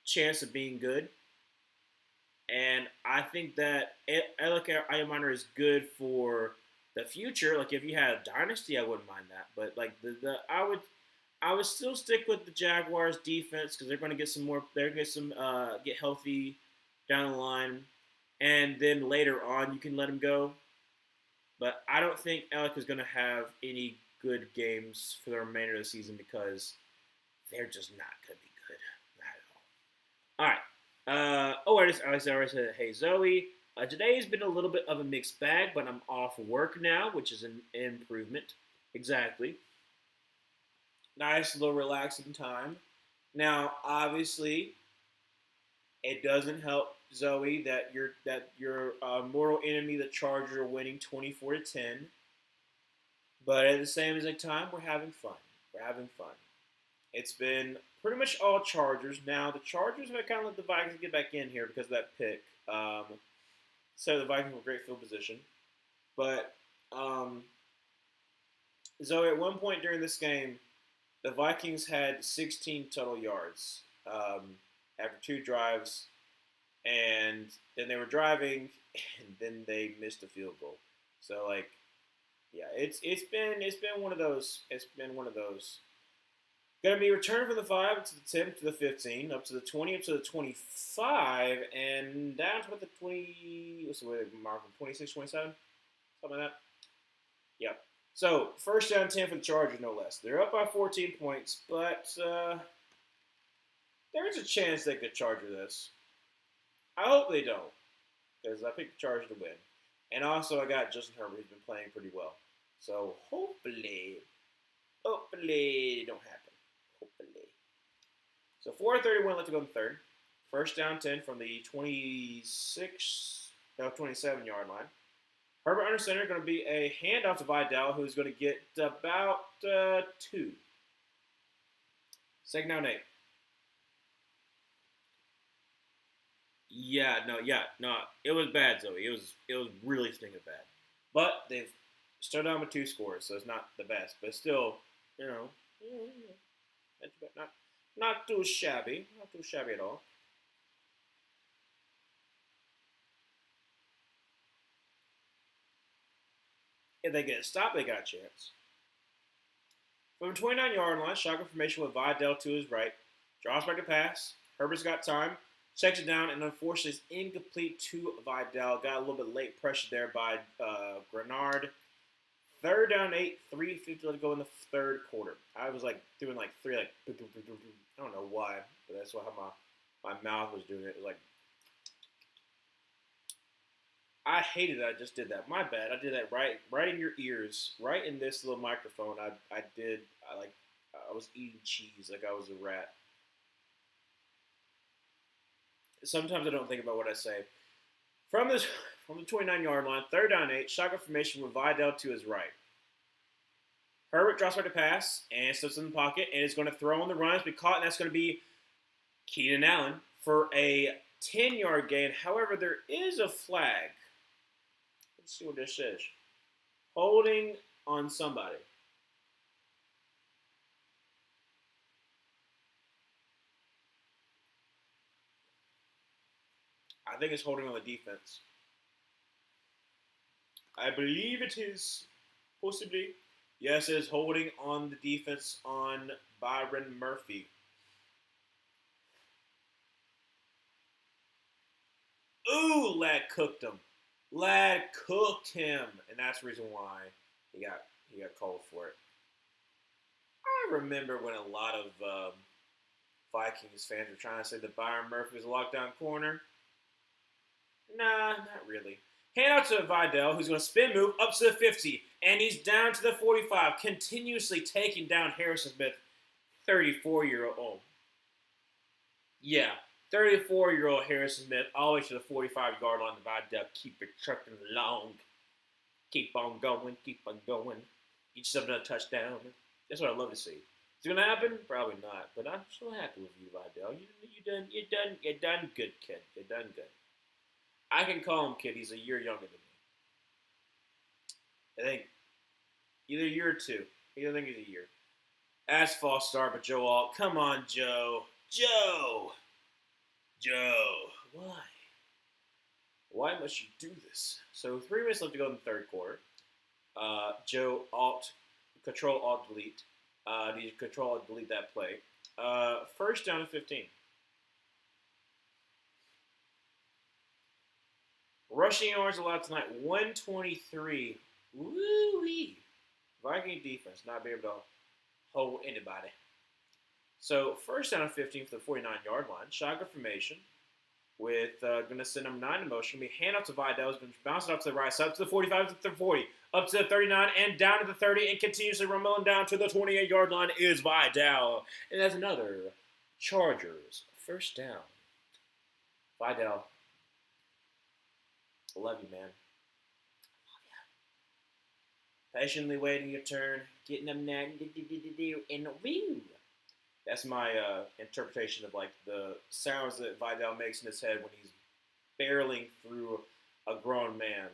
chance of being good. And I think that Alec Ayumaner is good for the future. Like if you had a dynasty, I wouldn't mind that. But like I would still stick with the Jaguars defense because they're going to get some more. They're going to get healthy down the line. and then later on you can let him go. But I don't think Alec is going to have any good games for the remainder of the season because they're just not going to be good at all. All right. I already said, hey, Zoe. Today's been a little bit of a mixed bag, but I'm off work now, which is an improvement. Exactly. Nice little relaxing time. Now, obviously, it doesn't help Zoe that your mortal enemy, the Chargers, are winning 24-10. But at the same exact time, we're having fun. We're having fun. It's been pretty much all Chargers. Now, the Chargers have kind of let the Vikings get back in here because of that pick. So the Vikings were great field position. But Zoe, at one point during this game, the Vikings had 16 total yards after 2 drives, and then they were driving, and then they missed a field goal. So yeah, it's been one of those. It's been one of those. Going to be returned from the 5 up to the 10, up to the 15, up to the 20, up to the 25, and down to about the 20. What's the way they mark them? 26, 27, something like that. Yep. So first down 10 for the Chargers, no less. They're up by 14 points, but there is a chance they could Charger this. I hope they don't, because I picked the Chargers to win. And also, I got Justin Herbert, who's been playing pretty well. So hopefully it don't happen. Hopefully. So 4:31 left to go in the third. First down 10 from the 27-yard line. Herbert under center, going to be a handoff to Vidal, who's going to get about 2. Second down 8. Yeah, no. It was bad, Zoe. It was really stinking bad. But they've started on with 2 scores, so it's not the best. But still, not too shabby. Not too shabby at all. If they get a stop, they got a chance. From the 29-yard line, shotgun formation with Vidal to his right. Draws back to pass. Herbert's got time. Checks it down, and unfortunately it's incomplete to Vidal. Got a little bit late pressure there by Grenard. Third down 8, 3:50 to go in the third quarter. I was doing 3 I don't know why, but that's how my mouth was doing it. It was I hated that I just did that. My bad. I did that right in your ears, right in this little microphone. I was eating cheese like I was a rat. Sometimes I don't think about what I say. From the 29-yard line, third down 8, shotgun formation with Vidal to his right. Herbert drops back to pass and steps in the pocket and is going to throw on the run. It's been caught, and that's going to be Keenan Allen for a 10-yard gain. However, there is a flag. Let's see what this says. Holding on somebody. I think it's holding on the defense. I believe it is. Possibly. Yes, it is holding on the defense on Byron Murphy. Ooh, Lad cooked him. Lad cooked him. And that's the reason why he got called for it. I remember when a lot of Vikings fans were trying to say that Byron Murphy was a lockdown corner. Nah, not really. Hand out to Vidal, who's going to spin move up to the 50, and he's down to the 45, continuously taking down Harrison Smith, 34-year-old. Yeah, 34-year-old Harrison Smith, always to the 45-yard line. Vidal, keep it trucking along. Keep on going, keep on going. Get yourself another touchdown. That's what I love to see. Is it going to happen? Probably not, but I'm still happy with you, Vidal. You done good, kid. You done good. I can call him kid. He's a year younger than me. I think either a year or 2. I think he's a year. As false start, but Joe Alt. Come on, Joe. Joe. Why? Why must you do this? So 3 minutes left to go in the third quarter. Joe Alt, Control Alt Delete. Need to Control Alt Delete that play. First down to 15. Rushing yards allowed tonight, 123. Woo-wee. Viking defense not being able to hold anybody. So first down and 15 for the 49-yard line. Shotgun formation with going to send number 9 in motion. Going to be hand off to Vidal. Going to bounce it up to the right side, up to the 45, to the 40, up to the 39, and down to the 30, and continuously rumbling down to the 28-yard line is Vidal. And that's another Chargers first down. Vidal. I love you, man. Patiently waiting your turn, getting them there, and woo. That's my interpretation of like the sounds that Vidal makes in his head when he's barreling through a grown man.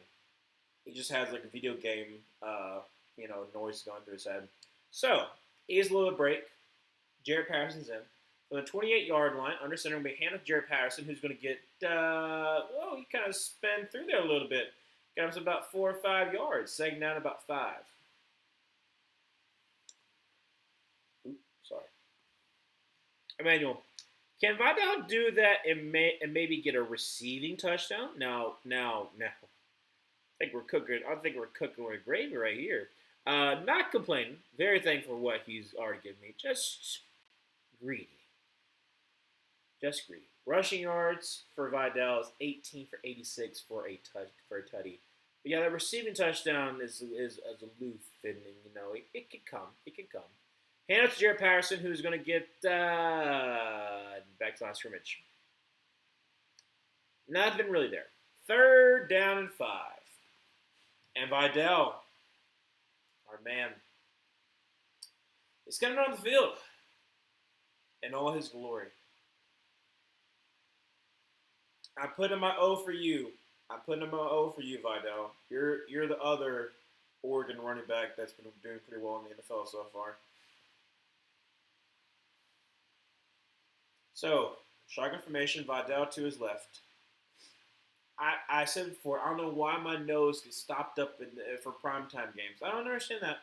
He just has like a video game, noise going through his head. So here's a little break. Jared Patterson's in. From the 28-yard line, under center will be hand off Jared Patterson, who's going to get, he kind of spun through there a little bit. Got him to about 4 or 5 yards, second down about 5. Oops, sorry. Emmanuel, can Vidal do that and maybe get a receiving touchdown? No. I think we're cooking with gravy right here. Not complaining. Very thankful for what he's already given me. Just greedy. Rushing yards for Vidal is 18 for 86 for a tutty. But yeah, that receiving touchdown is aloof, and it could come. Hand out to Jared Patterson, who's going to get back to line scrimmage. Nothing really there. Third down and 5, and Vidal, our man, is coming on the field in all his glory. I put in my O for you. Vidal. You're the other Oregon running back that's been doing pretty well in the NFL so far. So, shotgun formation, Vidal to his left. I said before, I don't know why my nose gets stopped up for primetime games. I don't understand that.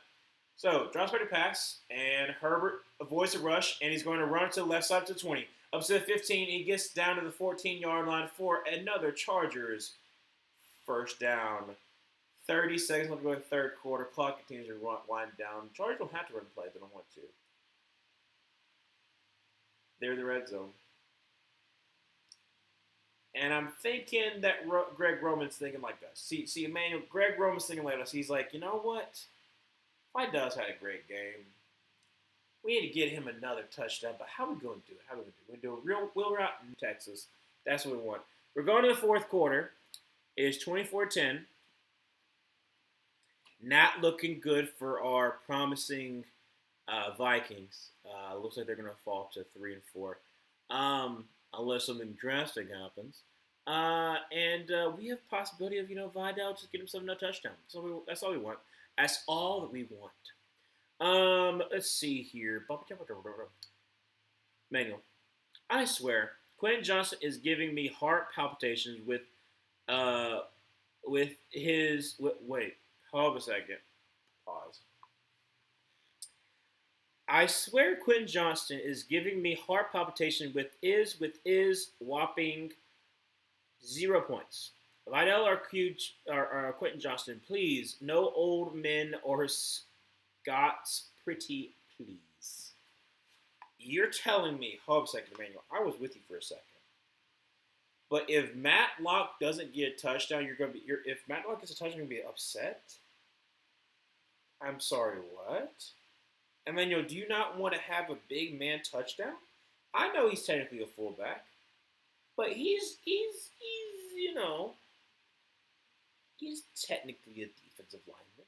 So, drops back to pass, and Herbert avoids the rush, and he's going to run to the left side to the 20. Up to the 15, he gets down to the 14-yard line for another Chargers first down. 30 seconds left to go in the third quarter. Clock continues to wind down. Chargers don't have to run play, they don't want to. They're in the red zone. And I'm thinking that Greg Roman's thinking like us. See, Emmanuel, Greg Roman's thinking like us. He's like, you know what? Vidal's had a great game. We need to get him another touchdown, but how are we going to do it? We're going to do a real wheel route in Texas. That's what we want. We're going to the fourth quarter. It is 24-10. Not looking good for our promising Vikings. Looks like they're going to fall to 3 and 4. Unless something drastic happens. And we have possibility of, Vidal just getting himself another touchdown. That's all we want. That's all that we want. Let's see here. Manuel, I swear, Quentin Johnson is giving me heart palpitations with his. Wait, hold a second. Pause. I swear, Quentin Johnston is giving me heart palpitation with his whopping 0 points. Vidal or Quentin Johnston, please, no old men or Scots, pretty please. You're telling me, hold a second, Emmanuel. I was with you for a second. But if Matlock doesn't get a touchdown, if Matlock gets a touchdown, you're gonna be upset. I'm sorry, what? Emmanuel, do you not want to have a big man touchdown? I know he's technically a fullback, but he's technically a defensive lineman.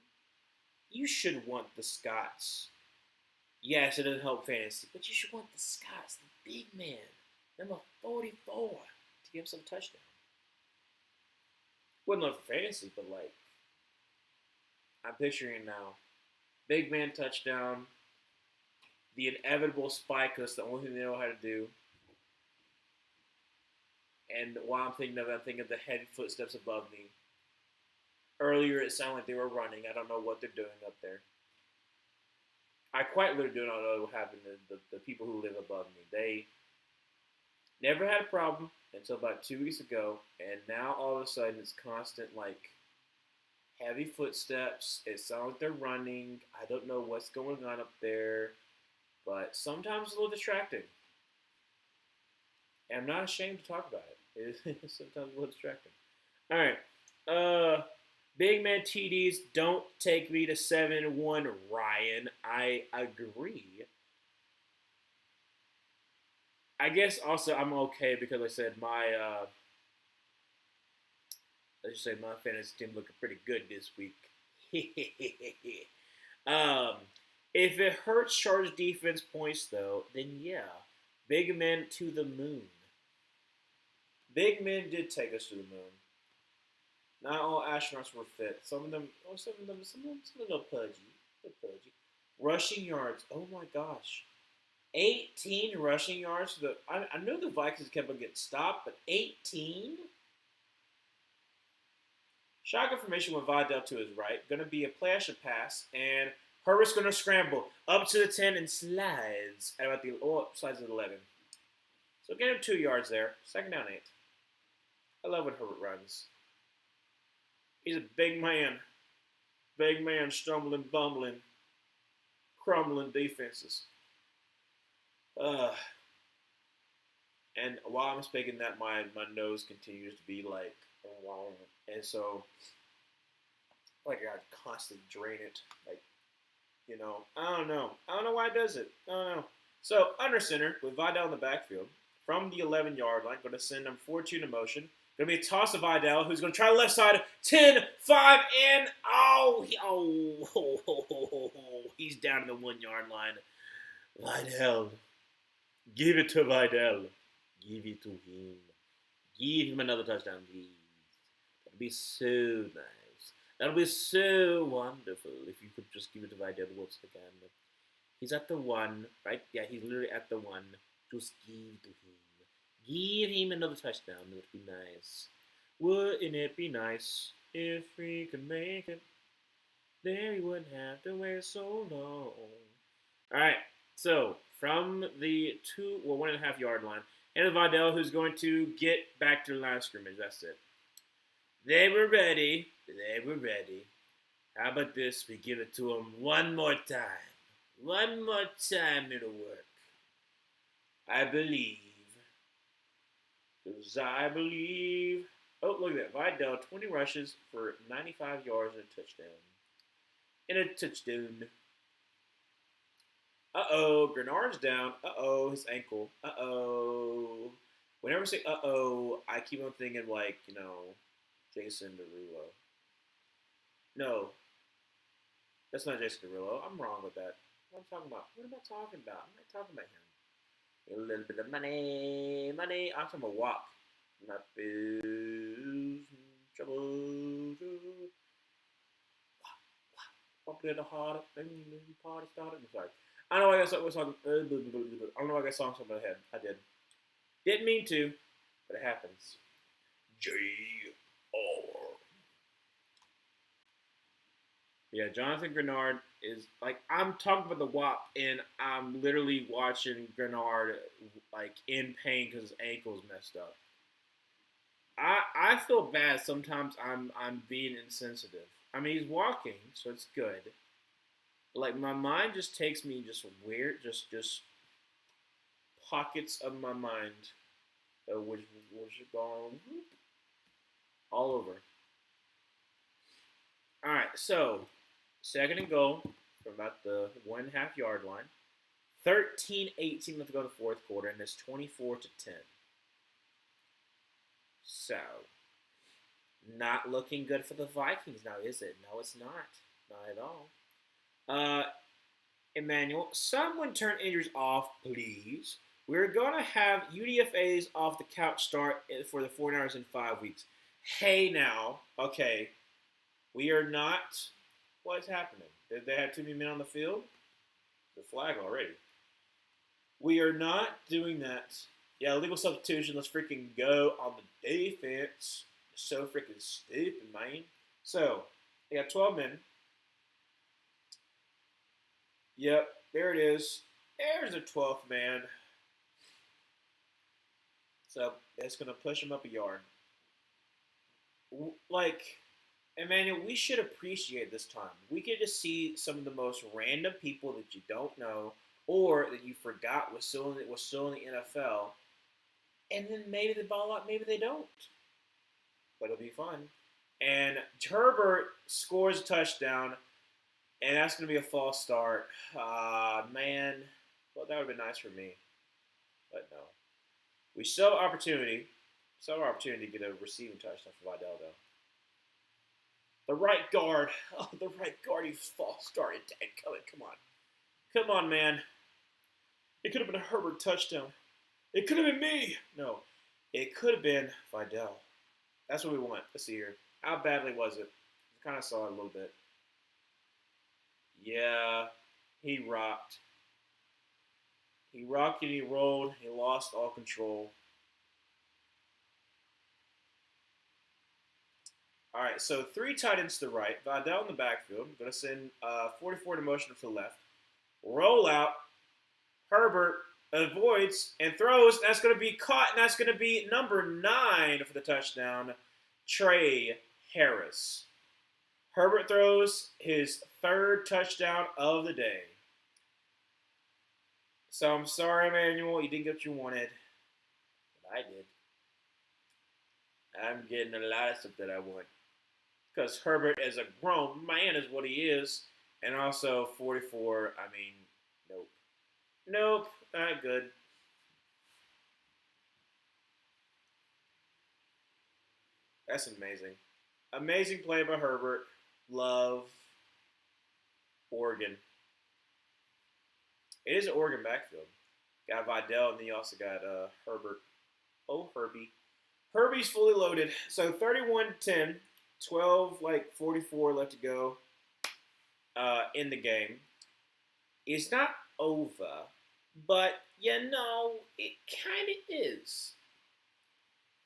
You should want the Scots. Yes, it doesn't help fantasy, but you should want the Scots, the big man, number 44, to give him some touchdown. Wouldn't love for fantasy, but I'm picturing now. Big man touchdown. The inevitable spike, because that's the only thing they know how to do. And while I'm thinking of the heavy footsteps above me. Earlier, it sounded like they were running. I don't know what they're doing up there. I quite literally do not know what happened to the people who live above me. Never had a problem until about 2 weeks ago, and now all of a sudden it's constant like heavy footsteps. It sounds like they're running. I don't know what's going on up there, but sometimes it's a little distracting. And I'm not ashamed to talk about it. It's sometimes a little distracting. All right. Big man TDs don't take me to 7-1, Ryan. I agree. I guess also I'm okay because I said let's just say my fantasy team looking pretty good this week. um, if it hurts Chargers defense points though, then yeah, big men to the moon. Big men did take us to the moon. Not all astronauts were fit. Some of them are pudgy. They're pudgy. Rushing yards. Oh my gosh. 18 rushing yards. I know the Vikings kept on getting stopped, but 18? Shotgun formation with Vidal to his right. Going to be a play action pass, and Herbert's going to scramble up to the 10 and slides at about slides at 11. So get him 2 yards there. Second down 8. I love when Herbert runs. He's a big man. Big man stumbling, bumbling, crumbling defenses. And while I'm speaking that, my nose continues to be like, and so like I gotta constantly drain it. Like, I don't know. I don't know why it does it. I don't know. So under center with Vidal in the backfield from the 11-yard line, going to send him 4-2 to motion. Going to be a toss to Vidal, who's going to try left side. 10, 5, and he's down to the 1-yard line. Vidal. Give it to Vidal. Give it to him. Give him another touchdown, please. That'd be so nice. That'd be so wonderful if you could just give it to Vidal once again. He's at the 1, right? Yeah, he's literally at the 1. Just give it to him. Give him another touchdown. It would be nice. Wouldn't it be nice if we could make it? Then we wouldn't have to wait so long. All right. So from the 1.5 yard line, and Vidal, who's going to get back to the line of scrimmage. That's it. They were ready. They were ready. How about this? We give it to them one more time. One more time it'll work. I believe. Because I believe. Oh, look at that. Vidal, 20 rushes for 95 yards and a touchdown. And a touchdown. Uh-oh. Grenard's down. Uh-oh. His ankle. Uh-oh. Whenever I say uh-oh, I keep on thinking like, Jason Derulo. No. That's not Jason Derulo. I'm wrong with that. What am I talking about? What am I talking about? I'm not talking about him. A little bit of money. Money. I'm talking about walk. Not booze. Trouble. Walk to the heart. Party started. I'm sorry. I don't know why I got something. I don't know why I got songs in my head. I did. Didn't mean to, but it happens. J.R. Yeah, Jonathan Grenard is like, I'm talking about the WAP, and I'm literally watching Grenard like in pain because his ankle's messed up. I feel bad sometimes. I'm being insensitive. I mean, he's walking, so it's good. Like my mind just takes me just weird, just pockets of my mind, which are gone all over. All right, so second and goal from about the 1.5 yard line. 13-18 left to go in the fourth quarter, and it's 24-10. So, not looking good for the Vikings now, is it? No, it's not. Not at all. Emmanuel, someone turn injuries off, please. We're going to have UDFAs off the couch start for the 49ers in 5 weeks. Hey now, okay, we are not. What's happening? Did they have too many men on the field? The flag already. We are not doing that. Yeah, illegal substitution. Let's freaking go on the defense. So freaking stupid, man. So, they got 12 men. Yep, there it is. There's a 12th man. So it's going to push him up a yard. Like, Emmanuel, we should appreciate this time. We get to see some of the most random people that you don't know or that you forgot was still in the NFL, and then maybe they ball out, maybe they don't. But it'll be fun. And Herbert scores a touchdown, and that's going to be a false start. Man, well, that would have been nice for me, but no. We still have opportunity. Still have opportunity to get a receiving touchdown for Vidal, though. The right guard. Oh, the right guard. He false started. Come on. Come on, man. It could have been a Herbert touchdown. It could have been me. No. It could have been Vidal. That's what we want. Let's see here. How badly was it? I kind of saw it a little bit. Yeah. He rocked. He rocked and he rolled. He lost all control. All right, so 3 tight ends to the right. Vidal in the backfield. I'm going to send 44 to motion to the left. Roll out. Herbert avoids and throws. That's going to be caught, and that's going to be number 9 for the touchdown, Trey Harris. Herbert throws his 3rd touchdown of the day. So I'm sorry, Emmanuel, you didn't get what you wanted. But I did. I'm getting a lot of stuff that I want. Because Herbert, as a grown man, is what he is. And also, 44, I mean, nope. Nope, not good. That's amazing. Amazing play by Herbert. Love Oregon. It is an Oregon backfield. Got Vidal, and then you also got Herbert. Oh, Herbie. Herbie's fully loaded. So 31-10. 44 left to go in the game. It's not over, but it kind of is.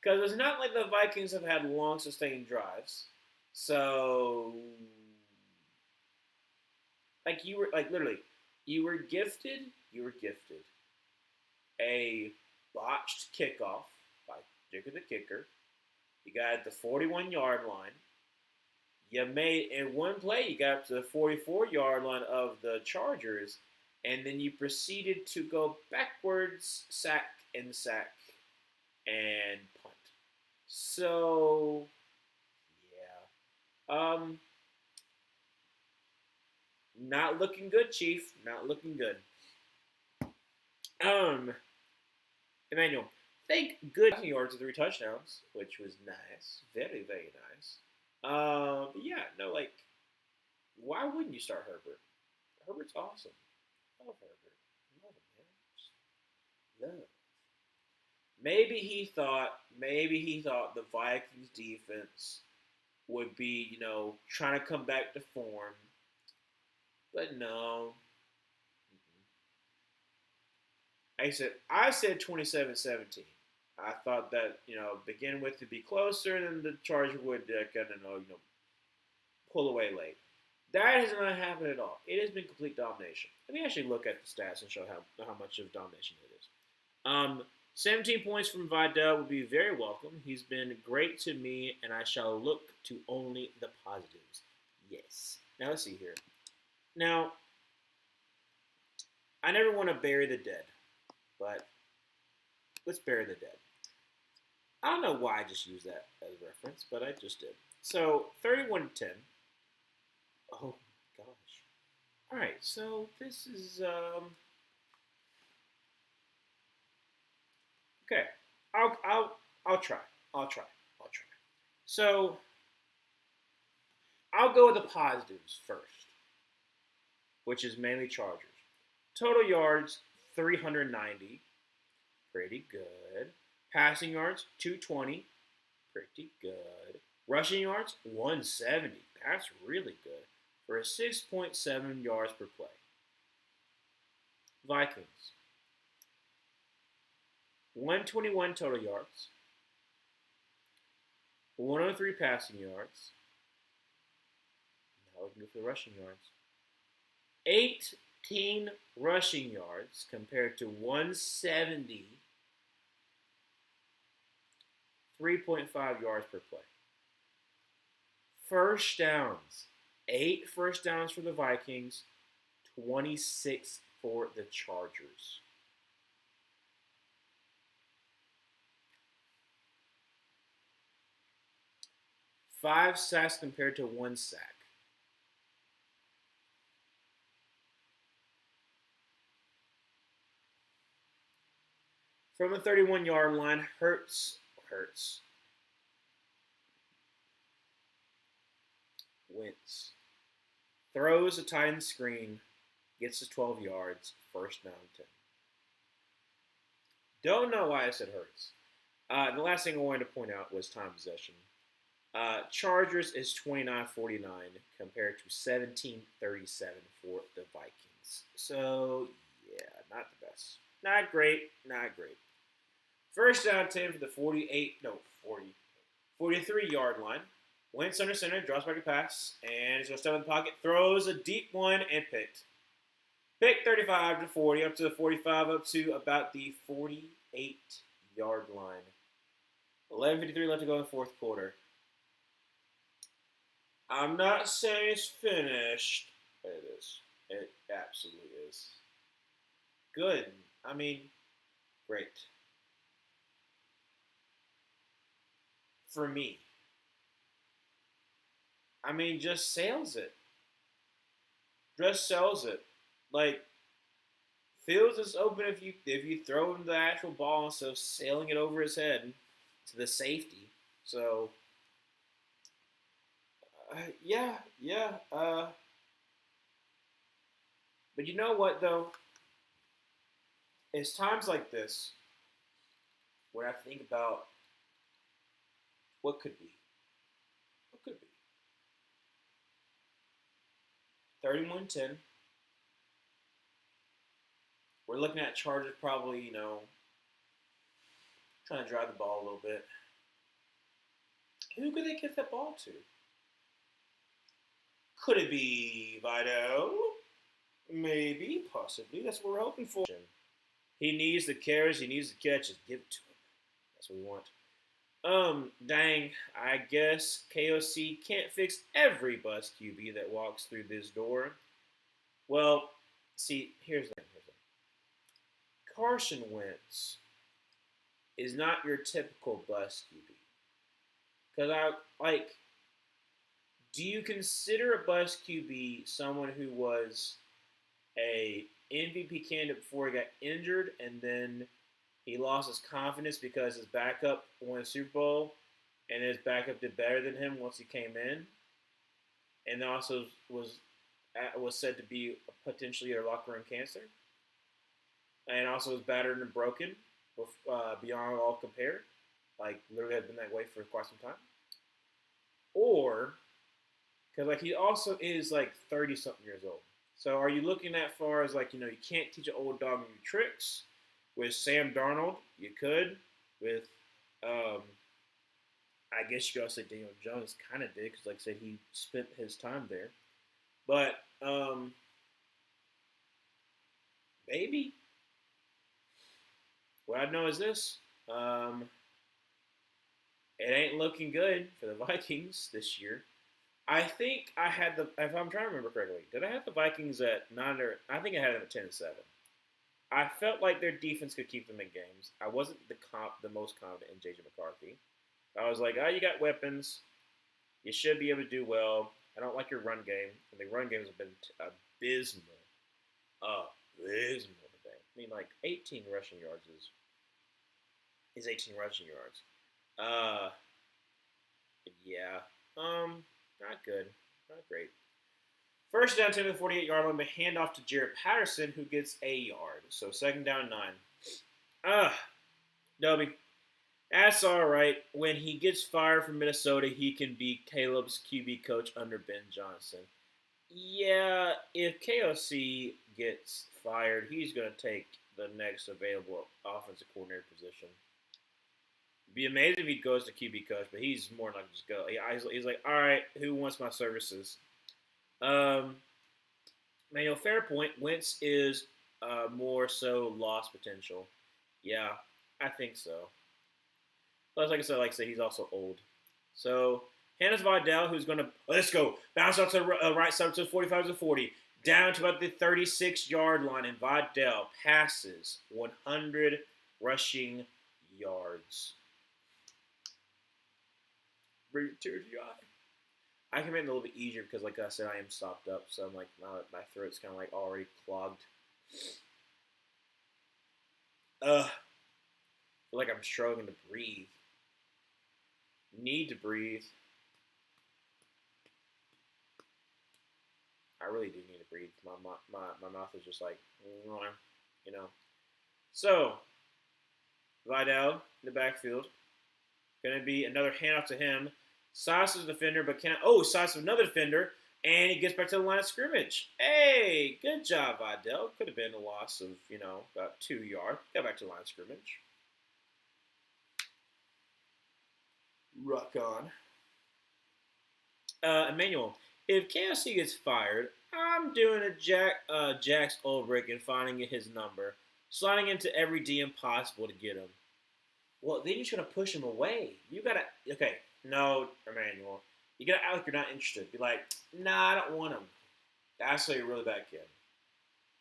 Because it's not like the Vikings have had long sustained drives. So, you were gifted a botched kickoff by Dicker the Kicker. You got at the 41-yard line. You made, in one play, you got up to the 44-yard line of the Chargers, and then you proceeded to go backwards, sack, and punt. So, yeah. Not looking good, Chief. Not looking good. Emmanuel, thank good yards of 3 touchdowns, which was nice. Very, very nice. But yeah, no, why wouldn't you start Herbert? Herbert's awesome. Love Herbert. Love him, man. Love. Maybe he thought the Vikings defense would be, trying to come back to form. But no. I said 27-17. I thought that, begin with to be closer, and then the Chargers would pull away late. That has not happened at all. It has been complete domination. Let me actually look at the stats and show how much of domination it is. 17 points from Vidal would be very welcome. He's been great to me, and I shall look to only the positives. Yes. Now let's see here. Now, I never want to bury the dead, but let's bury the dead. I don't know why I just used that as a reference, but I just did. So, 31-10. Oh, gosh. All right, so this is, okay. I'll try. So, I'll go with the positives first, which is mainly Chargers. Total yards, 390. Pretty good. Passing yards, 220. Pretty good. Rushing yards, 170. That's really good. For a 6.7 yards per play. Vikings. 121 total yards. 103 passing yards. Now we can go for the rushing yards. 18 rushing yards compared to 170 3.5 yards per play. First downs. 8 first downs for the Vikings, 26 for the Chargers. Five sacks compared to 1 sack. From the 31-yard line, Hurts. Wentz. Throws a tight end screen, gets to 12 yards, first down 10. Don't know why I said Hurts. The last thing I wanted to point out was time possession. Chargers is 29-49 compared to 17-37 for the Vikings. So, yeah, not the best. Not great. First down 10 for the 43-yard line. Wentz under center, draws back a pass, and he's going to step in the pocket, throws a deep one, and picked. Picked 35-40, up to the 45, up to about the 48-yard line. 11:53 left to go in the fourth quarter. I'm not saying it's finished, but it is. It absolutely is. Good. I mean, great. For me. I mean, just sails it. Just sells it. Like, Fields is open if you throw him the actual ball instead of sailing it over his head to the safety. So, yeah. But you know what, though? It's times like this where I think about what could be. 31-10. We're looking at Chargers probably, trying to drive the ball a little bit. Who could they give that ball to? Could it be Vito? Maybe, possibly. That's what we're hoping for. He needs the carries. He needs the catches. Give it to him. That's what we want. Dang, I guess KOC can't fix every bust QB that walks through this door. Well, see, here's the thing. Carson Wentz is not your typical bust QB. Because do you consider a bust QB someone who was a MVP candidate before he got injured and then he lost his confidence because his backup won a Super Bowl, and his backup did better than him once he came in, and also was said to be potentially a locker room cancer, and also was battered and broken beyond all compare, like literally had been that way for quite some time, or because he also is 30-something years old. So are you looking at far as you can't teach an old dog new tricks? With Sam Darnold, you could. With, I guess you could also say Daniel Jones kind of did, because like I said, he spent his time there. But, maybe. What I know is this. It ain't looking good for the Vikings this year. I think I had if I'm trying to remember correctly, did I have the Vikings at 9 or, I think I had them at 10-7. I felt like their defense could keep them in games. I wasn't the most confident in J.J. McCarthy. I was like, you got weapons. You should be able to do well. I don't like your run game. And the run games have been abysmal. Abysmal today. I mean, 18 rushing yards is 18 rushing yards. Yeah. Not good. Not great. First down, 10 to the 48-yard line, but hand off to Jared Patterson, who gets a yard. So second down, 9. Dobie. That's all right. When he gets fired from Minnesota, he can be Caleb's QB coach under Ben Johnson. Yeah, if KOC gets fired, he's going to take the next available offensive coordinator position. It'd be amazing if he goes to QB coach, but he's more than just go. He's like, all right, who wants my services? Manuel, fair point. Wentz is more so lost potential. Yeah, I think so. Plus, like I said, he's also old. So Hannah's Vidal, who's going to let's go bounce out to the right side to 45 to 40, down to about the 36-yard line, and Vidal passes 100 rushing yards. Bring it to the eye. I can make it a little bit easier because, like I said, I am stopped up, so I'm like my throat's kind of like already clogged. I feel like I'm struggling to breathe. Need to breathe. I really do need to breathe. My mouth is just like, you know. So, Vidal in the backfield. Going to be another handoff to him. Sauce is the defender, but Sauce is another defender, and he gets back to the line of scrimmage. Hey, good job, Vidal. Could have been a loss of, about 2 yards. Got back to the line of scrimmage. Rock on. Emmanuel, if KFC gets fired, I'm doing a Jax Ulbrich and finding his number, sliding into every DM possible to get him. Well, then you're just gonna push him away. You gotta no, Emmanuel. You gotta act like you're not interested. Be like, nah, I don't want him. That's a really bad kid.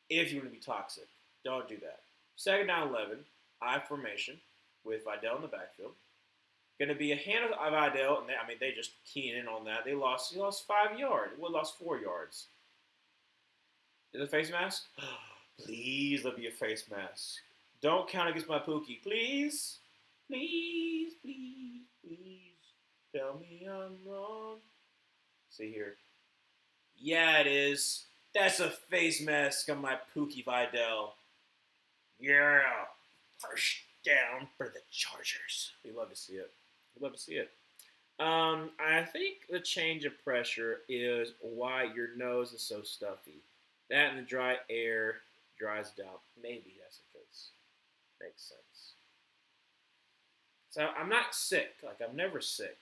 If you want to be toxic, don't do that. Second down 11, I formation with Vidal in the backfield. Going to be a hand of Vidal, and they just keying in on that. He lost 5 yards. Well, lost 4 yards. Is it a face mask? Please let me be a face mask. Don't count against my Pookie. Please. Please, please, please. Tell me I'm wrong. See here. Yeah, it is. That's a face mask on my Pookie Vidal. Yeah. First down for the Chargers. We love to see it. I think the change of pressure is why your nose is so stuffy. That and the dry air dries it out. Maybe that's the case. Makes sense. So I'm not sick. Like, I'm never sick.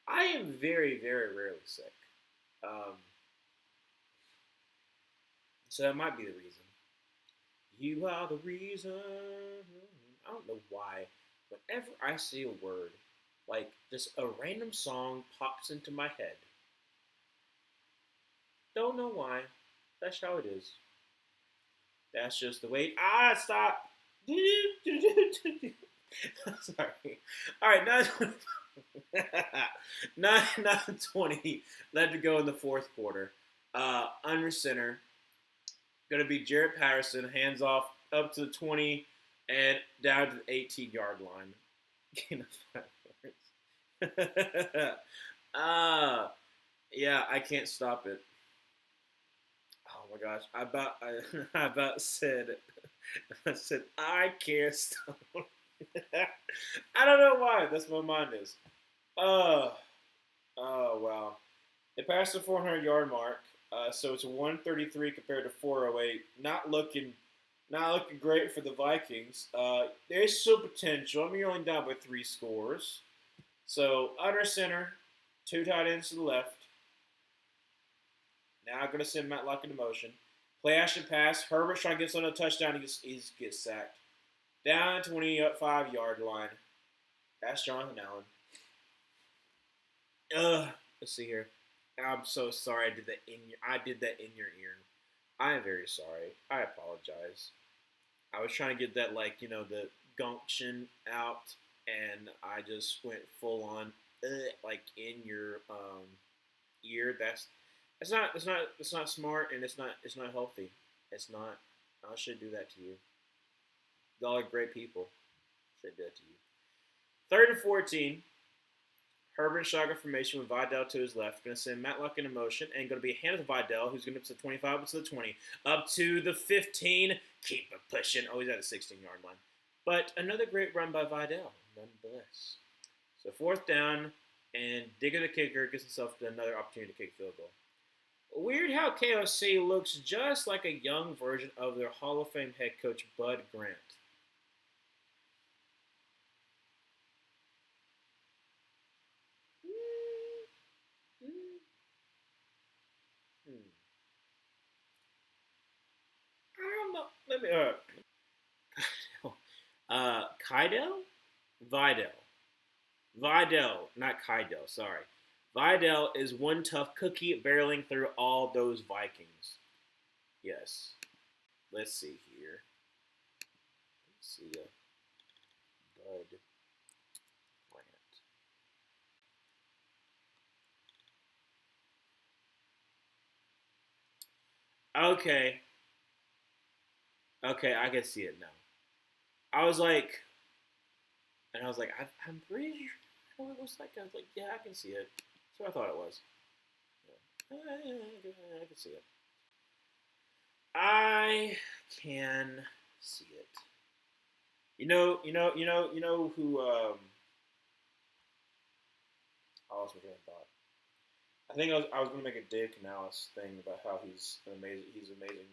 I am very, very rarely sick. So that might be the reason. You are the reason. I don't know why. Whenever I see a word, like just a random song pops into my head. Don't know why. That's how it is. That's just the way. Stop. Sorry. All right, 9-20 led to go in the fourth quarter. Under center, going to be Jarrett Patterson, hands off up to the 20 and down to the 18-yard line. Yeah, I can't stop it. Oh my gosh, I about said I can't stop. I don't know why. That's what my mind is. Oh wow. They passed the 400-yard mark, so it's a 133 compared to 408. Not looking great for the Vikings. There's still potential. I mean, you're only down by 3 scores. So under center, 2 tight ends to the left. Now I'm going to send Matlock into motion. Play action pass. Herbert's trying to get on a touchdown. He gets sacked. Down 25-yard line. That's Jonathan Allen. Let's see here. I'm so sorry I did that in your ear. I am very sorry. I apologize. I was trying to get that, the gumption out, and I just went full on, in your ear. That's not smart, and it's not healthy. It's not. I should do that to you. Y'all are great people. Should do that to you. 3rd and 14. Herbert shotgun formation with Vidal to his left. Going to send Matlock into motion, and going to be a hand to Vidal, who's going to up to the 25, up to the 20, up to the 15. Keep it pushing. Oh, he's at the 16-yard line. But another great run by Vidal, nonetheless. So 4th down, and Digger the kicker gets himself another opportunity to kick field goal. Weird how KFC looks just like a young version of their Hall of Fame head coach, Bud Grant. I don't know. Let me. Kydell? Vidal. Vidal, not Kydell, sorry. Vidal is one tough cookie barreling through all those Vikings. Yes. Let's see here. Let's see the Bud Grant. Okay. Okay, I can see it now. I was like, and I was like, I'm pretty sure I know what it looks like. I was like, yeah, I can see it. That's what I thought it was. Yeah. I can see it. I can see it. Who? I lost my train of thought. I think I was going to make a Dave Canales thing about how he's amazing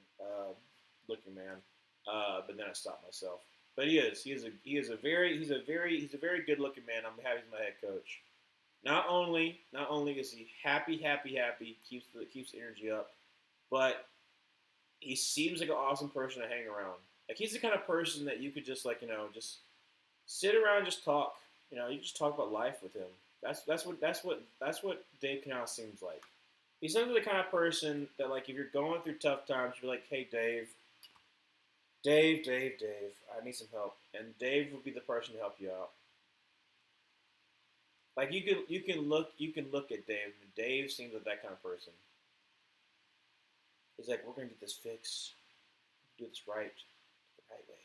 looking man, but then I stopped myself. But he's a very good looking man. I'm happy he's my head coach. Not only is he happy, keeps the energy up, but he seems like an awesome person to hang around. Like he's the kind of person that you could just just sit around and just talk. You just talk about life with him. That's what Dave Canal seems like. He seems like the kind of person that like if you're going through tough times, you're like, hey Dave, I need some help, and Dave will be the person to help you out. Like you can look at Dave, and Dave seems like that kind of person. He's like, we're gonna get this fixed, do this right, the right way.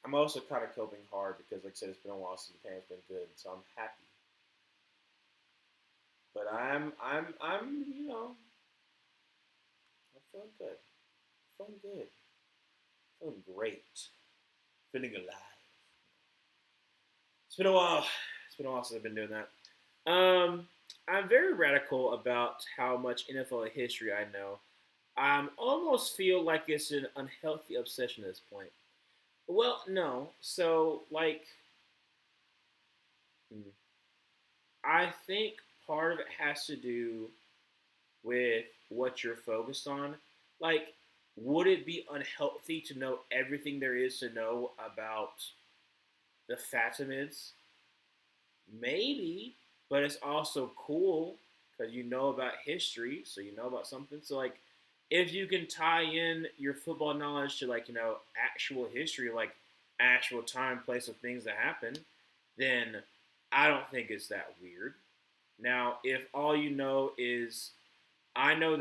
I'm also kind of coping hard because, like I said, it's been a while since the parents been good, so I'm happy. But I'm feeling good. Feeling good. Feeling great. Feeling alive. It's been a while. It's been a while since I've been doing that. I'm very radical about how much NFL history I know. I almost feel like it's an unhealthy obsession at this point. Well, no. So, like, I think part of it has to do with what you're focused on. Like, would it be unhealthy to know everything there is to know about the Fatimids? Maybe, but it's also cool because you know about history, so you know about something. So, like, if you can tie in your football knowledge to actual history, like actual time, place of things that happen, then I don't think it's that weird. Now, if all you know is I know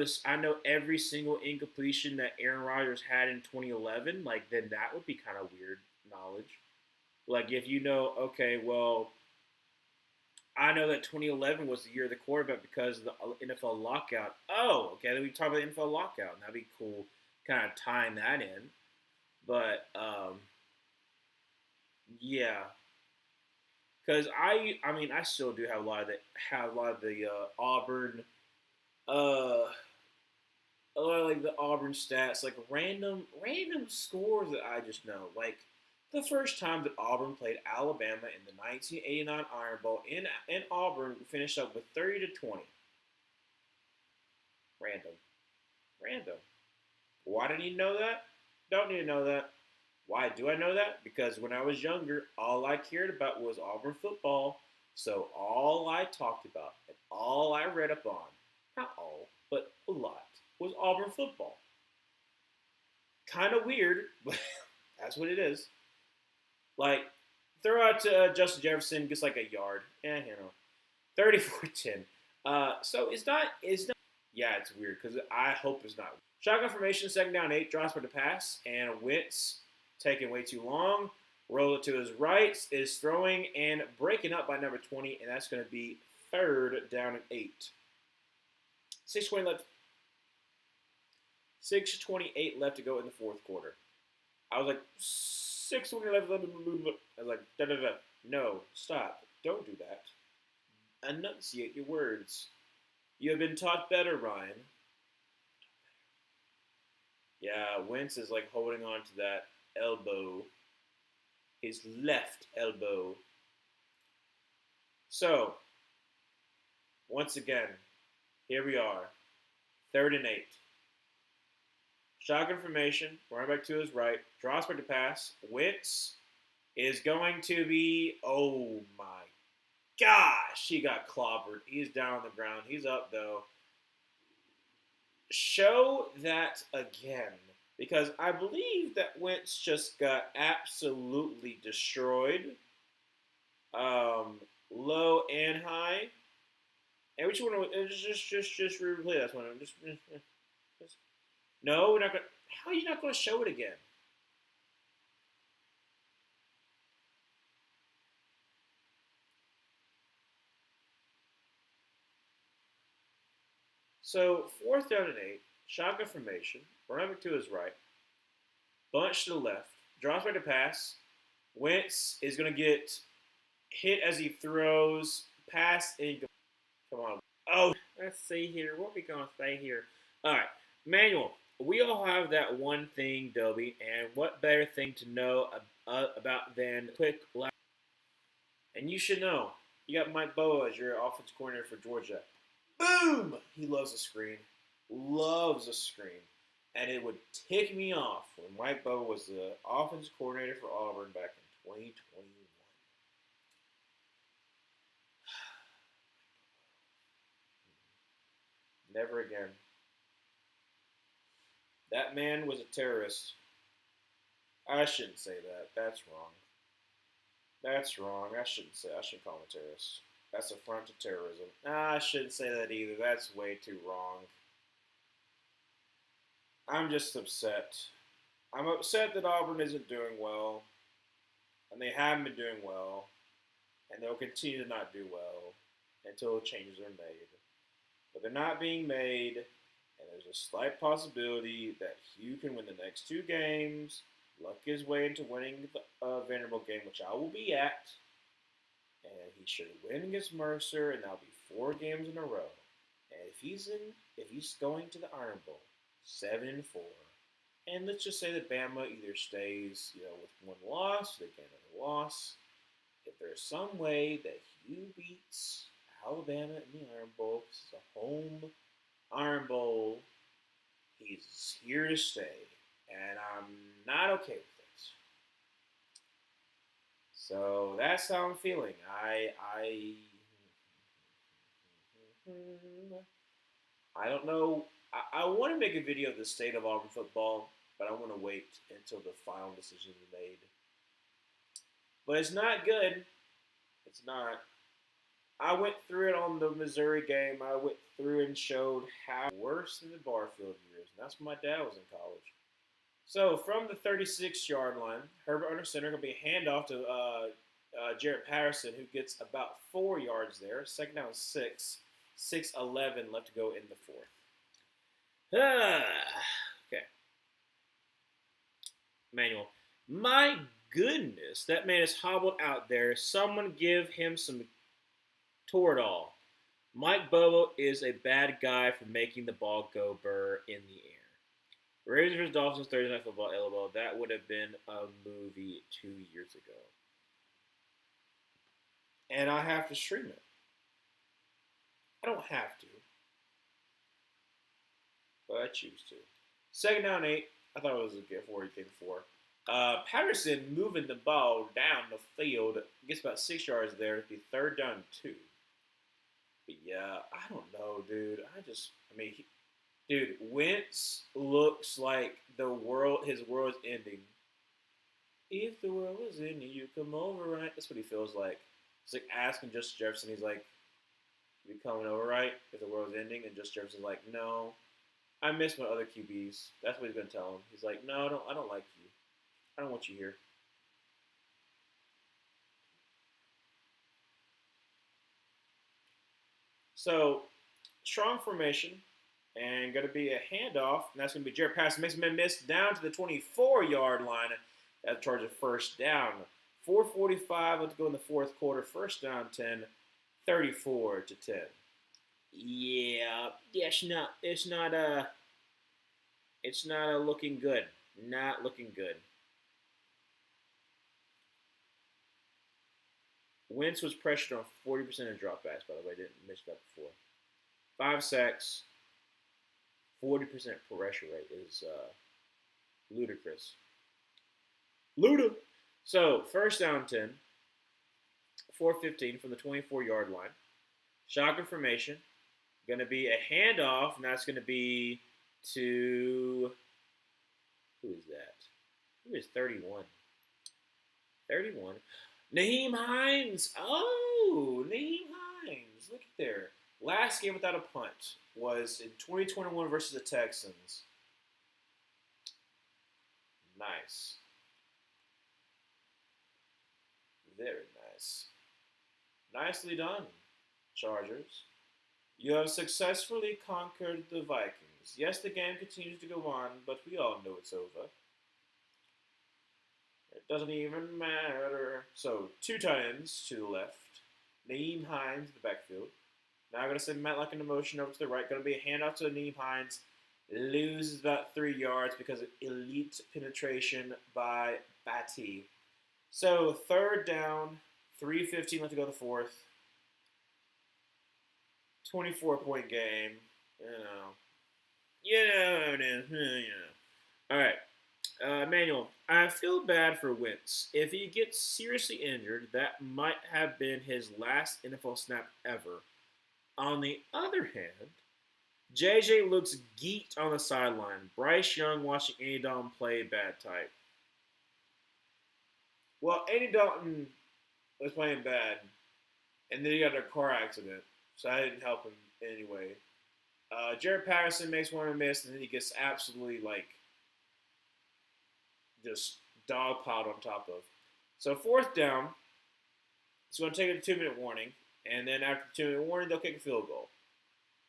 every single incompletion that Aaron Rodgers had in 2011, like then that would be kind of weird knowledge. Like if you know, okay, well, I know that 2011 was the year of the quarterback because of the NFL lockout. Oh, okay, then we talk about the NFL lockout, and that'd be cool, kind of tying that in. But yeah, because I mean, I still do have a lot of the Auburn, uh, a lot of like the Auburn stats, like random scores that I just know. Like the first time that Auburn played Alabama in the 1989 Iron Bowl in Auburn, we finished up with 30-20. Random, random. Why do I need to know that? Don't need to know that. Why do I know that? Because when I was younger, all I cared about was Auburn football. So all I talked about and all I read up on, not all, but a lot, was Auburn football. Kind of weird, but that's what it is. Like, throw out to Justin Jefferson, gets like a yard. 34-10. So it's not, yeah, it's weird because I hope it's not. Shotgun formation, second down 8, drops for the pass, and Wentz taking way too long. Roll it to his right, is throwing and breaking up by number 20, and that's going to be third down and 8. 6:20 left. 6:28 left to go in the fourth quarter. I was like, 6:20 left. I was like, da da da. No, stop. Don't do that. Enunciate your words. You have been taught better, Ryan. Yeah, Wentz is like holding on to that elbow, his left elbow. So, once again, here we are, third and 8. Shotgun formation, running back to his right, draws back to pass. Wentz is going to be, oh my gosh, he got clobbered. He's down on the ground. He's up, though. Show that again. Because I believe that Wentz just got absolutely destroyed. Low and high. And we just want to just replay that one. Just no, we're not gonna. How are you not gonna show it again? So fourth down and 8, shotgun formation, running back to his right, bunch to the left, drops back to pass. Wentz is gonna get hit as he throws, pass in. Come on. Oh, let's see here. What are we gonna say here? All right, Manuel. We all have that one thing, Dobie, and what better thing to know about than quick? And you should know. You got Mike Boa as your offense coordinator for Georgia. Boom! He loves a screen. Loves a screen. And it would tick me off when Mike Boa was the offense coordinator for Auburn back in 2021. Never again. That man was a terrorist. I shouldn't say that. That's wrong. That's wrong. I shouldn't call him a terrorist. That's a front to terrorism. I shouldn't say that either. That's way too wrong. I'm just upset. I'm upset that Auburn isn't doing well, and they haven't been doing well, and they'll continue to not do well until changes are made. But they're not being made, and there's a slight possibility that Hugh can win the next 2 games, luck his way into winning the Vanderbilt game, which I will be at, and he should win against Mercer, and that'll be 4 games in a row. And if he's going to the Iron Bowl, 7-4, and let's just say that Bama either stays, with 1 loss, they get another loss. If there's some way that Hugh beats Alabama in the Iron Bowl, this is a home Iron Bowl, he's here to stay, and I'm not okay with it. So that's how I'm feeling. I don't know. I want to make a video of the state of Auburn football, but I want to wait until the final decision is made. But it's not good. It's not. I went through it on the Missouri game. I went through and showed how worse than the Barfield years. And that's when my dad was in college. So from the 36-yard line, Herbert under center going to be a handoff to Jarrett Patterson, who gets about 4 yards there. Second down 6. 6:11 left to go in the fourth. Okay. Manuel. My goodness, that man is hobbled out there. Someone give him some Toradol. Mike Bobo is a bad guy for making the ball go burr in the air. Raiders vs. Dolphins Thursday Night Football, LOL. That would have been a movie 2 years ago. And I have to stream it. I don't have to, but I choose to. Second down 8. I thought it was a good 4. Patterson moving the ball down the field. Gets about 6 yards there. It'd be third down 2. But yeah, I don't know, dude. Dude, Wentz looks like his world's ending. If the world was ending, you come over, right? That's what he feels like. It's like asking Justin Jefferson. He's like, "You coming over, right? If the world's ending," and Justin Jefferson's like, "No, I miss my other QBs." That's what he's gonna tell him. He's like, "No, I don't like you. I don't want you here." So, strong formation, and going to be a handoff, and that's going to be Jared Patterson. Makes him miss down to the 24-yard line. That charge of first down. 4:45 left to go in the fourth quarter. First down 10, 34-10. Yeah, it's not looking good. Not looking good. Wentz was pressured on 40% of dropbacks, by the way. I didn't mention that before. 5 sacks, 40% pressure rate is ludicrous. Luda. So, first down 10, 4:15 from the 24-yard line. Shotgun formation. Going to be a handoff, and that's going to be to. Who is that? Who is 31? 31. Naheem Hines. Oh, Naheem Hines. Look at there. Last game without a punt was in 2021 versus the Texans. Nice. Very nice. Nicely done, Chargers. You have successfully conquered the Vikings. Yes, the game continues to go on, but we all know it's over. It doesn't even matter. So, two tight ends to the left. Naeem Hines in the backfield. Now I'm going to send Matt Luck in motion over to the right. Going to be a handoff to Naeem Hines. Loses about 3 yards because of elite penetration by Batty. So, third down, 3:15 left to go to the fourth. 24-point game. You know. All right. Manuel, I feel bad for Wentz. If he gets seriously injured, that might have been his last NFL snap ever. On the other hand, JJ looks geeked on the sideline. Bryce Young watching Andy Dalton play bad type. Well, Andy Dalton was playing bad, and then he got in a car accident, so I didn't help him anyway. Jared Patterson makes one miss, and then he gets absolutely, just dogpiled on top of. So fourth down, it's going to take a 2-minute warning, and then after the 2-minute warning, they'll kick a field goal.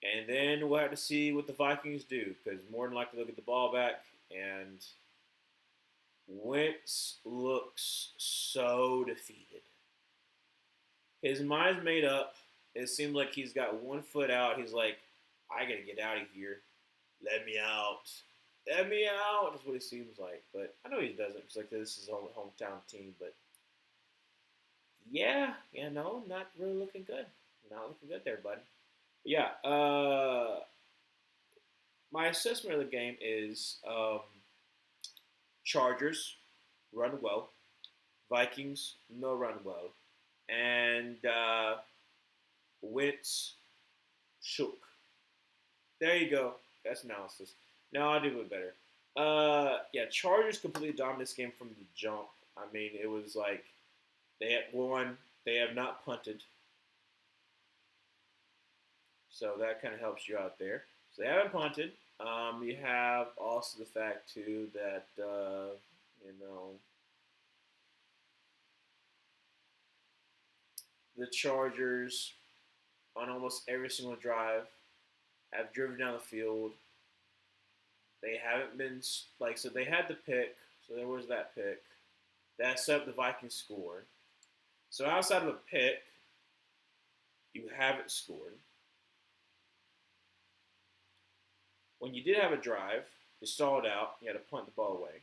And then we'll have to see what the Vikings do, because more than likely they'll get the ball back, and Wentz looks so defeated. His mind's made up. It seems like he's got one foot out. He's like, I got to get out of here. Let me out. Let me out. That's what it seems like. But I know he doesn't, because this is his hometown team. But yeah, no, not really looking good. Not looking good there, bud. But yeah, my assessment of the game is Chargers run well, Vikings no run well, and Wentz shook. There you go. That's analysis. No, I'll do it better. Chargers completely dominated this game from the jump. I mean, it was like they had won. They have not punted. So that kind of helps you out there. So they haven't punted. You have also the fact, too, that, the Chargers, on almost every single drive, have driven down the field. They haven't been, so they had the pick, so there was that pick. That set up the Vikings score. So outside of a pick, you haven't scored. When you did have a drive, you stalled out, you had to punt the ball away.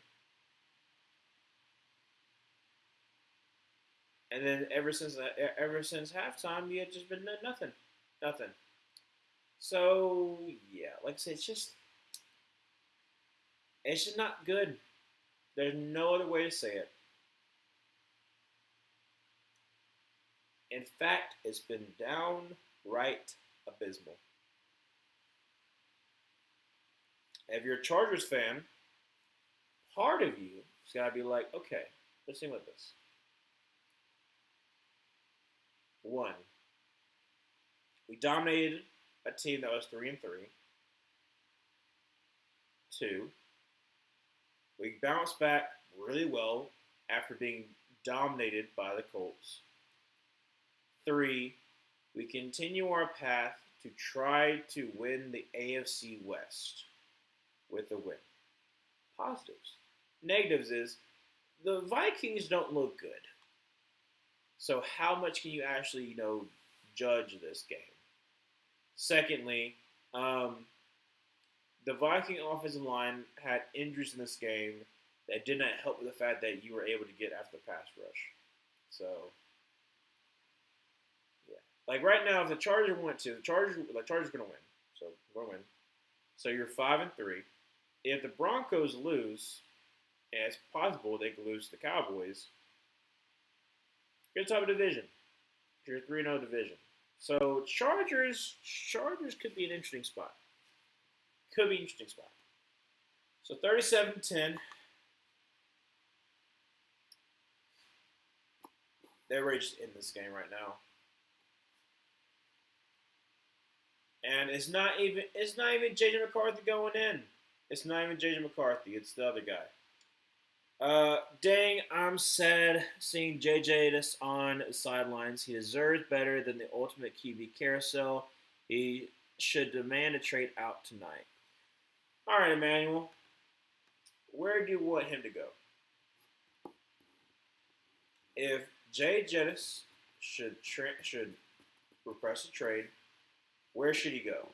And then ever since halftime, you had just been nothing. So, yeah, like I said, it's just not good. There's no other way to say it. In fact, it's been downright abysmal. If you're a Chargers fan, part of you has got to be like, okay, let's see with this. 1, we dominated a team that was 3-3. 2, we bounced back really well after being dominated by the Colts. 3, we continue our path to try to win the AFC West with a win. Positives. Negatives is the Vikings don't look good. So how much can you actually, judge this game? Secondly, the Viking offensive line had injuries in this game that did not help with the fact that you were able to get after the pass rush. So, yeah. Like right now, if the Chargers went to, the Chargers are going to win. So, we're going to win. So, you're 5-3. If the Broncos lose, and it's possible they could lose to the Cowboys, Your top of division. Your 3-0 division. So Chargers could be an interesting spot. Could be an interesting spot. So 37-10. They're ready to end this game right now. And it's not even JJ McCarthy going in. It's not even JJ McCarthy. It's the other guy. Dang, I'm sad seeing JJ this on the sidelines. He deserves better than the ultimate QB carousel. He should demand a trade out tonight. All right, Emmanuel. Where do you want him to go? If Jay Jettis should request a trade, where should he go?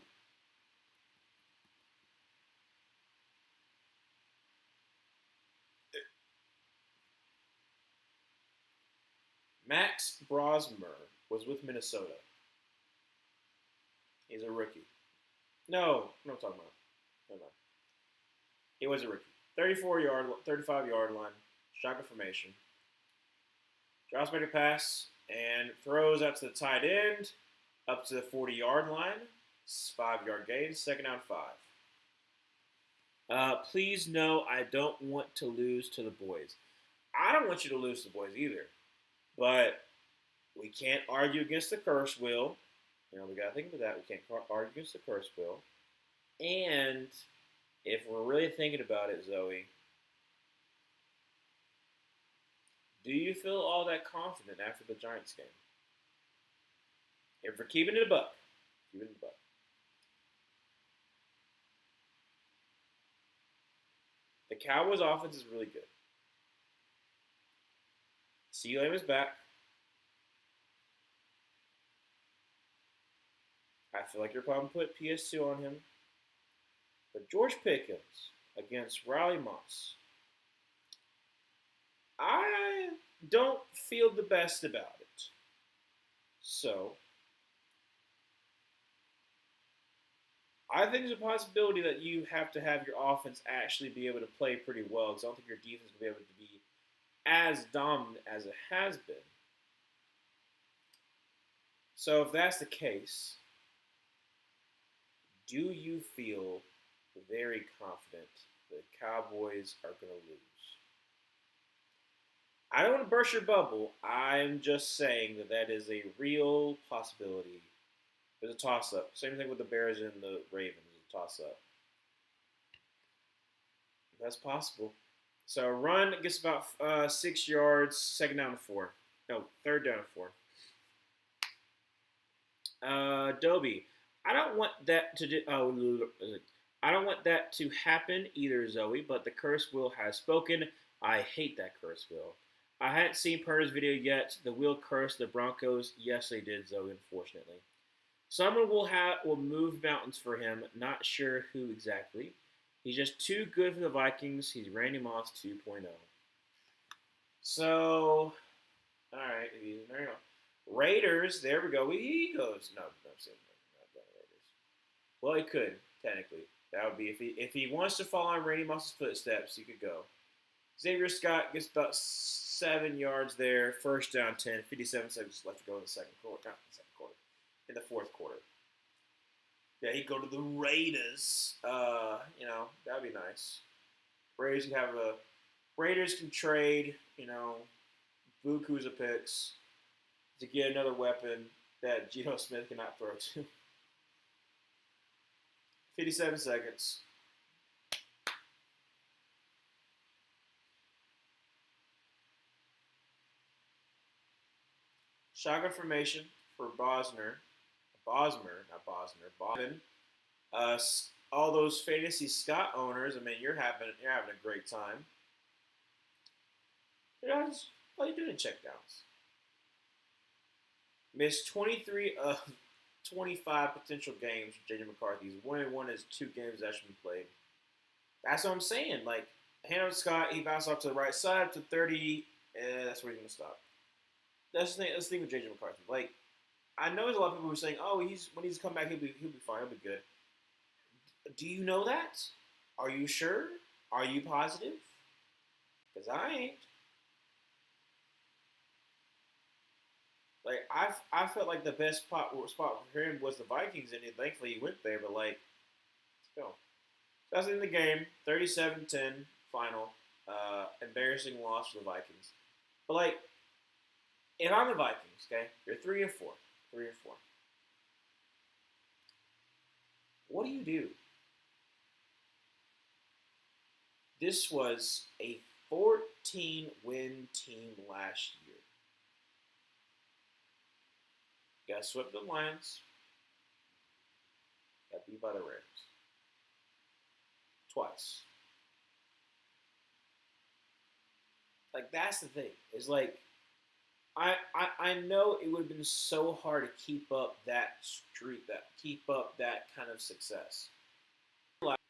Max Brosmer was with Minnesota. He's a rookie. No, I'm talking about. Never mind. He was a rookie. 35-yard line, shotgun formation. Drops back a pass and throws out to the tight end, up to the 40-yard line. 5-yard gain, second down 5. Please know I don't want to lose to the boys. I don't want you to lose to the boys either. But we can't argue against the curse wheel. We got to think of that. We can't argue against the curse wheel. And if we're really thinking about it, Zoe, do you feel all that confident after the Giants game? If we're keeping it a buck, The Cowboys' offense is really good. C. Lamb is back. I feel like you're probably put PS2 on him. But George Pickens against Riley Moss. I don't feel the best about it. So, I think there's a possibility that you have to have your offense actually be able to play pretty well, because I don't think your defense will be able to be as dominant as it has been. So if that's the case, do you feel very confident the Cowboys are going to lose? I don't want to burst your bubble. I'm just saying that is a real possibility. There's a toss-up. Same thing with the Bears and the Ravens. It's a toss-up. That's possible. So run gets about 6 yards, second down to 4. No, third down to 4. Dobie, I don't want that to I don't want that to happen either, Zoe. But the curse wheel has spoken. I hate that curse wheel. I hadn't seen Purdy's video yet. The wheel cursed the Broncos. Yes, they did, Zoe. Unfortunately, someone will move mountains for him. Not sure who exactly. He's just too good for the Vikings. He's Randy Moss 2.0. So, all right, he's Randy Moss. Raiders. There we go. He goes. No, not Raiders. Well, he could technically. That would be if he wants to follow in Randy Moss's footsteps, he could go. Xavier Scott gets about 7 yards there. First down 10. 57 seconds left to go in the second quarter. Not the second quarter. In the fourth quarter. Yeah, he'd go to the Raiders. That'd be nice. Raiders can trade, bukus of picks to get another weapon that Geno Smith cannot throw to. 57 seconds. Shotgun formation for Bosmer, not Bosner. All those fantasy Scott owners. I mean, you're having a great time. Guys, all you doing in checkdowns? Missed 23 of 25 potential games for J.J. McCarthy. He's 1-1 his 2 games that should be played. That's what I'm saying. Like, hand off to Scott, he bounced off to the right side to 30. That's where he's gonna stop. That's the thing with J.J. McCarthy. Like, I know there's a lot of people who are saying, "Oh, when he's come back, he'll be fine. He'll be good." Do you know that? Are you sure? Are you positive? Because I ain't. Like I felt like the best spot for him was the Vikings, and thankfully he went there. But like, let's go. So that's in the game, 37-10 final. Embarrassing loss for the Vikings. But like, if I'm the Vikings, okay, you're 3-4, 3-4. What do you do? This was a 14-win team last year. Got swept the Lions. Got beat by the Rams twice. Like that's the thing. It's like I know it would have been so hard to keep up that streak, that keep up that kind of success. Like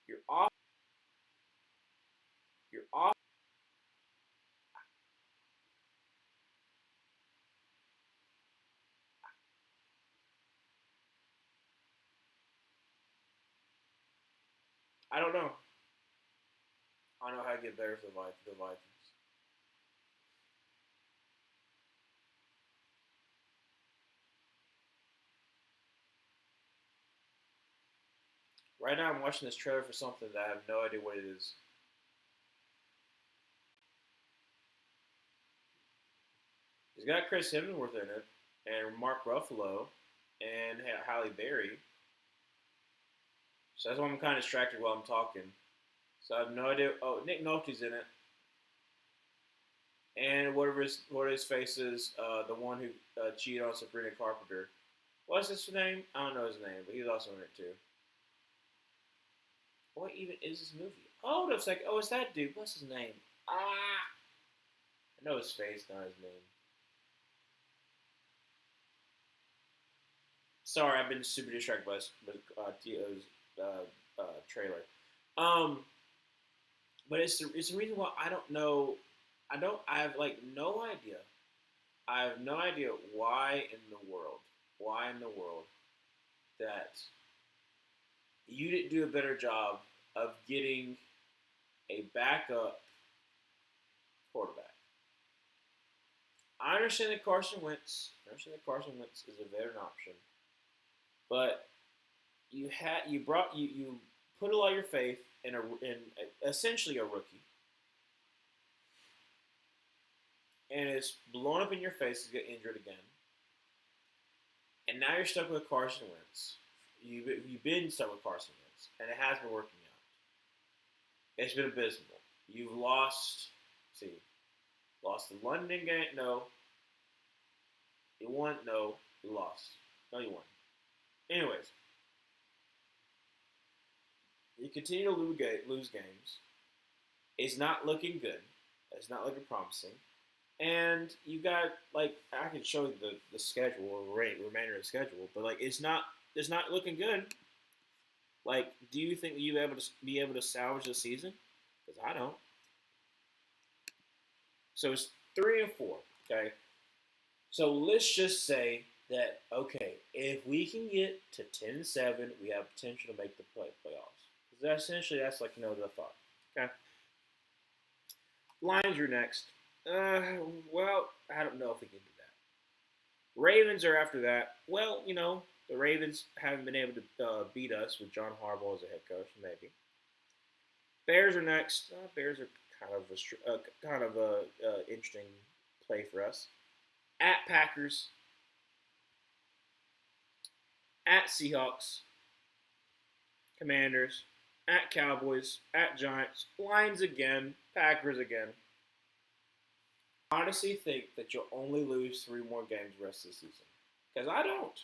you're off, you're off. I don't know. I don't know how to get better for the Vikings. Right now, I'm watching this trailer for something that I have no idea what it is. It's got Chris Hemsworth in it, and Mark Ruffalo, and Halle Berry. So that's why I'm kind of distracted while I'm talking. So I have no idea. Oh, Nick Nolte's in it, and what his face is, the one who cheated on Sabrina Carpenter. What's his name? I don't know his name, but he's also in it too. What even is this movie? Oh, no, it's like, oh, it's that dude. What's his name? Ah, I know his face, not his name. Sorry, I've been super distracted by Tio's trailer. Um, but it's the reason why I don't know. I have like no idea. I have no idea why in the world that you didn't do a better job of getting a backup quarterback. I understand that Carson Wentz. I understand that Carson Wentz is a veteran option, but you put a lot of your faith in essentially a rookie, and it's blown up in your face to get injured again, and now you're stuck with Carson Wentz. You've been stuck with Carson Wentz, and it has been working out. It's been abysmal. You've lost. See, lost the London game. No, you won. No, you lost. No, you won. Anyways, you continue to lose games. It's not looking good. It's not looking promising. And you got like I can show you the schedule or remainder of the schedule, but like it's not looking good. Like, do you think you be able to salvage the season? Because I don't. So it's 3-4. Okay. So let's just say that okay, if we can get to 10-7, we have potential to make the playoffs. Because that's like the thought. Okay. Lions are next. Well, I don't know if we can do that. Ravens are after that. Well, the Ravens haven't been able to beat us with John Harbaugh as a head coach. Maybe. Bears are next. Bears are kind of a interesting play for us. At Packers. At Seahawks. Commanders. At Cowboys. At Giants. Lions again. Packers again. I honestly think that you'll only lose 3 more games the rest of the season. Because I don't.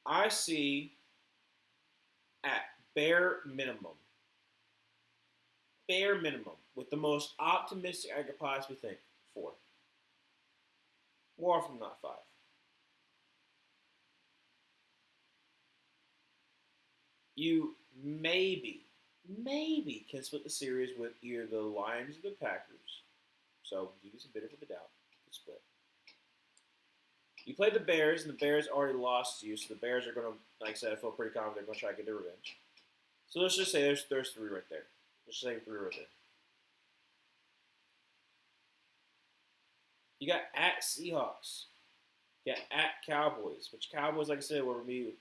I see at bare minimum, with the most optimistic I could possibly think, 4. More often than not 5. You maybe can split the series with either the Lions or the Packers. So give us a bit of a doubt. Split. You play the Bears, and the Bears already lost to you, so the Bears are going to, like I said, I feel pretty confident they're going to try to get their revenge. So let's just say there's 3 right there. Let's just say 3 right there. You got at Seahawks. You got at Cowboys, which Cowboys, like I said, will be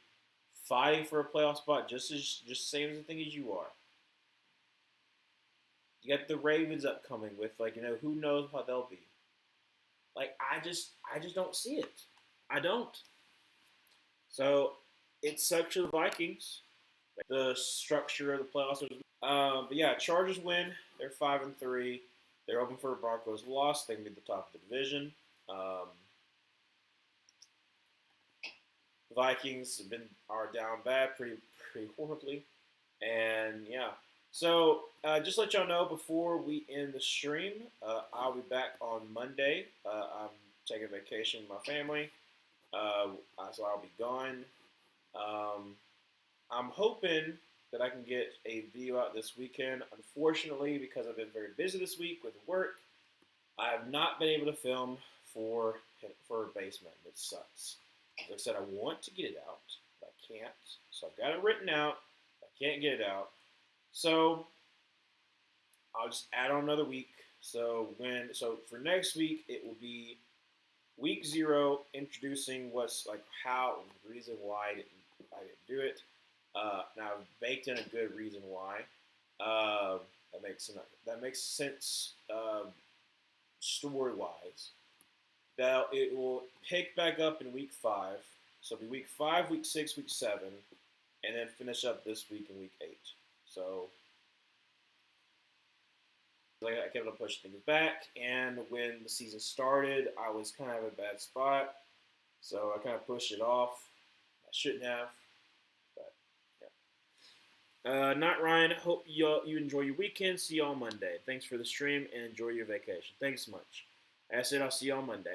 fighting for a playoff spot just same as the thing as you are. You got the Ravens upcoming with who knows how they'll be. I just don't see it. I don't. So it's up to the Vikings. The structure of the playoffs. But yeah, Chargers win. They're 5-3. They're open for a Broncos loss. They can be the top of the division. Vikings are down bad, pretty horribly, and yeah. So just let y'all know before we end the stream, I'll be back on Monday. I'm taking a vacation with my family, so I'll be gone. Um, I'm hoping that I can get a video out this weekend. Unfortunately, because I've been very busy this week with work, I have not been able to film for basement. It sucks. Like I said, I want to get it out, but I can't. So I've got it written out. I can't get it out. So I'll just add on another week. So for next week, it will be week 0, introducing how the reason why I didn't do it. Now I've baked in a good reason why. That makes sense story wise. That it will pick back up in week 5. So it'll be week 5, week 6, week 7, and then finish up this week in week 8. So I kept on pushing things back, and when the season started, I was kind of in a bad spot, so I kind of pushed it off. I shouldn't have, but yeah. Not Ryan. Hope you enjoy your weekend. See you on Monday. Thanks for the stream and enjoy your vacation. Thanks so much. As I said, I'll see you on Monday.